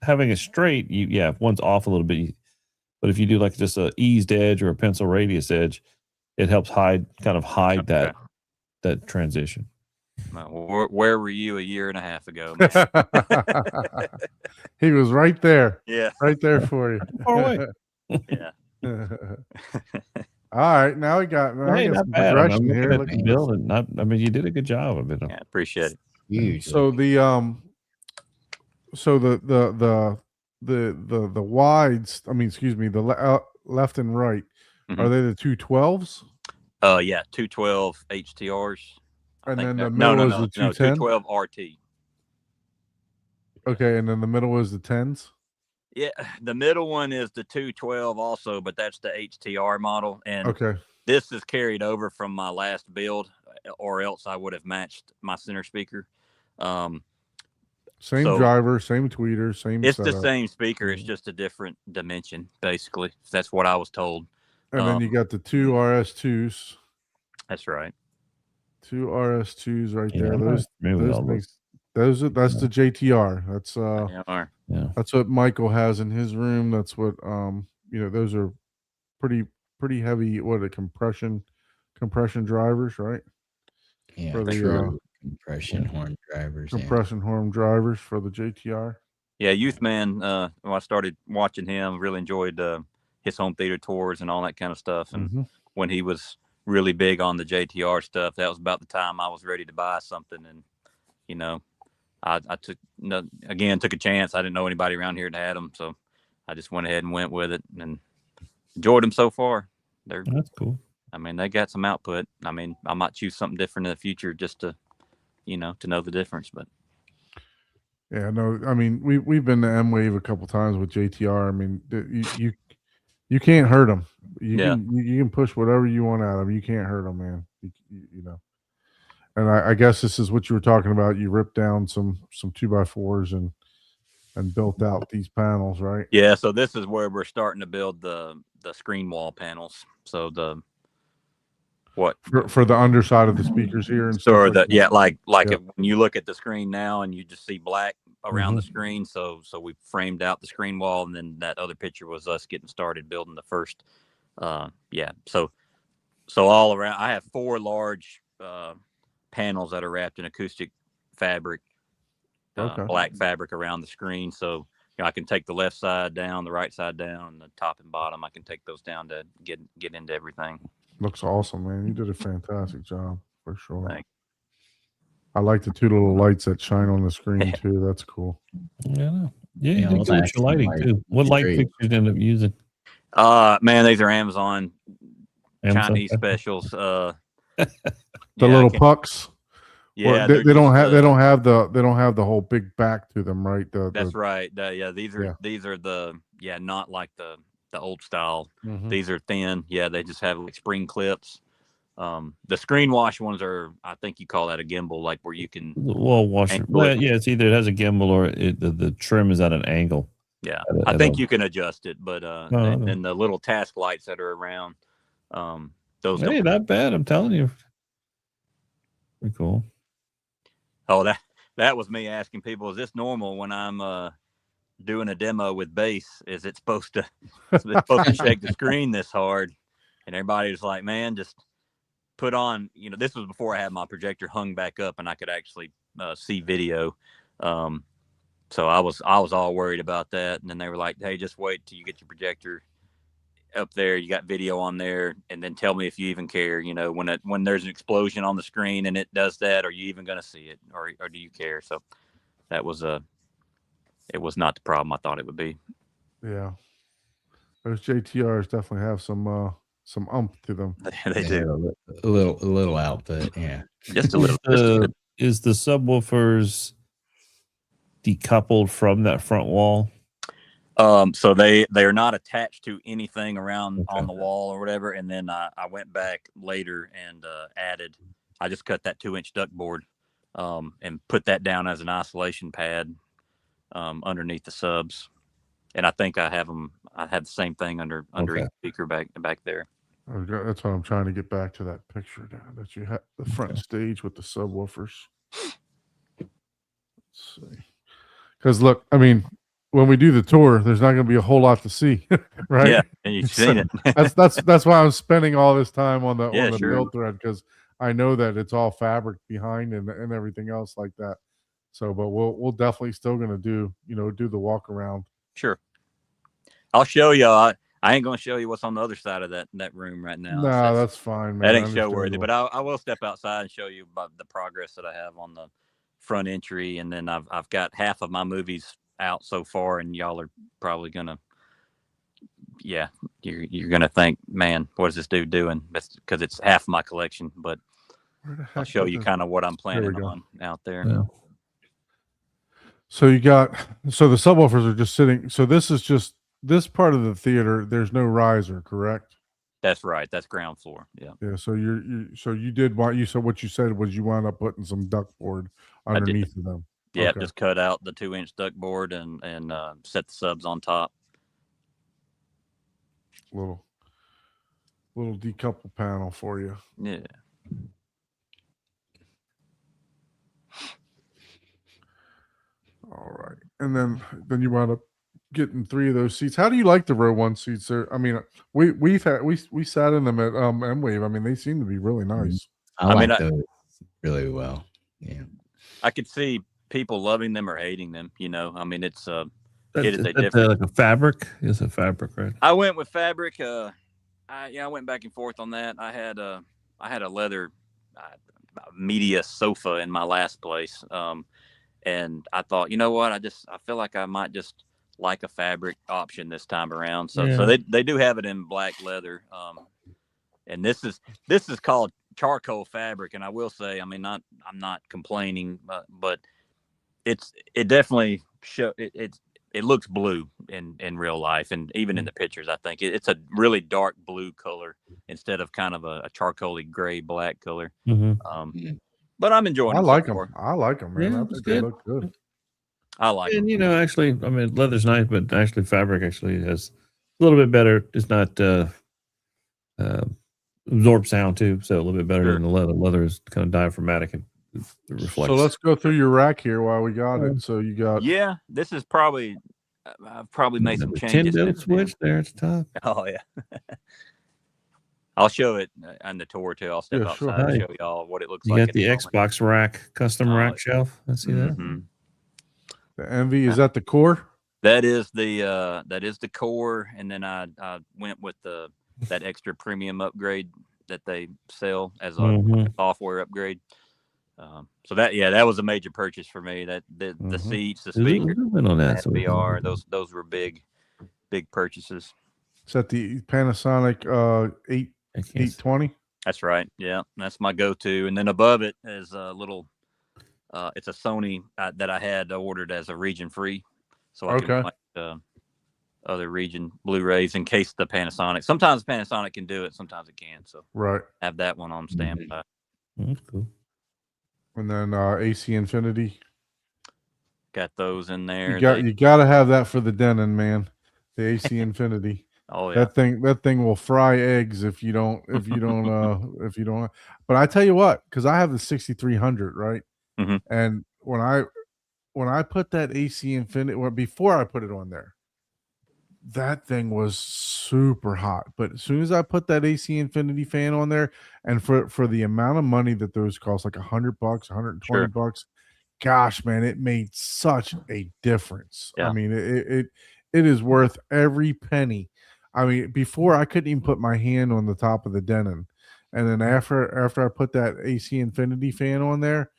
having it straight, if one's off a little bit, but if you do like just a eased edge or a pencil radius edge, it helps hide Okay. that transition. Where were you a year and a half ago? He was right there. Yeah. Right there for you. Far away. Yeah. All right, now we got Hey, some not bad. progression I'm here. looking Look at at the build, and I mean, you did a good job of it. Yeah. Appreciate it. Huge. So the wides, the left and right, Mhm. are they the 212s? Yeah. 212 HTRs. I And think then the no, middle is the 210? 212 RT. Okay, and then the middle is the 10s. Yeah, the middle one is the 212 also, but that's the HTR model, and Okay, this is carried over from my last build, or else I would have matched my center speaker. Um, same So- driver, same tweeter, same it's the setup. same speaker, it's just a different dimension, basically. That's what I was told. And then you got the two RS2s, That's right. two RS2s right Yeah, there. I'm not Those familiar with those all those. things. That's the JTR. Yeah, Yeah. That's what Michael has in his room. That's what those are pretty heavy. What a compression drivers, right? Yeah, For the, true compression horn drivers. Yeah. Compression horn drivers for the JTR. Yeah, Youth Man. When I started watching him, really enjoyed his home theater tours and all that kind of stuff. And Mhm. when he was really big on the JTR stuff, that was about the time I was ready to buy something. And I took a chance. I didn't know anybody around here that had them, so I just went ahead and went with it and enjoyed them so far. That's cool. I mean, they got some output. I mean, I might choose something different in the future just to know the difference. But Yeah, no, I mean we've been to M Wave a couple times with JTR. I mean, you can't hurt them. You can push whatever you want at them. You can't hurt them, man. You know. And I guess this is what you were talking about. You ripped down some 2x4s and built out these panels, right? yeah, so this is where we're starting to build the screen wall panels. So For the underside of the speakers here and or stuff like that. like Yep. when you look at the screen now and you just see black around Mm-hmm. the screen. So we framed out the screen wall, and then that other picture was us getting started building the first. So all around, I have 4 large panels that are wrapped in acoustic fabric, Okay. black fabric around the screen. So I can take the left side down, the right side down, and the top and bottom. I can take those down to get into everything. Looks awesome, man. You did a fantastic job for sure. Thanks. I like the 2 little lights that shine on the screen too. That's cool. Yeah. Yeah, Yeah, you all did good that with your lighting light too. What is light great. fixtures you end up using? Man, these are Amazon Chinese Okay. specials. The I little can't- pucks. Yeah, Well, they're they don't just, have they don't have the whole big back to them, right? That's right. These are Yeah. not like the old style. Mhm. These are thin. Yeah, they just have like spring clips. The screen wash ones are, I think you call that a gimbal, like where you can. The wall washer. Angle Well, it. yeah, it's either it has a gimbal or the trim is at an angle. Yeah, At I think a- you can adjust it, but Oh, and okay. then the little task lights that are around, those. Hey, Don't, not bad. I'm telling you. Pretty cool. oh, that was me asking people, is this normal when I'm doing a demo with bass? Is it supposed to shake the screen this hard? And everybody was like, man, just put on, this was before I had my projector hung back up and I could actually see video. So I was all worried about that. And then they were like, hey, just wait till you get your projector up there. You got video on there, and then tell me if you even care. When there's an explosion on the screen and it does that, are you even going to see it, or do you care? So that was it was not the problem I thought it would be. Yeah. Those JTRs definitely have some umph to them. They Yeah, do a little output. Yeah. just a little. Is the subwoofers decoupled from that front wall? So they are not attached to anything around Okay. on the wall or whatever. And then I went back later and added. I just cut that 2-inch duct board and put that down as an isolation pad underneath the subs. And I think I have the same thing under Okay. each speaker back there. That's what I'm trying to get back to, that picture now that you have the front stage with the subwoofers. Let's see. Because look, I mean, when we do the tour, there's not going to be a whole lot to see, right? Yeah, and you've seen it. That's why I'm spending all this time on the Yeah, sure. build thread, because I know that it's all fabric behind and everything else like that. So, but we'll definitely still going to do the walk around. Sure. I'll show you. I ain't going to show you what's on the other side of that room right now. No, that's fine, man. That ain't show worthy, but Understandable. I will step outside and show you about the progress that I have on the front entry, and then I've got half of my movies out so far, and y'all are probably gonna, you're gonna think, man, what is this dude doing? That's because it's half my collection, but Where the I'll heck show is you this? kind of what I'm planning go. on out there. Yeah. So you got so the subwoofers are just sitting. So this is just this part of the theater. There's no riser, correct? That's right. That's ground floor. Yeah, Yeah. So so you did want you. So what you said was you wound up putting some duckboard I did. underneath of them. Yeah, Okay. just cut out the 2-inch duck board and set the subs on top. Little decouple panel for you. Yeah. All right. And then you wound up getting 3 of those seats. How do you like the row 1 seats there? I mean, we sat in them at M-Wave. I mean, they seem to be really nice. I mean, like those really well. Yeah. I could see people loving them or hating them. You know, I mean, it's it is a That's different. like a fabric. It's a fabric, right? I went with fabric. I went back and forth on that. I had a leather media sofa in my last place, and I thought, you know what, I feel like I might just like a fabric option this time around. So Yeah. so they do have it in black leather, and this is called charcoal fabric. And I will say, I mean, I'm not complaining, but it definitely it looks blue in real life, and even in the pictures, I think it's a really dark blue color instead of kind of a charcoaly gray black color. Mm-hmm. But I'm enjoying. I it so like them. far. I like them, man. Yeah, I it's think they good. look good. I like them. And you know, actually, I mean, leather's nice, but actually, fabric actually has a little bit better. It's not absorb sound too, so a little bit better Sure. than the leather. Leather is kind of diaphragmatic and it reflects. So let's go through your rack here while we got it. So you got Yeah, this is probably I've probably made some the changes. 10-belt since then. switch there at the top. Oh yeah. I'll show it on the tour too. I'll step Yeah, sure. outside and Hey. show y'all what it looks You like. got the Xbox rack, custom Oh, rack shelf. I see that. Mhm. the Envy. Is that the core? That is the core, and then I went with that extra premium upgrade that they sell as a Mhm. software upgrade. So that was a major purchase for me. That the Mhm. seats, the There's a speakers, little bit on that. and So we can- VR, those were big purchases. Is that the Panasonic 820? That's right. Yeah, that's my go-to. And then above it is a little. It's a Sony that I had ordered as a region free, so I Okay. can watch other region Blu-rays in case the Panasonic. Sometimes Panasonic can do it, sometimes it can. So Right. have that one on standby. That's cool. And then AC Infinity. Got those in there. You got to have that for the Denon, man. The AC Infinity. Oh yeah. That thing will fry eggs if you don't but I tell you what, because I have the 6300, right? Mhm. And when I put that AC Infinity, well, before I put it on there, that thing was super hot. But as soon as I put that AC Infinity fan on there, and for the amount of money that those cost, like $100, $120, gosh, man, it made such a difference. Yeah. I mean, it is worth every penny. I mean, before I couldn't even put my hand on the top of the Denon, and then after I put that AC Infinity fan on there,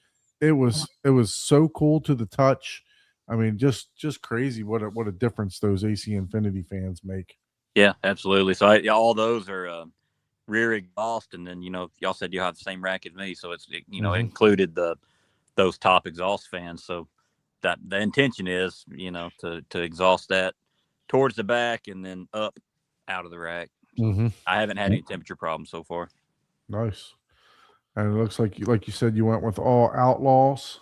it was so cool to the touch. I mean, just crazy what a difference those AC Infinity fans make. Yeah, absolutely. So all those are rear exhaust, and then y'all said you have the same rack as me, so it Mhm. included those top exhaust fans. So that the intention is to exhaust that towards the back and then up out of the rack. Mm-hmm. I haven't had any temperature problems so far. Nice. And it looks like you said you went with all Outlaws.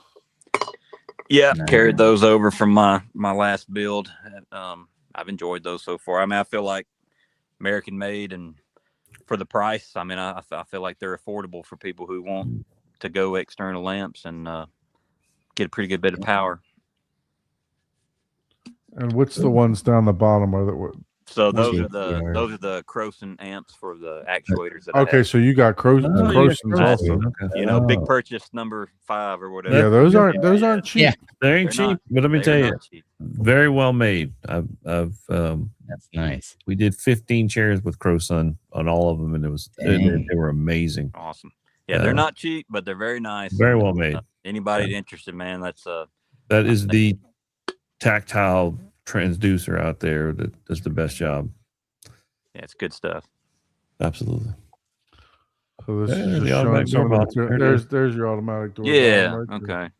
Yeah, Nice. carried those over from my last build. I've enjoyed those so far. I mean, I feel like American made, and for the price, I mean, I feel like they're affordable for people who want to go external lamps and get a pretty good bit of power. And what's the ones down the bottom? Are that So What's those the are the Croson amps for the actuators that I okay? have. So you got Crosons also. Okay. Big purchase number 5 or whatever. Yeah, those aren't cheap. Yeah. They ain't They're cheap, not- but let me they tell are you, not cheap. very well made. That's nice. We did 15 chairs with Croson on all of them, and they were amazing. Awesome. Yeah, they're not cheap, but they're very nice. Very And, well made. Anybody interested, man, that's That is the tactile transducer out there that does the best job. yeah, it's good stuff. Absolutely. So this Yeah, is just the showing automatic some door of the button. There it is. there's your automatic door. Yeah. button right there. Okay.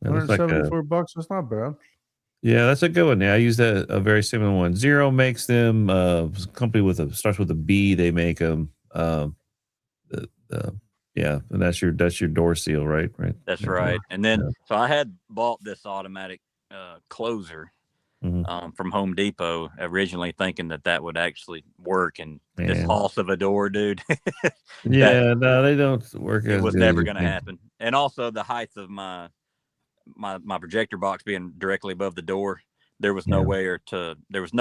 That looks like a, $174. That's not bad. yeah, that's a good one. Yeah, I use a very similar one. Zero makes them. It's a company starts with a B. They make them. Yeah, and that's your door seal, right? Right. That's Yeah. right. And then, Yeah. so I had bought this automatic closer Mhm. from Home Depot originally, thinking that would actually work. And this Man. hoss of a door, dude, Yeah, no, they don't work it as was good never as going to happen. And also the height of my projector box being directly above the door, there was no Yeah.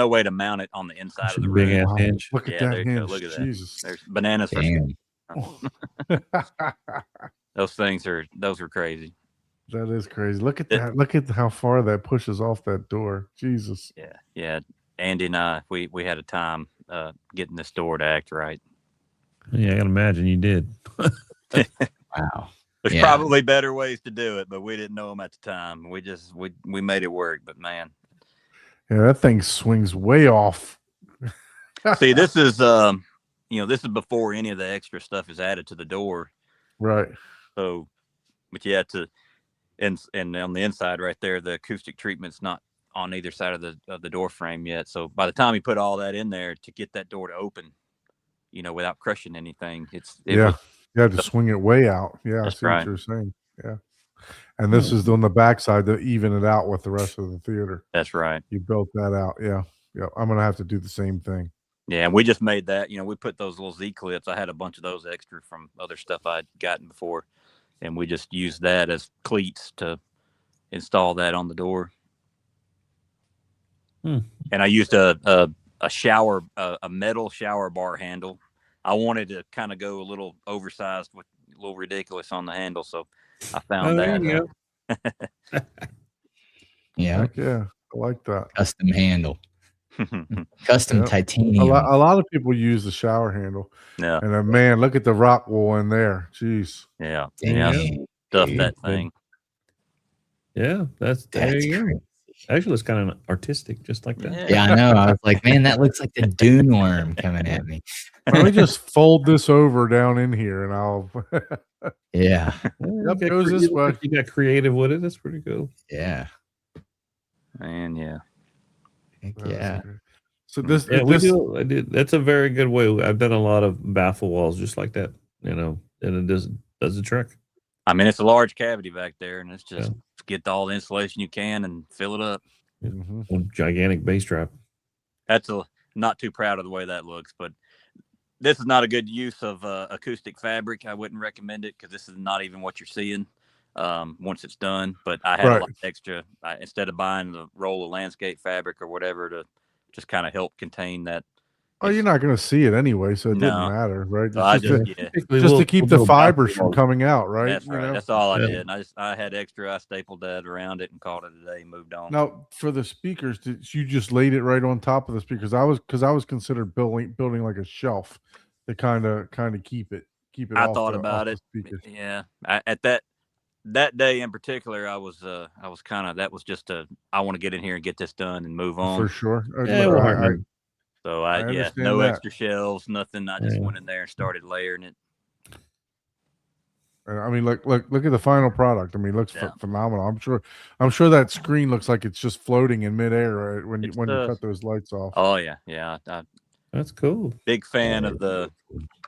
way to mount it on the inside of the big room. ass hinge. Look at Yeah, that there you go. hinge. Look at that. Jesus. There's bananas for Damn. those are crazy. That is crazy. Look at that. Look at how far that pushes off that door. Jesus. Yeah. Andy and I, we had a time getting this door to act right. Yeah, I can imagine you did. Wow. There's Yeah. probably better ways to do it, but we didn't know them at the time. We made it work. But man, Yeah, that thing swings way off. see, this is this is before any of the extra stuff is added to the door. Right. So, but you had to, and on the inside right there, the acoustic treatment's not on either side of the door frame yet. So by the time you put all that in there to get that door to open, without crushing anything, You had to swing it way out. Yeah, I That's see right. what you're saying. Yeah. And this is on the backside to even it out with the rest of the theater. That's right. You built that out. Yeah. Yeah. I'm going to have to do the same thing. Yeah, and we just made that. We put those little Z clips. I had a bunch of those extra from other stuff I'd gotten before, and we just used that as cleats to install that on the door. And I used a metal shower bar handle. I wanted to kind of go a little oversized with a little ridiculous on the handle, so I found that. Yeah. Heck yeah. I like that. Custom handle. Custom Yep. titanium. A lot of people use the shower handle. Yeah, And then, man, look at the rock wool in there. Jeez. yeah. Dang, Stuff dude. that thing. Yeah, there That's you go. crazy. Actually, it's kind of artistic, just like that. Yeah, I know. I was like, man, that looks like the dune worm coming at me. Let me just fold this over down in here and I'll. Yeah. Yeah, Yep, you got goes this way. You got creative with it. That's pretty cool. Yeah. And yeah. Heck yeah. So this, Yeah, we this do. I did. That's a very good way. I've done a lot of baffle walls just like that, and it does the trick. I mean, it's a large cavity back there, and it's just get all the insulation you can and fill it up. Mhm. One gigantic bass trap. That's not too proud of the way that looks, but this is not a good use of acoustic fabric. I wouldn't recommend it because this is not even what you're seeing once it's done. But I had a lot of extra. Instead of buying the roll of landscape fabric or whatever to just kind of help contain that. Oh, you're not going to see it anyway, so it No. didn't matter, right? So I Just, just to keep the fibers from coming out, right? That's right. You know? That's all I did. And I had extra. I stapled that around it and called it a day. Moved on. Now, for the speakers, did you just laid it right on top of the speakers? I was considered building like a shelf to kind of keep it. I off thought the, about off it. the speakers. Yeah. At that day in particular, I was kind of, that was just I want to get in here and get this done and move on. For sure. Yeah, Look, So I no understand that. extra shelves, nothing. I just went in there and started layering it. I mean, look at the final product. I mean, it looks phenomenal. I'm sure that screen looks like it's just floating in midair, right? When you cut those lights off. Oh yeah. That's cool. Big fan of the,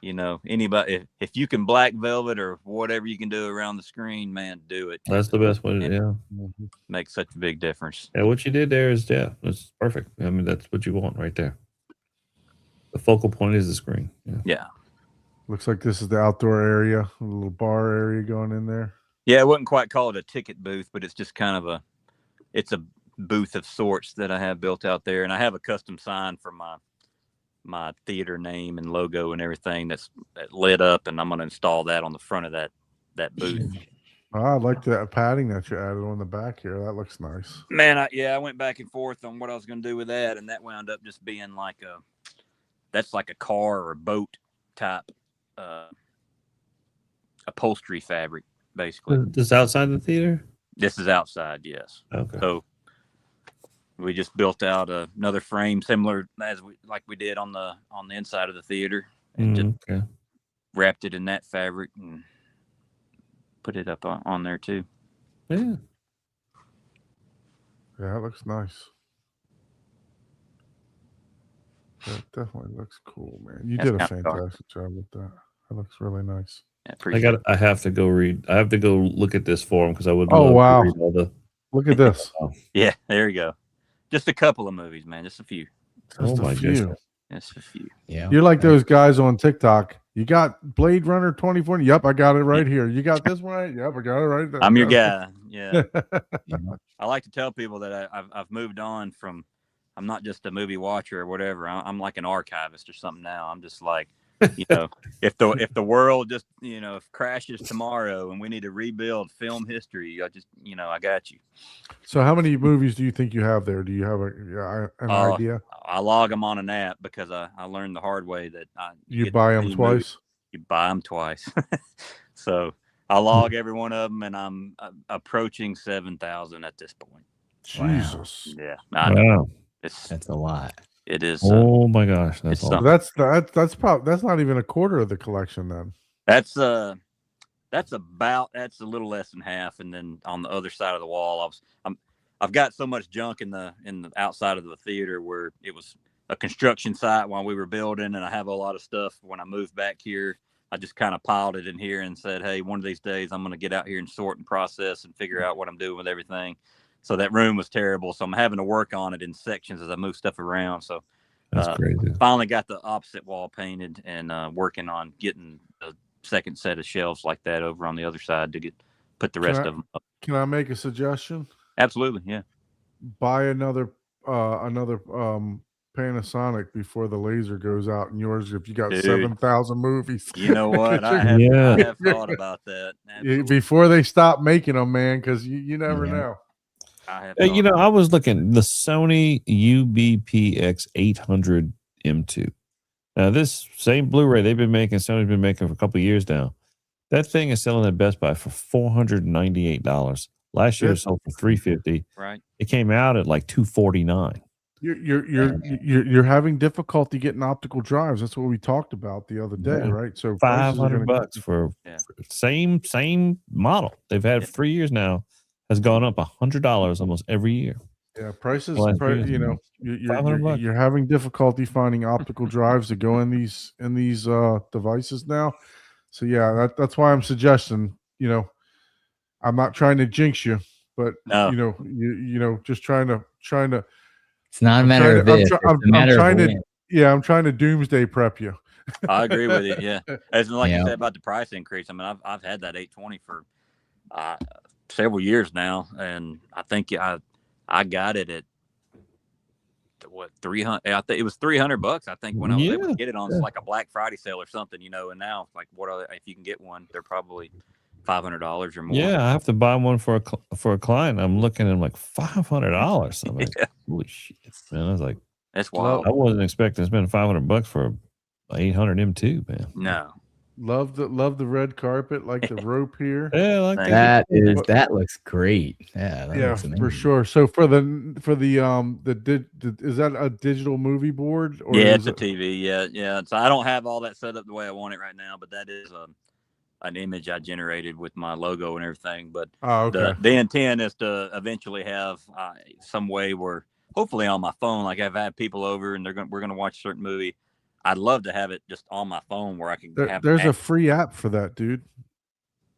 anybody, if you can black velvet or whatever you can do around the screen, man, do it. That's the best way. Yeah, Makes such a big difference. yeah. What you did there is that's perfect. I mean, that's what you want right there. The focal point is the screen. Yeah. Looks like this is the outdoor area, a little bar area going in there. Yeah, I wouldn't quite call it a ticket booth, but it's just kind of it's a booth of sorts that I have built out there, and I have a custom sign for my theater name and logo and everything that lit up, and I'm going to install that on the front of that booth. I like that padding that you added on the back here. That looks nice. Man, I went back and forth on what I was going to do with that, and that wound up just being like that's like a car or a boat type upholstery fabric, basically. This outside the theater? This is outside, yes. Okay. So we just built out another frame similar as we did on the inside of the theater, and just wrapped it in that fabric and put it up on there too. Yeah. Yeah, it looks nice. That definitely looks cool, man. You That's did a kinda dark. fantastic job with that. That looks really nice. I appreciate it. I have to go read. I have to go look at this for him because I would Oh, love wow. to read all the. Look at this. Yeah, there you go. Just a couple of movies, man. Just a few. Just Oh my a few. goodness. Just a few. Yeah. You're like those guys on TikTok. You got Blade Runner 2040? Yep, I got it right here. You got this one right? Yep, I got it right there. I'm your guy. Yeah. Yeah. I like to tell people that I've moved on from. I'm not just a movie watcher or whatever. I'm like an archivist or something now. I'm just like, you know, if the world just if crashes tomorrow and we need to rebuild film history, I got you. So, how many movies do you think you have there? Do you have an idea? I log them on an app because I learned the hard way that You get buy them any twice? movie, you buy them twice. So I log every one of them, and I'm approaching 7,000 at this point. Wow. Jesus. Yeah, I know. Wow. That's a lot. It is. Oh my gosh. That's it's all. something. That's probably that's not even a quarter of the collection then. That's a little less than half, and then on the other side of the wall, I've got so much junk in the outside of the theater where it was a construction site while we were building, and I have a lot of stuff. When I moved back here, I just kind of piled it in here and said, "Hey, one of these days I'm going to get out here and sort and process and figure out what I'm doing with everything." So that room was terrible, so I'm having to work on it in sections as I move stuff around. So That's crazy. finally got the opposite wall painted and working on getting a second set of shelves like that over on the other side to put the rest of them up. Can I make a suggestion? Absolutely, yeah. Buy another Panasonic before the laser goes out in yours. If you got Dude. 7,000 movies, You know what? I Yeah. have thought about that. Absolutely. before they stop making them, man, because you never Yeah. know. I have You thought know, I was looking the Sony UBPX 800 M2. Now, this same Blu-ray Sony's been making for a couple of years now. That thing is selling at Best Buy for $498. Last year it sold for $350. right. It came out at like $249. You're having difficulty getting optical drives. That's what we talked about the other day, Yeah. right? So prices are gonna- $500 for Yeah. same model. They've had 3 years now. Has gone up $100 almost every year. Yeah, prices. Last year. $500. You're having difficulty finding optical drives to go in these devices now. So yeah, that's why I'm suggesting. I'm not trying to jinx you, but No. just trying to. It's not a I'm matter of trying to- if. I'm It's a matter trying of to- when. Yeah, I'm trying to doomsday prep you. I agree with you. Yeah, as like Yeah. you said about the price increase. I mean, I've had that 820 for several years now, and I think I got it at what 300. I think it was $300. I think when I was able to get it on like a Black Friday sale or something, and now like if you can get one, they're probably $500 or more. Yeah, I have to buy one for a client. I'm looking at like $500. I'm like, holy shit, man! I was like, That's wild. I wasn't expecting to spend $500 for an 800 M2, man. No, Love the red carpet, like the rope here. Yeah, I like Thank that. That looks great. Yeah, that Yeah, looks for amazing. sure. So for the is that a digital movie board? Or yeah, is it's a TV. Yeah. So I don't have all that set up the way I want it right now, but that is an image I generated with my logo and everything. But Oh, okay. the intent is to eventually have some way where, hopefully on my phone, like I've had people over and we're gonna watch a certain movie. I'd love to have it just on my phone where I can have. There's a free app for that, dude.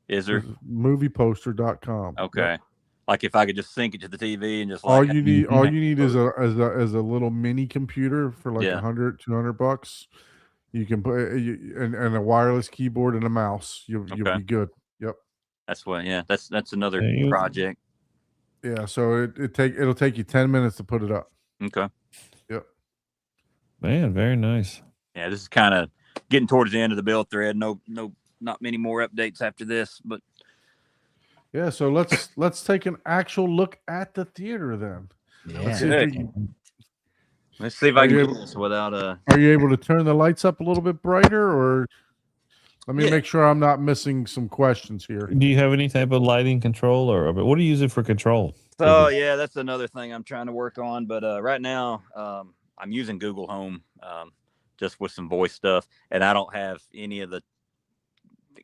Is there? Movieposter.com. Okay. Yep. Like if I could just sync it to the TV and just All like you need is a little mini computer for like Yeah. $100-$200. You can put and a wireless keyboard and a mouse. You'll Okay. be good. Yep. That's what. Yeah, that's another Yeah, you- project. Yeah. So it'll take you 10 minutes to put it up. Okay. Yep. Man, very nice. Yeah, this is kind of getting towards the end of the build thread. No, not many more updates after this, but Yeah. So let's take an actual look at the theater then. Let's see Yeah. if we can- let's see if I Are can you do able- this without Are you able to turn the lights up a little bit brighter, or let me Yeah. make sure I'm not missing some questions here? Do you have any type of lighting control or what do you use it for control? So yeah, that's another thing I'm trying to work on. But right now, I'm using Google Home just with some voice stuff, and I don't have any of the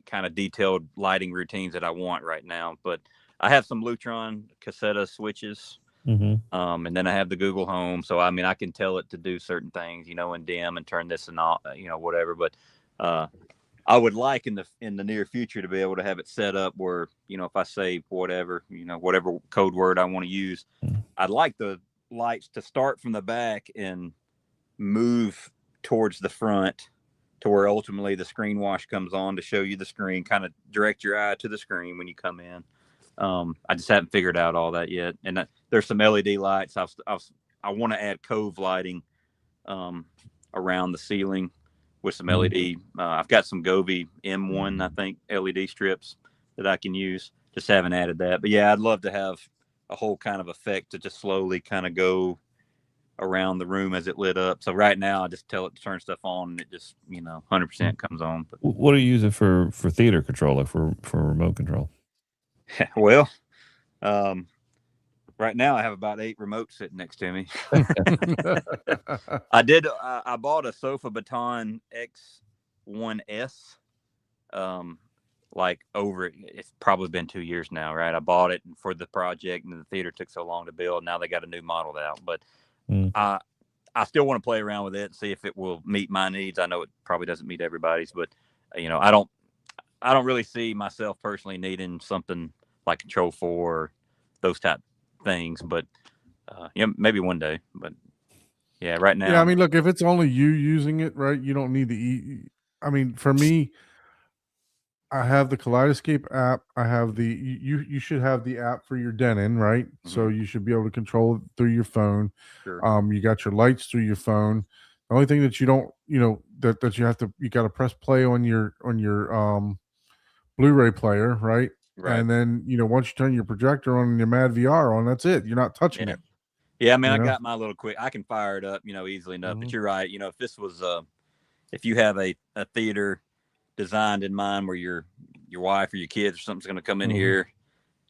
kind of detailed lighting routines that I want right now. But I have some Lutron Caseta switches Mm-hmm. And then I have the Google Home, so I mean I can tell it to do certain things, and dim and turn this and all, whatever. But I would like in the near future to be able to have it set up where, if I say whatever, whatever code word I want to use, I'd like the lights to start from the back and move towards the front to where ultimately the screen wash comes on to show you the screen, kind of direct your eye to the screen when you come in. I just haven't figured out all that yet. And there's some LED lights. I want to add cove lighting around the ceiling with some LED. I've got some Govee M1, I think, LED strips that I can use. Just haven't added that. But yeah, I'd love to have a whole kind of effect to just slowly kind of go around the room as it lit up. So right now I just tell it to turn stuff on and it just, 100% comes on. But What are you using for theater control, like for remote control? well, right now I have about 8 remotes sitting next to me. I bought a Sofa Baton X1S. It's probably been 2 years now, right? I bought it for the project and the theater took so long to build. Now they got a new model out, but I still want to play around with it and see if it will meet my needs. I know it probably doesn't meet everybody's, but I don't really see myself personally needing something like Control 4 or those type things, but maybe one day. But yeah, right now. Yeah, I mean, look, if it's only you using it, right, you don't need to I mean, for me, I have the Kaleidoscape app. I have you should have the app for your Denon, right? So you should be able to control it through your phone. Sure. You got your lights through your phone. The only thing that you don't, that you got to press play on your Blu-ray player, right? Right. And then, once you turn your projector on and your Mad VR on, that's it. You're not touching it. Yeah, I mean, I got my little quick. I can fire it up, easily enough. But you're right. If this was, if you have a theater designed in mind where your wife or your kids or something's going to come in here,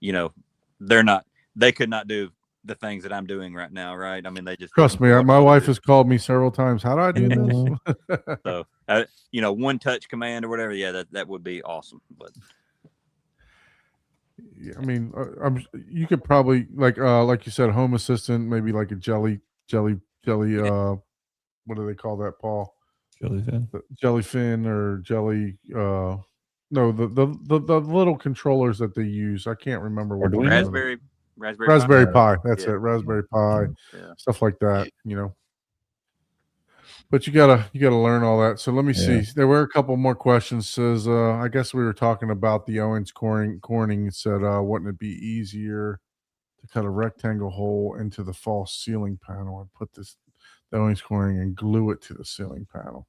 they could not do the things that I'm doing right now, right? I mean, they just trust me. My wife has called me several times. How do I do this? So, one touch command or whatever. Yeah, that would be awesome. But I mean, you could probably like you said, Home Assistant, maybe like a jelly. What do they call that, Paul? Jellyfin. Jellyfin or jelly. No, the little controllers that they use. I can't remember what. Raspberry Pi. That's it. Raspberry Pi. Stuff like that. But you gotta learn all that. So let me see. There were a couple more questions. Says I guess we were talking about the Owens Corning. It said wouldn't it be easier to cut a rectangle hole into the false ceiling panel and put the Owens Corning and glue it to the ceiling panel?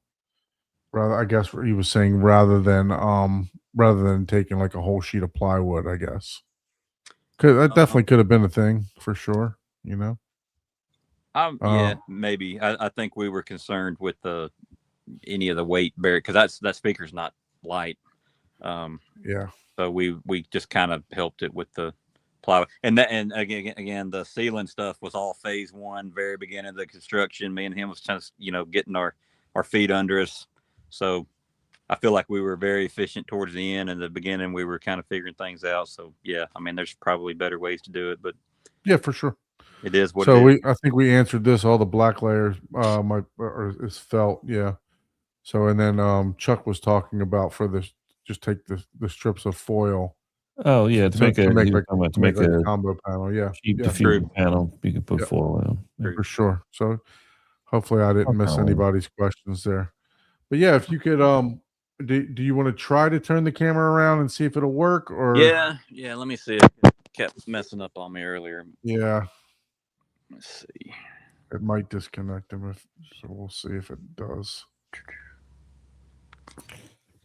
Rather, I guess he was saying rather than taking like a whole sheet of plywood. I guess that definitely could have been a thing for sure. Yeah, maybe. I think we were concerned with any of the weight bearing because that speaker's not light. Yeah. So we just kind of helped it with the plywood, and again the ceiling stuff was all phase 1, very beginning of the construction. Me and him was just getting our feet under us. So I feel like we were very efficient towards the end. In the beginning, we were kind of figuring things out. So yeah, I mean, there's probably better ways to do it, but yeah, for sure. It is what. So I think we answered this. All the black layers, is felt. Yeah. So and then Chuck was talking about for this, just take the strips of foil. Oh yeah, to make a combo panel. Yeah. Cheap diffusion panel. You can put foil in for sure. So hopefully I didn't miss anybody's questions there. But yeah, if you could, do you want to try to turn the camera around and see if it'll work? Or yeah. Let me see. It kept messing up on me earlier. Yeah. Let's see. It might disconnect him, so we'll see if it does.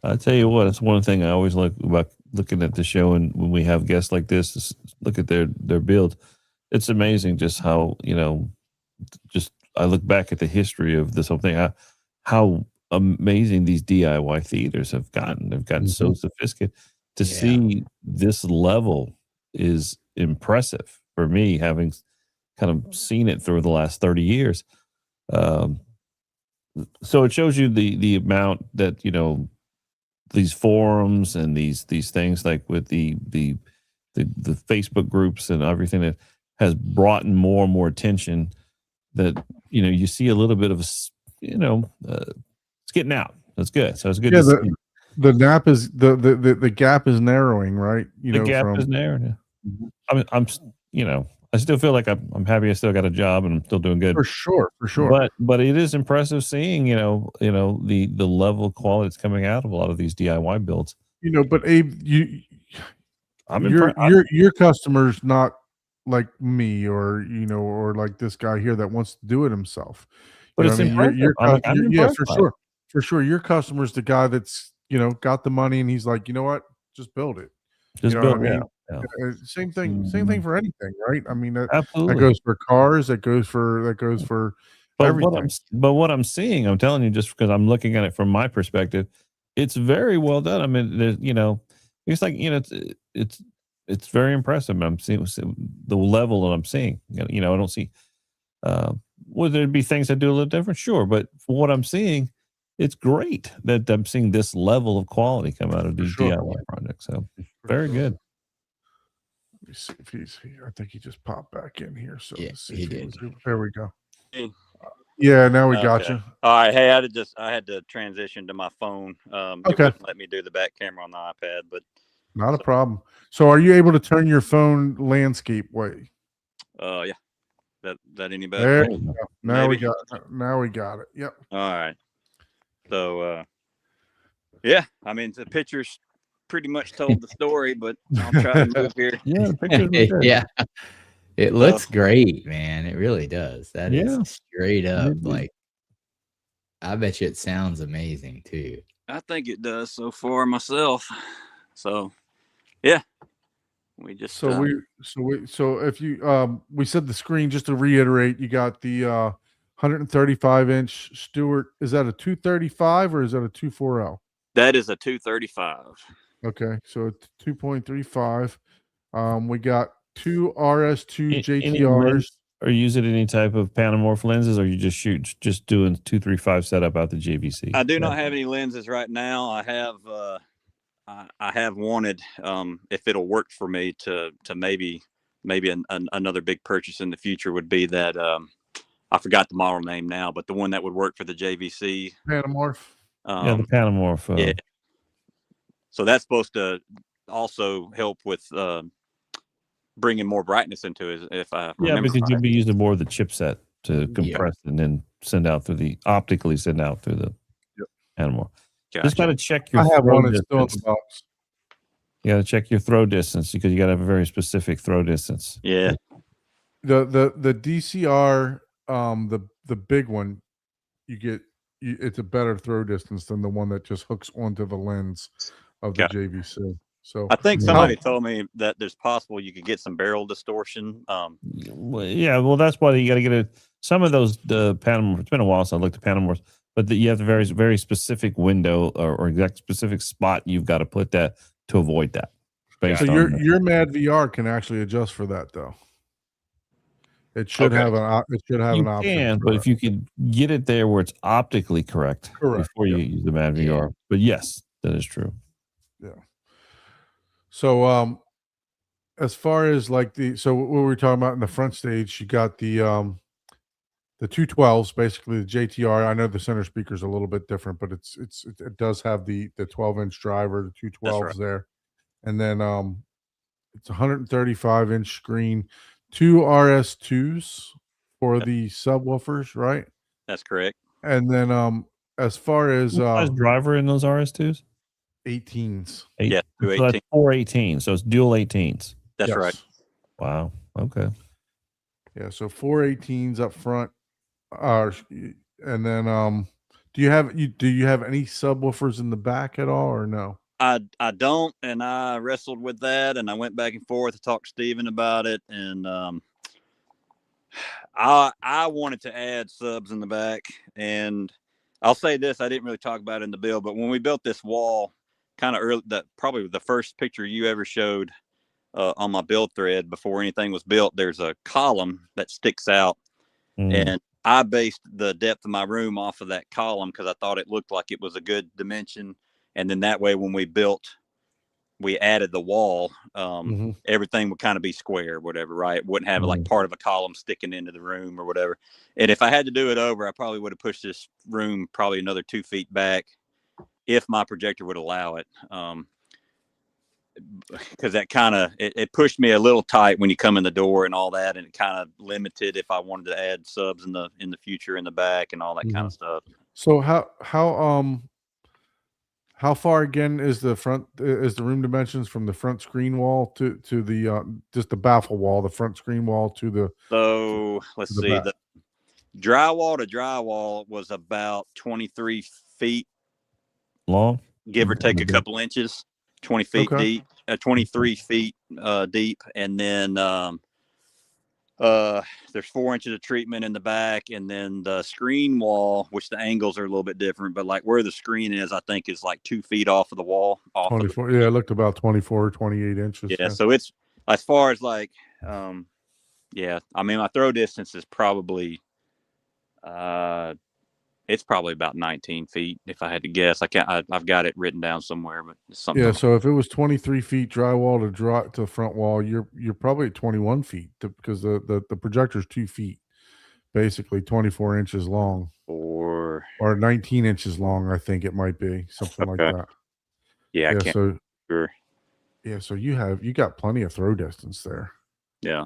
I tell you what, it's one thing I always like about looking at the show, and when we have guests like this, is look at their build. It's amazing just how just I look back at the history of this whole thing. How amazing these DIY theaters have gotten. They've gotten so sophisticated. To see this level is impressive for me, having kind of seen it through the last 30 years. So it shows you the amount that, these forums and these things like with the Facebook groups and everything, that has brought in more and more attention that, you see a little bit of, it's getting out. That's good. So it's good Yeah, to see. the gap is the gap is narrowing, right? The gap is narrowing. I'm I still feel like I'm happy I still got a job and I'm still doing good. for sure. But it is impressive seeing, the level of quality that's coming out of a lot of these DIY builds. But Abe, I'm your impressed. your customers not like me or or like this guy here that wants to do it himself. But You it's know what I mean? Your impressive. I'm yeah, impressed for by it. sure. For sure. Your customer's the guy that's, got the money and he's like, you know what? Just build it. Just You know what I build, mean? yeah. Same thing for anything, right? I mean, that Absolutely. goes for cars, that goes for everything. But what I'm seeing, I'm telling you, just because I'm looking at it from my perspective, it's very well done. I mean, it's like, it's very impressive. I'm seeing the level that I'm seeing. I don't see. Would there be things I do a little different? Sure, but for what I'm seeing, it's great that I'm seeing this level of quality come out of these sure. DIY projects. So For very sure. good. Let me see if he's here. I think he just popped back in here. So Yeah, let's see he if did. there we go. Hey. Yeah, now we got Okay. you. All right. Hey, I had to transition to my phone. It Okay. wouldn't let me do the back camera on the iPad, but Not a problem. So are you able to turn your phone landscape way? yeah. That any better? There There you you go. Now we Maybe. got it. Yep. All right. So yeah, I mean the pictures pretty much told the story, but I'll try to move here. Yeah, the pictures look good. Yeah. It looks great, man. It really does. That is Yeah. straight up It do. like I bet you it sounds amazing too. I think it does so far myself. So yeah. We just So if you we said the screen, just to reiterate, you got the 135-inch Stewart. Is that a 235 or is that a 240? that is a 235. Okay, so it's 2.35. We got two RS2 Any JTRs. lens, or use it any type of Panamorph lenses, or you just doing 235 setup out the JVC? I do not have any lenses right now. I have I have wanted if it'll work for me to maybe another big purchase in the future would be that I forgot the model name now, but the one that would work for the JVC. Panamorph. Yeah, the Panamorph. Yeah. So that's supposed to also help with bringing more brightness into it. If I remember because right. you'll be using more of the chipset to compress and then optically send out through the Panamorph. Just got to check your I have throw one that's still in distance. the box. You got to check your throw distance because you got to have a very specific throw distance. Yeah. The DCR, the big one, it's a better throw distance than the one that just hooks onto the lens of the JVC. So I think somebody told me that there's possible you could get some barrel distortion. Well, that's why you got to get some of those Panamorphs. It's been a while since I looked at Panamorphs, but you have a very, very specific window or exact specific spot you've got to put that to avoid that. So your Mad VR can actually adjust for that, though. It should have an option. But if you could get it there where it's optically correct before you use the Mad VR. But yes, that is true. Yeah. So as far as like what we were talking about in the front stage, you got the 212s, basically the JTR. I know the center speaker is a little bit different, but it does have the 12-inch driver, the 212s there. And then it's a 135-inch screen, two RS2s for the subwoofers, right? That's correct. And then as far as what size driver in those RS2s? 18s. Yeah, so that's 418. So it's dual 18s. That's right. Wow. Okay. Yeah, so 418s up front. And then do you have any subwoofers in the back at all or no? I don't, and I wrestled with that, and I went back and forth to talk to Steven about it, and I wanted to add subs in the back, and I'll say this: I didn't really talk about it in the build, but when we built this wall, kind of early, probably the first picture you ever showed on my build thread before anything was built, there's a column that sticks out, and I based the depth of my room off of that column because I thought it looked like it was a good dimension. And then that way, when we built we added the wall, Mhm. everything would kind of be square, whatever, right? Wouldn't have like part of a column sticking into the room or whatever. And if I had to do it over, I probably would have pushed this room probably another 2 feet back if my projector would allow it. Because that kind of it pushed me a little tight when you come in the door and all that, and it kind of limited if I wanted to add subs in the future in the back and all that kind of stuff. So how far again is the room dimensions from the front screen wall to the just the baffle wall, the front screen wall to the So let's the see, back. the drywall to drywall was about 23 feet, Long. give or take a Okay. couple inches, 20 feet Okay. deep, 23 feet deep, and then there's 4 inches of treatment in the back, and then the screen wall, which the angles are a little bit different, but like where the screen is, I think is like 2 feet off of the wall. 24. Yeah, it looked about 24 or 28 inches. Yeah, so it's as far as like, yeah, I mean, my throw distance is probably, it's probably about 19 feet if I had to guess. I've got it written down somewhere, but it's something. Yeah, so if it was 23 feet drywall to the front wall, you're probably at 21 feet because the projector's 2 feet, basically 24 inches long Or 19 inches long. I think it might be something like Okay. that. yeah, I Yeah, can't so remember. so you got plenty of throw distance there. Yeah.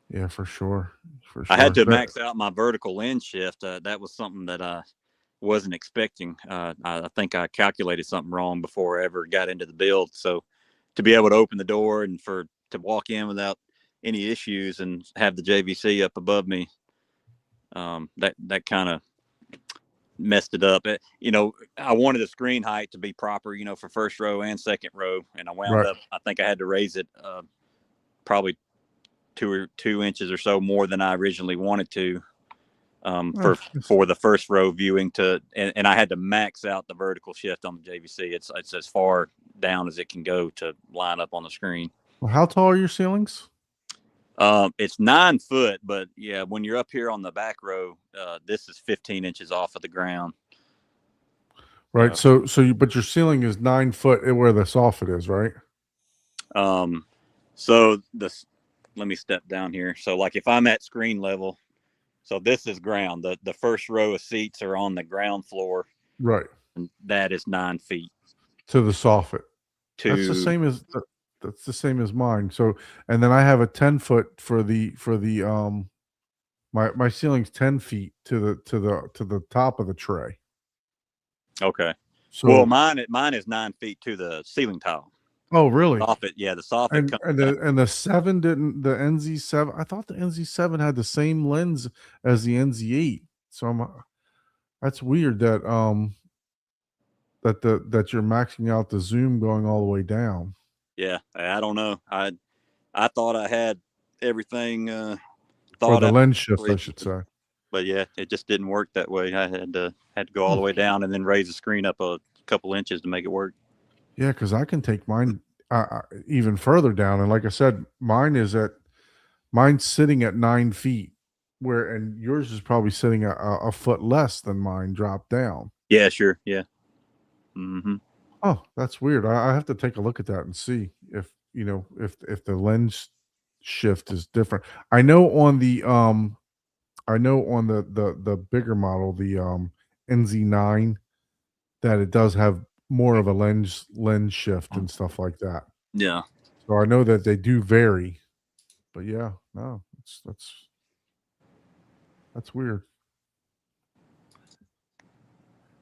Yeah, for sure. For I had sure. to max out my vertical lens shift. That was something that I wasn't expecting. I think I calculated something wrong before I ever got into the build. So to be able to open the door and to walk in without any issues and have the JVC up above me, that kind of messed it up. I wanted the screen height to be proper, for first row and second row, and I wound up. I think I had to raise it probably 2 inches or so more than I originally wanted to, for the first row viewing and I had to max out the vertical shift on the JVC. It's as far down as it can go to line up on the screen. Well, how tall are your ceilings? It's 9 foot, but yeah, when you're up here on the back row, this is 15 inches off of the ground. Right. But your ceiling is 9 foot where the soffit is, right? So let me step down here. So like if I'm at screen level, so this is ground. The first row of seats are on the ground floor. Right. And that is 9 feet to the soffit. That's the same as mine. So, and then I have a 10 foot for the my ceiling's 10 feet to the top of the tray. Okay. So well, mine is 9 feet to the ceiling tile. Oh, really? Soffit, yeah, the soffit. And the 7 didn't. The NZ7. I thought the NZ7 had the same lens as the NZ8. So that's weird that that you're maxing out the zoom going all the way down. Yeah, I don't know. I thought I had everything or the lens shift, I should say. But yeah, it just didn't work that way. I had to go all the way down and then raise the screen up a couple inches to make it work. Yeah, because I can take mine even further down, and like I said, mine's sitting at 9 feet, and yours is probably sitting a foot less than mine, dropped down. Yeah, sure, yeah. Mm-hmm. Oh, that's weird. I have to take a look at that and see if if the lens shift is different. I know on the the bigger model, the NZ9, that it does have more of a lens shift and stuff like that. Yeah. So I know that they do vary, but yeah, no, that's weird.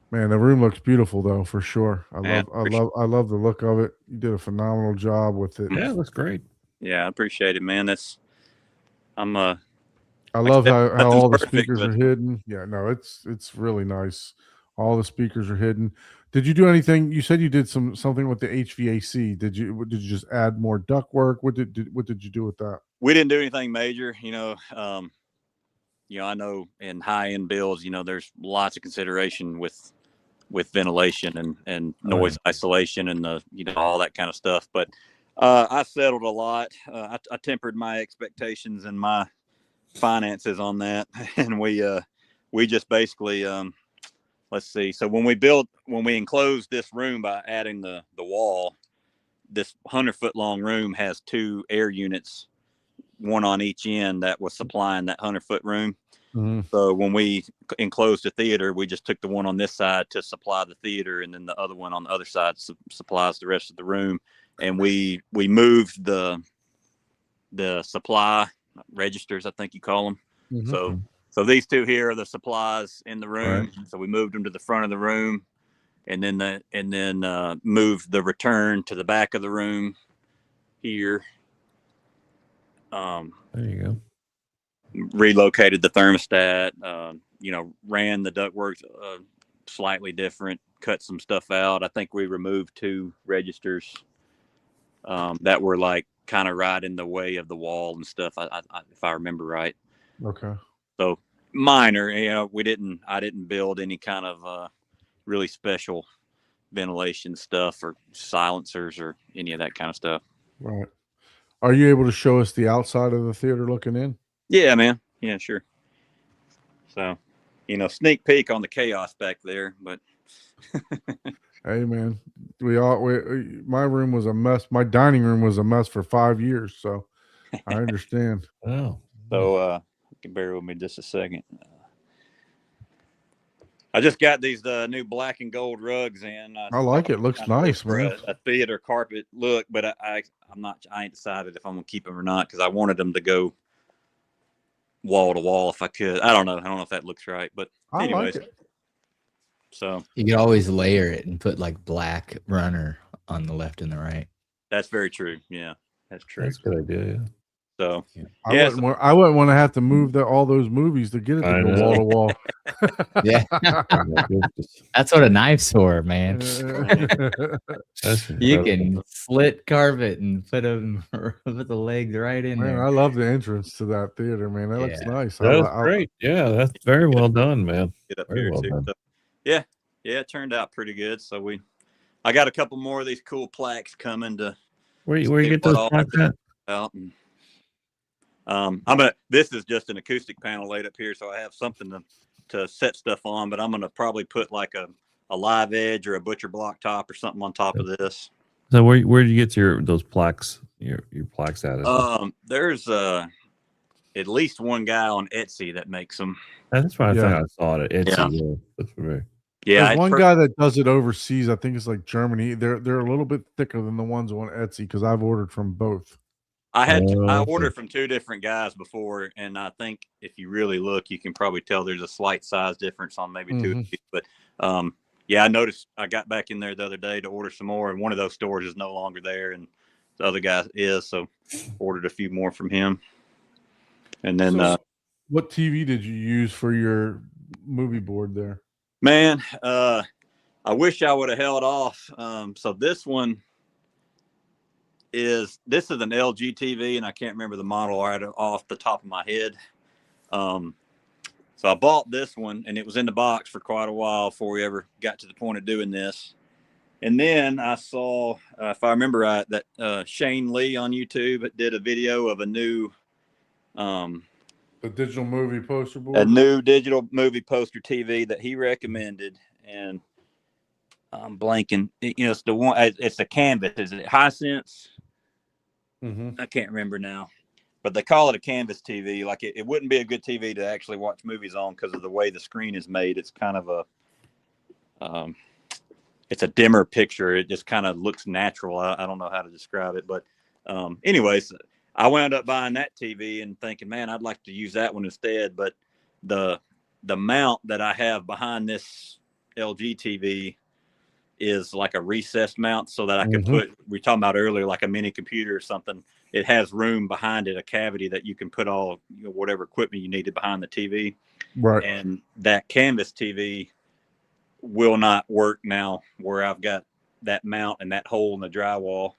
Man, the room looks beautiful though, for sure. I love the look of it. You did a phenomenal job with it. Yeah, it looks great. Yeah, I appreciate it, man. I love how all the speakers are hidden. Yeah, no, it's really nice. All the speakers are hidden. Did you do anything? You said you did something with the HVAC. Did you just add more ductwork? What did you do with that? We didn't do anything major. I know in high end builds, there's lots of consideration with ventilation and noise isolation and all that kind of stuff. But I settled a lot. I tempered my expectations and my finances on that, and we just basically let's see. So when we enclosed this room by adding the wall, this 100-foot long room has 2 air units, one on each end, that was supplying that 100-foot room. Mhm. So when we enclosed the theater, we just took the one on this side to supply the theater, and then the other one on the other side supplies the rest of the room. And we moved the supply registers, I think you call them. Mhm. So these 2 here are the supplies in the room. Right. So we moved them to the front of the room, and then moved the return to the back of the room here. There you go. Relocated the thermostat, ran the ductwork slightly different, cut some stuff out. I think we removed 2 registers that were like kind of right in the way of the wall and stuff. I if I remember right. Okay. So minor, I didn't build any kind of really special ventilation stuff or silencers or any of that kind of stuff. Right. Are you able to show us the outside of the theater looking in? Yeah, man. Yeah, sure. So, sneak peek on the chaos back there, but Hey, man, my room was a mess. My dining room was a mess for 5 years, so I understand. Oh, so you can bear with me just a second. I just got these new black and gold rugs in. I like it. Looks nice, for man. a theater carpet look, but I ain't decided if I'm gonna keep them or not, because I wanted them to go wall to wall if I could. I don't know if that looks right, but I anyways. like it. So You could always layer it and put like black runner on the left and the right. that's very true. Yeah, that's true. that's a good idea. Yeah. So I wouldn't want to have to move all those movies to get it I to go know. wall to wall. Yeah. That's what a knife's for, man. That's You incredible. can slit carpet and put the legs right in Man, there. I love the entrance to that theater, man. That looks Yeah. nice. That was great. Yeah, that's very well done, man. get up Very here well too. done. So, yeah, it turned out pretty good. So I got a couple more of these cool plaques coming to Where you get what those all plaques at? out. And, this is just an acoustic panel laid up here, so I have something to set stuff on. But I'm gonna probably put like a live edge or a butcher block top or something on top of this. So where did you get those plaques? Your plaques at? There's at least one guy on Etsy that makes them. That's why I Yeah. thought I saw it. Etsy. Yeah. Yeah. That's right. Yeah, There's one guy that does it overseas. I think it's like Germany. They're a little bit thicker than the ones on Etsy because I've ordered from both. I Okay. ordered from 2 different guys before, and I think if you really look, you can probably tell there's a slight size difference on maybe 2 of these. But I noticed I got back in there the other day to order some more, and one of those stores is no longer there, and the other guy is, so ordered a few more from him. And then, So, what TV did you use for your movie board there? man, I wish I would have held off. So this is an LG TV, and I can't remember the model right off the top of my head. So I bought this one, and it was in the box for quite a while before we ever got to the point of doing this. And then I saw, if I remember right, that Shane Lee on YouTube did a video of a new The digital movie poster board. a new digital movie poster TV that he recommended, and I'm blanking. It's the one. It's a Canvas. Is it Hisense? Mm-hmm. I can't remember now, but they call it a Canvas TV. Like it wouldn't be a good TV to actually watch movies on because of the way the screen is made. It's kind of it's a dimmer picture. It just kind of looks natural. I don't know how to describe it, but anyways, I wound up buying that TV and thinking, man, I'd like to use that one instead. But the mount that I have behind this LG TV is like a recessed mount, so that I could put, we were talking about earlier, like a mini computer or something. It has room behind it, a cavity that you can put all whatever equipment you needed behind the TV. Right. And that Canvas TV will not work now where I've got that mount and that hole in the drywall.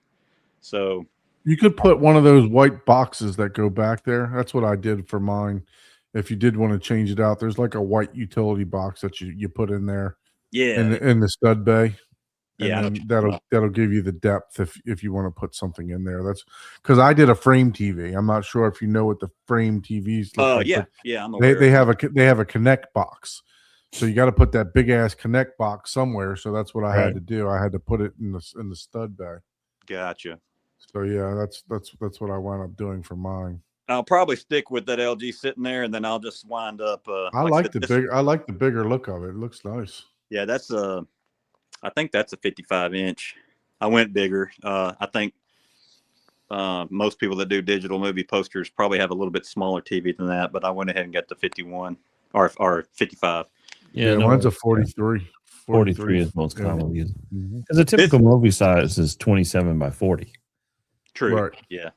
So You could put one of those white boxes that go back there. That's what I did for mine. If you did want to change it out, there's like a white utility box that you put in there yeah, in the stud bay. And yeah, then that'll give you the depth if you want to put something in there. That's because I did a frame TV. I'm not sure if you know what the frame TVs look like. yeah, I'm aware. They have a Connect box. So you got to put that big ass Connect box somewhere. So that's what I had to do. I had to put it in the stud bay. Gotcha. So yeah, that's what I wound up doing for mine. I'll probably stick with that LG sitting there, and then I'll just wind up. I like like said, the this- big. I like the bigger look of it. It looks nice. Yeah, that's I think that's a 55-inch. I went bigger. I think most people that do digital movie posters probably have a little bit smaller TV than that, but I went ahead and got the 51 or 55. Yeah, no, mine's a 43. 43 is most yeah. commonly used. Mhm. Because a typical movie size is 27 by 40. True. Right. Yeah.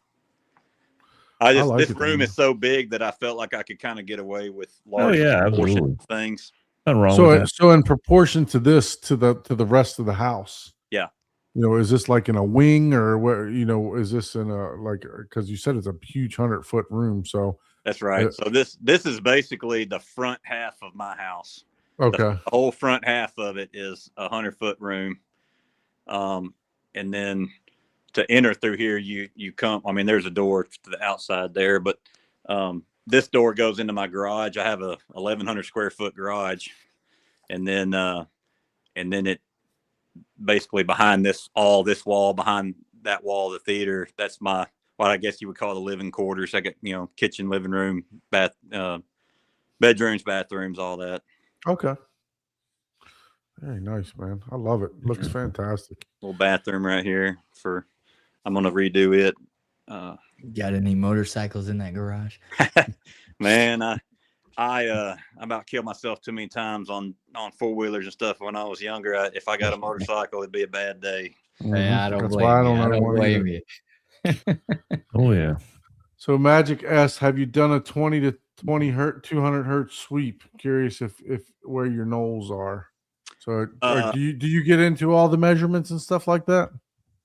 I just like this it, room man. is so big that I felt like I could kind of get away with Oh, large yeah, proportion absolutely. things. Nothing wrong So with that. so in proportion to this to the rest of the house. Yeah. You know, is this like in a wing or what? You know, is this in a like because you said it's a huge 100-foot room? So That's right. So this is basically the front half of my house. okay, The whole front half of it is a 100-foot room. And then to enter through here, you come. I mean, there's a door to the outside there, but this door goes into my garage. I have a 1,100 square foot garage, and then it basically behind this wall, behind that wall of the theater. That's my what I guess you would call the living quarters. I got kitchen, living room, bath, bedrooms, bathrooms, all that. okay. Very nice, man. I love it. Looks fantastic. Little bathroom right here I'm gonna redo it. Got any motorcycles in that garage? Man, I about killed myself too many times on 4-wheelers and stuff when I was younger. If I got a motorcycle, it'd be a bad day. Yeah, I don't That's blame why I you. don't I own don't one blame either. you. Oh, yeah. So Magic S, have you done a 20 to 20 hertz, 200 hertz sweep? Curious if where your knolls are. So or do you get into all the measurements and stuff like that?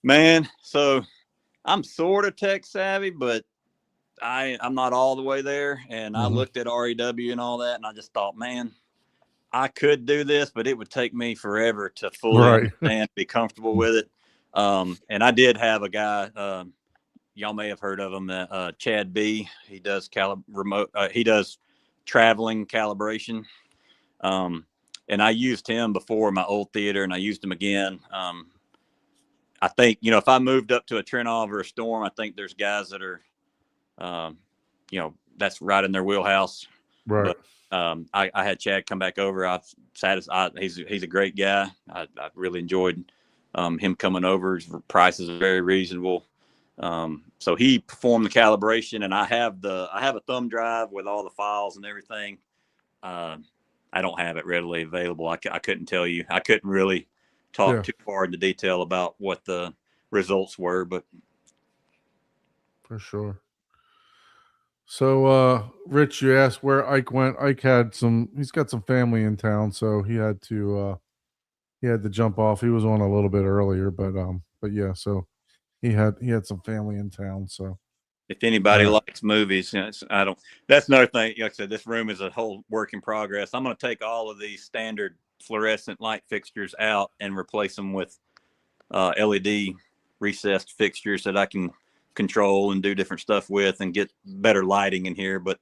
Man, so I'm sort of tech savvy, but I'm not all the way there. And I looked at REW and all that, and I just thought, man, I could do this, but it would take me forever to fully understand, be comfortable with it. And I did have a guy, y'all may have heard of him, Chad B. He does he does traveling calibration. And I used him before in my old theater, and I used him again. I think, if I moved up to a Trenov or a Storm, I think there's guys that are, that's right in their wheelhouse. Right. But I had Chad come back over. I'm satisfied. He's a great guy. I really enjoyed him coming over. His prices are very reasonable. So he performed the calibration, and I have a thumb drive with all the files and everything. I don't have it readily available. I couldn't tell you. I couldn't really talk too far into detail about what the results were, but for sure. So Rich, you asked where Ike went. Ike he's got some family in town, so he had to jump off. He was on a little bit earlier, but yeah, so he had some family in town. So if anybody likes movies, that's another thing. Like I said, this room is a whole work in progress. I'm going to take all of these standard fluorescent light fixtures out and replace them with LED recessed fixtures that I can control and do different stuff with and get better lighting in here. But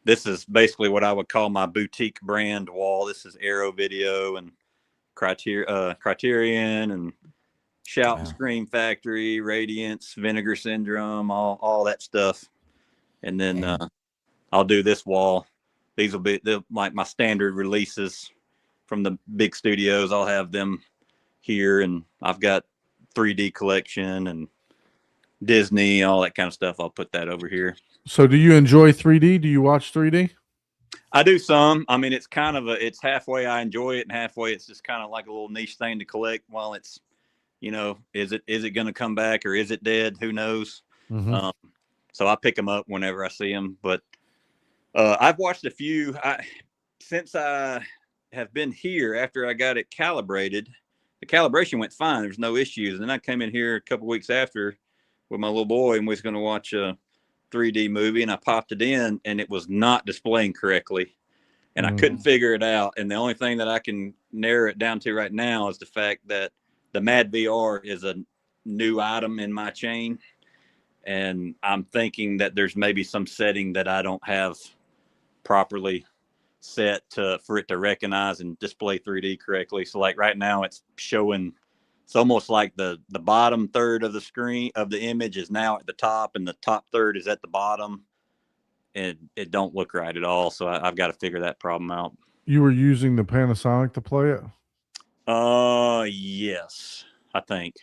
this is basically what I would call my boutique brand wall. This is Arrow Video and Criterion and Shout and Scream Factory, Radiance, Vinegar Syndrome, all that stuff. And then I'll do this wall. These will be like my standard releases from the big studios. I'll have them here, and I've got 3D collection and Disney, all that kind of stuff. I'll put that over here. So do you enjoy 3D? Do you watch 3D? I do some. I mean, it's kind of it's halfway I enjoy it, and halfway it's just kind of like a little niche thing to collect while it's, is it going to come back or is it dead? Who knows? So I pick them up whenever I see them. But I've watched a few. Since I have been here after I got it calibrated. The calibration went fine. There's no issues. And then I came in here a couple weeks after with my little boy, and we was going to watch a 3D movie, and I popped it in, and it was not displaying correctly. And I couldn't figure it out. And the only thing that I can narrow it down to right now is the fact that the Mad VR is a new item in my chain. And I'm thinking that there's maybe some setting that I don't have properly set for it to recognize and display 3D correctly. So like right now it's showing it's almost like the bottom third of the screen of the image is now at the top, and the top third is at the bottom, and it don't look right at all. So I've got to figure that problem out. You were using the Panasonic to play it, Yes, I think.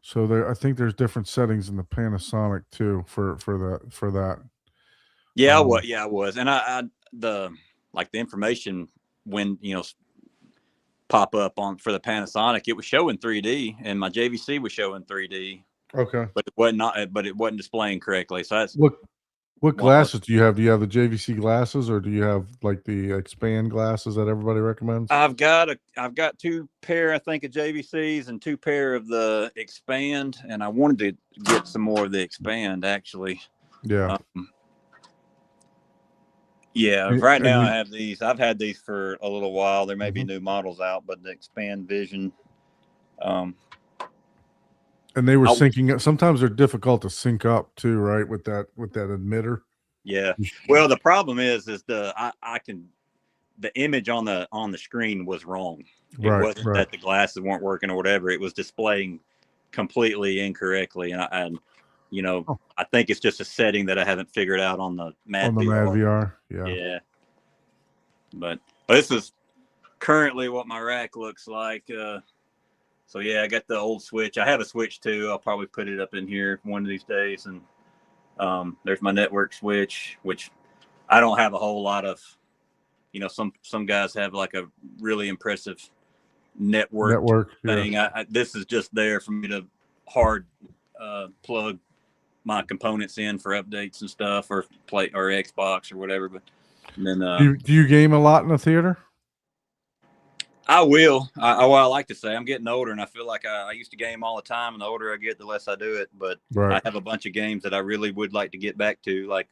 so I think there's different settings in the Panasonic too for that. Yeah, Um, I was, and I the information when pop up on for the Panasonic, it was showing 3D, and my JVC was showing 3D, Okay. but it wasn't displaying correctly. So that's What more- glasses do you have? Do you have the JVC glasses, or do you have like the expand glasses that everybody recommends? I've got 2 pair, I think, of JVCs and 2 pair of the expand, and I wanted to get some more of the expand actually. Yeah. Yeah, And- right now and I have these. I've had these for a little while. There may be Mhm. new models out, but the expand vision. And they were I'll- syncing up. Sometimes they're difficult to sync up too, right? With that emitter. Yeah. Well, the problem is the image on the screen was wrong. It Right, wasn't right. that the glasses weren't working or whatever. It was displaying completely incorrectly, and Oh. I think it's just a setting that I haven't figured out on the Mad On the VR. Mad VR. Yeah. Yeah. But this is currently what my rack looks like. So yeah, I got the old Switch. I have a Switch too. I'll probably put it up in here one of these days. And there's my network switch, which I don't have a whole lot of. Some guys have like a really impressive network thing. Yeah. This is just there for me to hard plug my components in for updates and stuff, or play or Xbox or whatever. But and then Do you game a lot in the theater? I will. I like to say I'm getting older, and I feel like I used to game all the time, and the older I get, the less I do it. But Right. I have a bunch of games that I really would like to get back to, like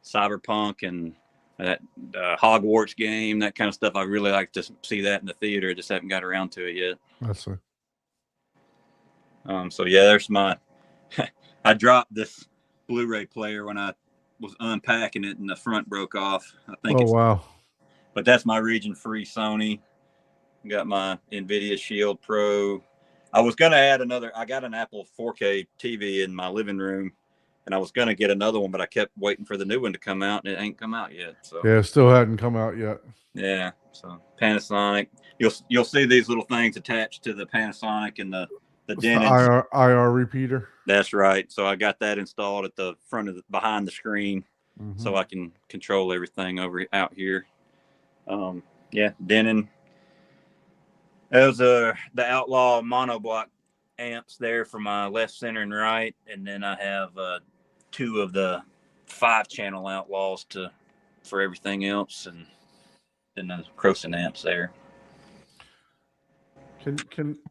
Cyberpunk and that Hogwarts game, that kind of stuff. I really like to see that in the theater. I just haven't got around to it yet. That's it. So yeah, there's my. I dropped this Blu-ray player when I was unpacking it, and the front broke off. I think. Oh wow. But that's my region-free Sony. Got my NVIDIA Shield Pro. I was gonna add another. I got an Apple 4K TV in my living room, and I was gonna get another one, but I kept waiting for the new one to come out, and it ain't come out yet. So Yeah, it still hadn't come out yet. yeah. So Panasonic. You'll see these little things attached to the Panasonic and the It's the Denon. IR repeater. That's right. So I got that installed at the front of behind the screen, Mhm. so I can control everything out here. Yeah, Denon. Those are the Outlaw monoblock amps there for my left, center, and right, and then I have 2 of the 5-channel Outlaws for everything else, and then the Croson amps there.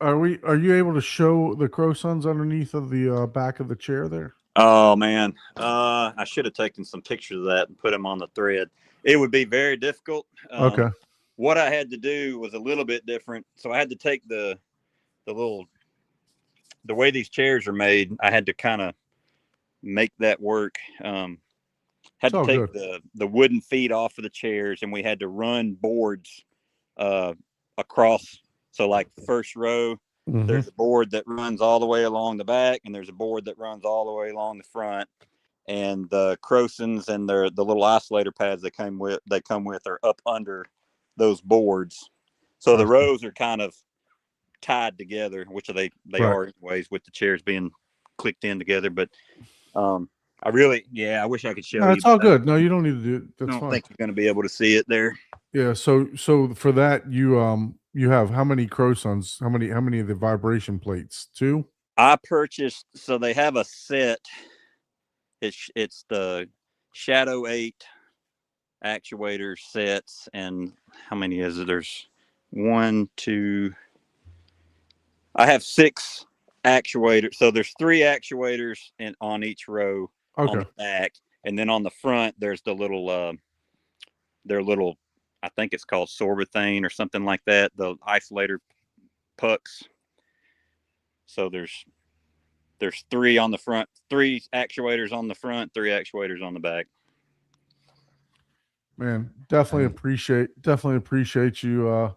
Are you able to show the Crosons underneath of the back of the chair there? Oh man, I should have taken some pictures of that and put them on the thread. It would be very difficult. Okay. What I had to do was a little bit different. So I had to take the way these chairs are made. I had to kind of make that work. Had It's to all take good. the wooden feet off of the chairs, and we had to run boards across. So like the first row, Mhm. there's a board that runs all the way along the back, and there's a board that runs all the way along the front. And the Crosons and the little isolator pads they come with are up under those boards. So the Okay. rows are kind of tied together, which they Right. are anyways, with the chairs being clicked in together. But I wish I could show No, you. it's all but I good. No, you don't need to do it. I That's don't fine. think you're going to be able to see it there. Yeah. So for that, you have how many Crosons? How many of the vibration plates? 2? I purchased, so they have a set. It's the Shadow 8 actuator sets, and how many is it? There's 1, 2. I have 6 actuators. So there's 3 actuators on each row on Okay. the back, and then on the front there's the little their little, I think it's called Sorbothane or something like that, the isolator pucks. So there's 3 on the front, 3 actuators on the front, 3 actuators on the back. Man, definitely appreciate you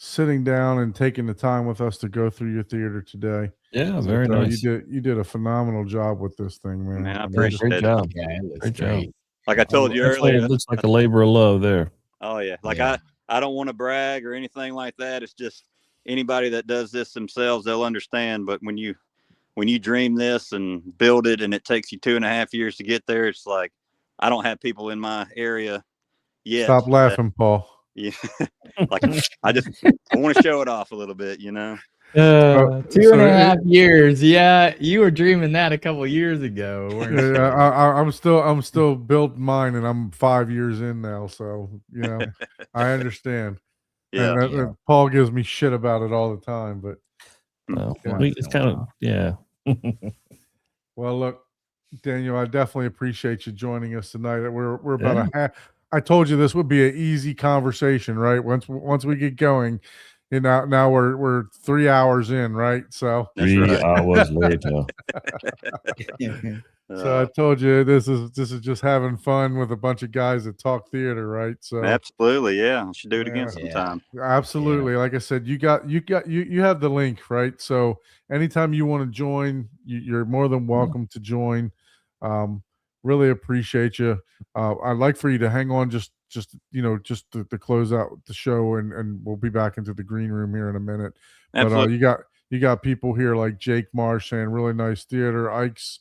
sitting down and taking the time with us to go through your theater today. Yeah, very But, nice. you did a phenomenal job with this thing, man. Man, I I mean, appreciate Great it. job. Yeah, it looks Great job. great. Like I told you That's why earlier. it looks like a labor of love there. Oh yeah. Like Yeah. I don't want to brag or anything like that. It's just anybody that does this themselves, they'll understand. But when you dream this and build it and it takes you 2.5 years to get there, it's like I don't have people in my area yet. Stop laughing, Paul. Yeah. Like I want to show it off a little bit, you know. So 2.5 years. Yeah, you were dreaming that a couple years ago. weren't you? I'm still building mine, and I'm 5 years in now. So I understand. Yeah. And Paul gives me shit about it all the time. But Well, Yeah. it's kind of well, look, Daniel, I definitely appreciate you joining us tonight. We're about a half. I told you this would be an easy conversation, right? Once we get going, now we're 3 hours in, right? So That's 3 right. hours later. I told you this is just having fun with a bunch of guys that talk theater, right? So Absolutely, yeah. I should do it again Yeah. sometime. absolutely, like I said, you have the link, right? So anytime you want to join, you're more than welcome to join. Really appreciate you. I'd like for you to hang on just to close out the show, and we'll be back into the green room here in a minute. Absolutely. But you got people here like Jake Marsh saying really nice theater. Ike's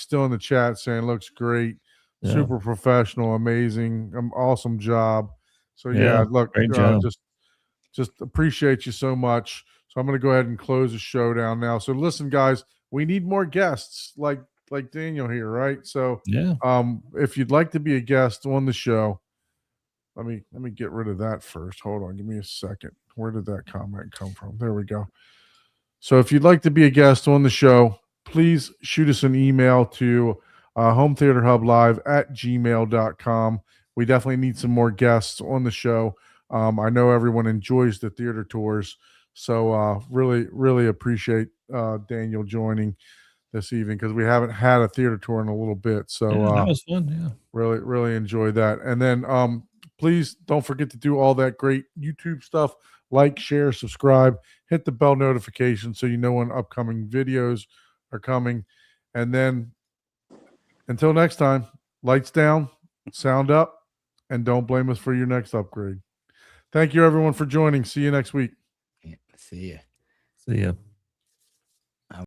still in the chat saying looks great, Yeah. super professional, amazing, awesome job. So Yeah, look, great job. just appreciate you so much. So I'm going to go ahead and close the show down now. So listen, guys, we need more guests like Daniel here, right? So Yeah. if you'd like to be a guest on the show, let me get rid of that first. Hold on, give me a second. Where did that comment come from? There we go. So if you'd like to be a guest on the show, please shoot us an email to hometheaterhublive@gmail.com. We definitely need some more guests on the show. I know everyone enjoys the theater tours, so really, really appreciate Daniel joining this evening because we haven't had a theater tour in a little bit. So That was fun. Yeah. really, really enjoyed that. And then please don't forget to do all that great YouTube stuff. Like, share, subscribe, hit the bell notification so you know when upcoming videos are coming. And then until next time, lights down, sound up, and don't blame us for your next upgrade. Thank you, everyone, for joining. See you next week. See ya. See ya.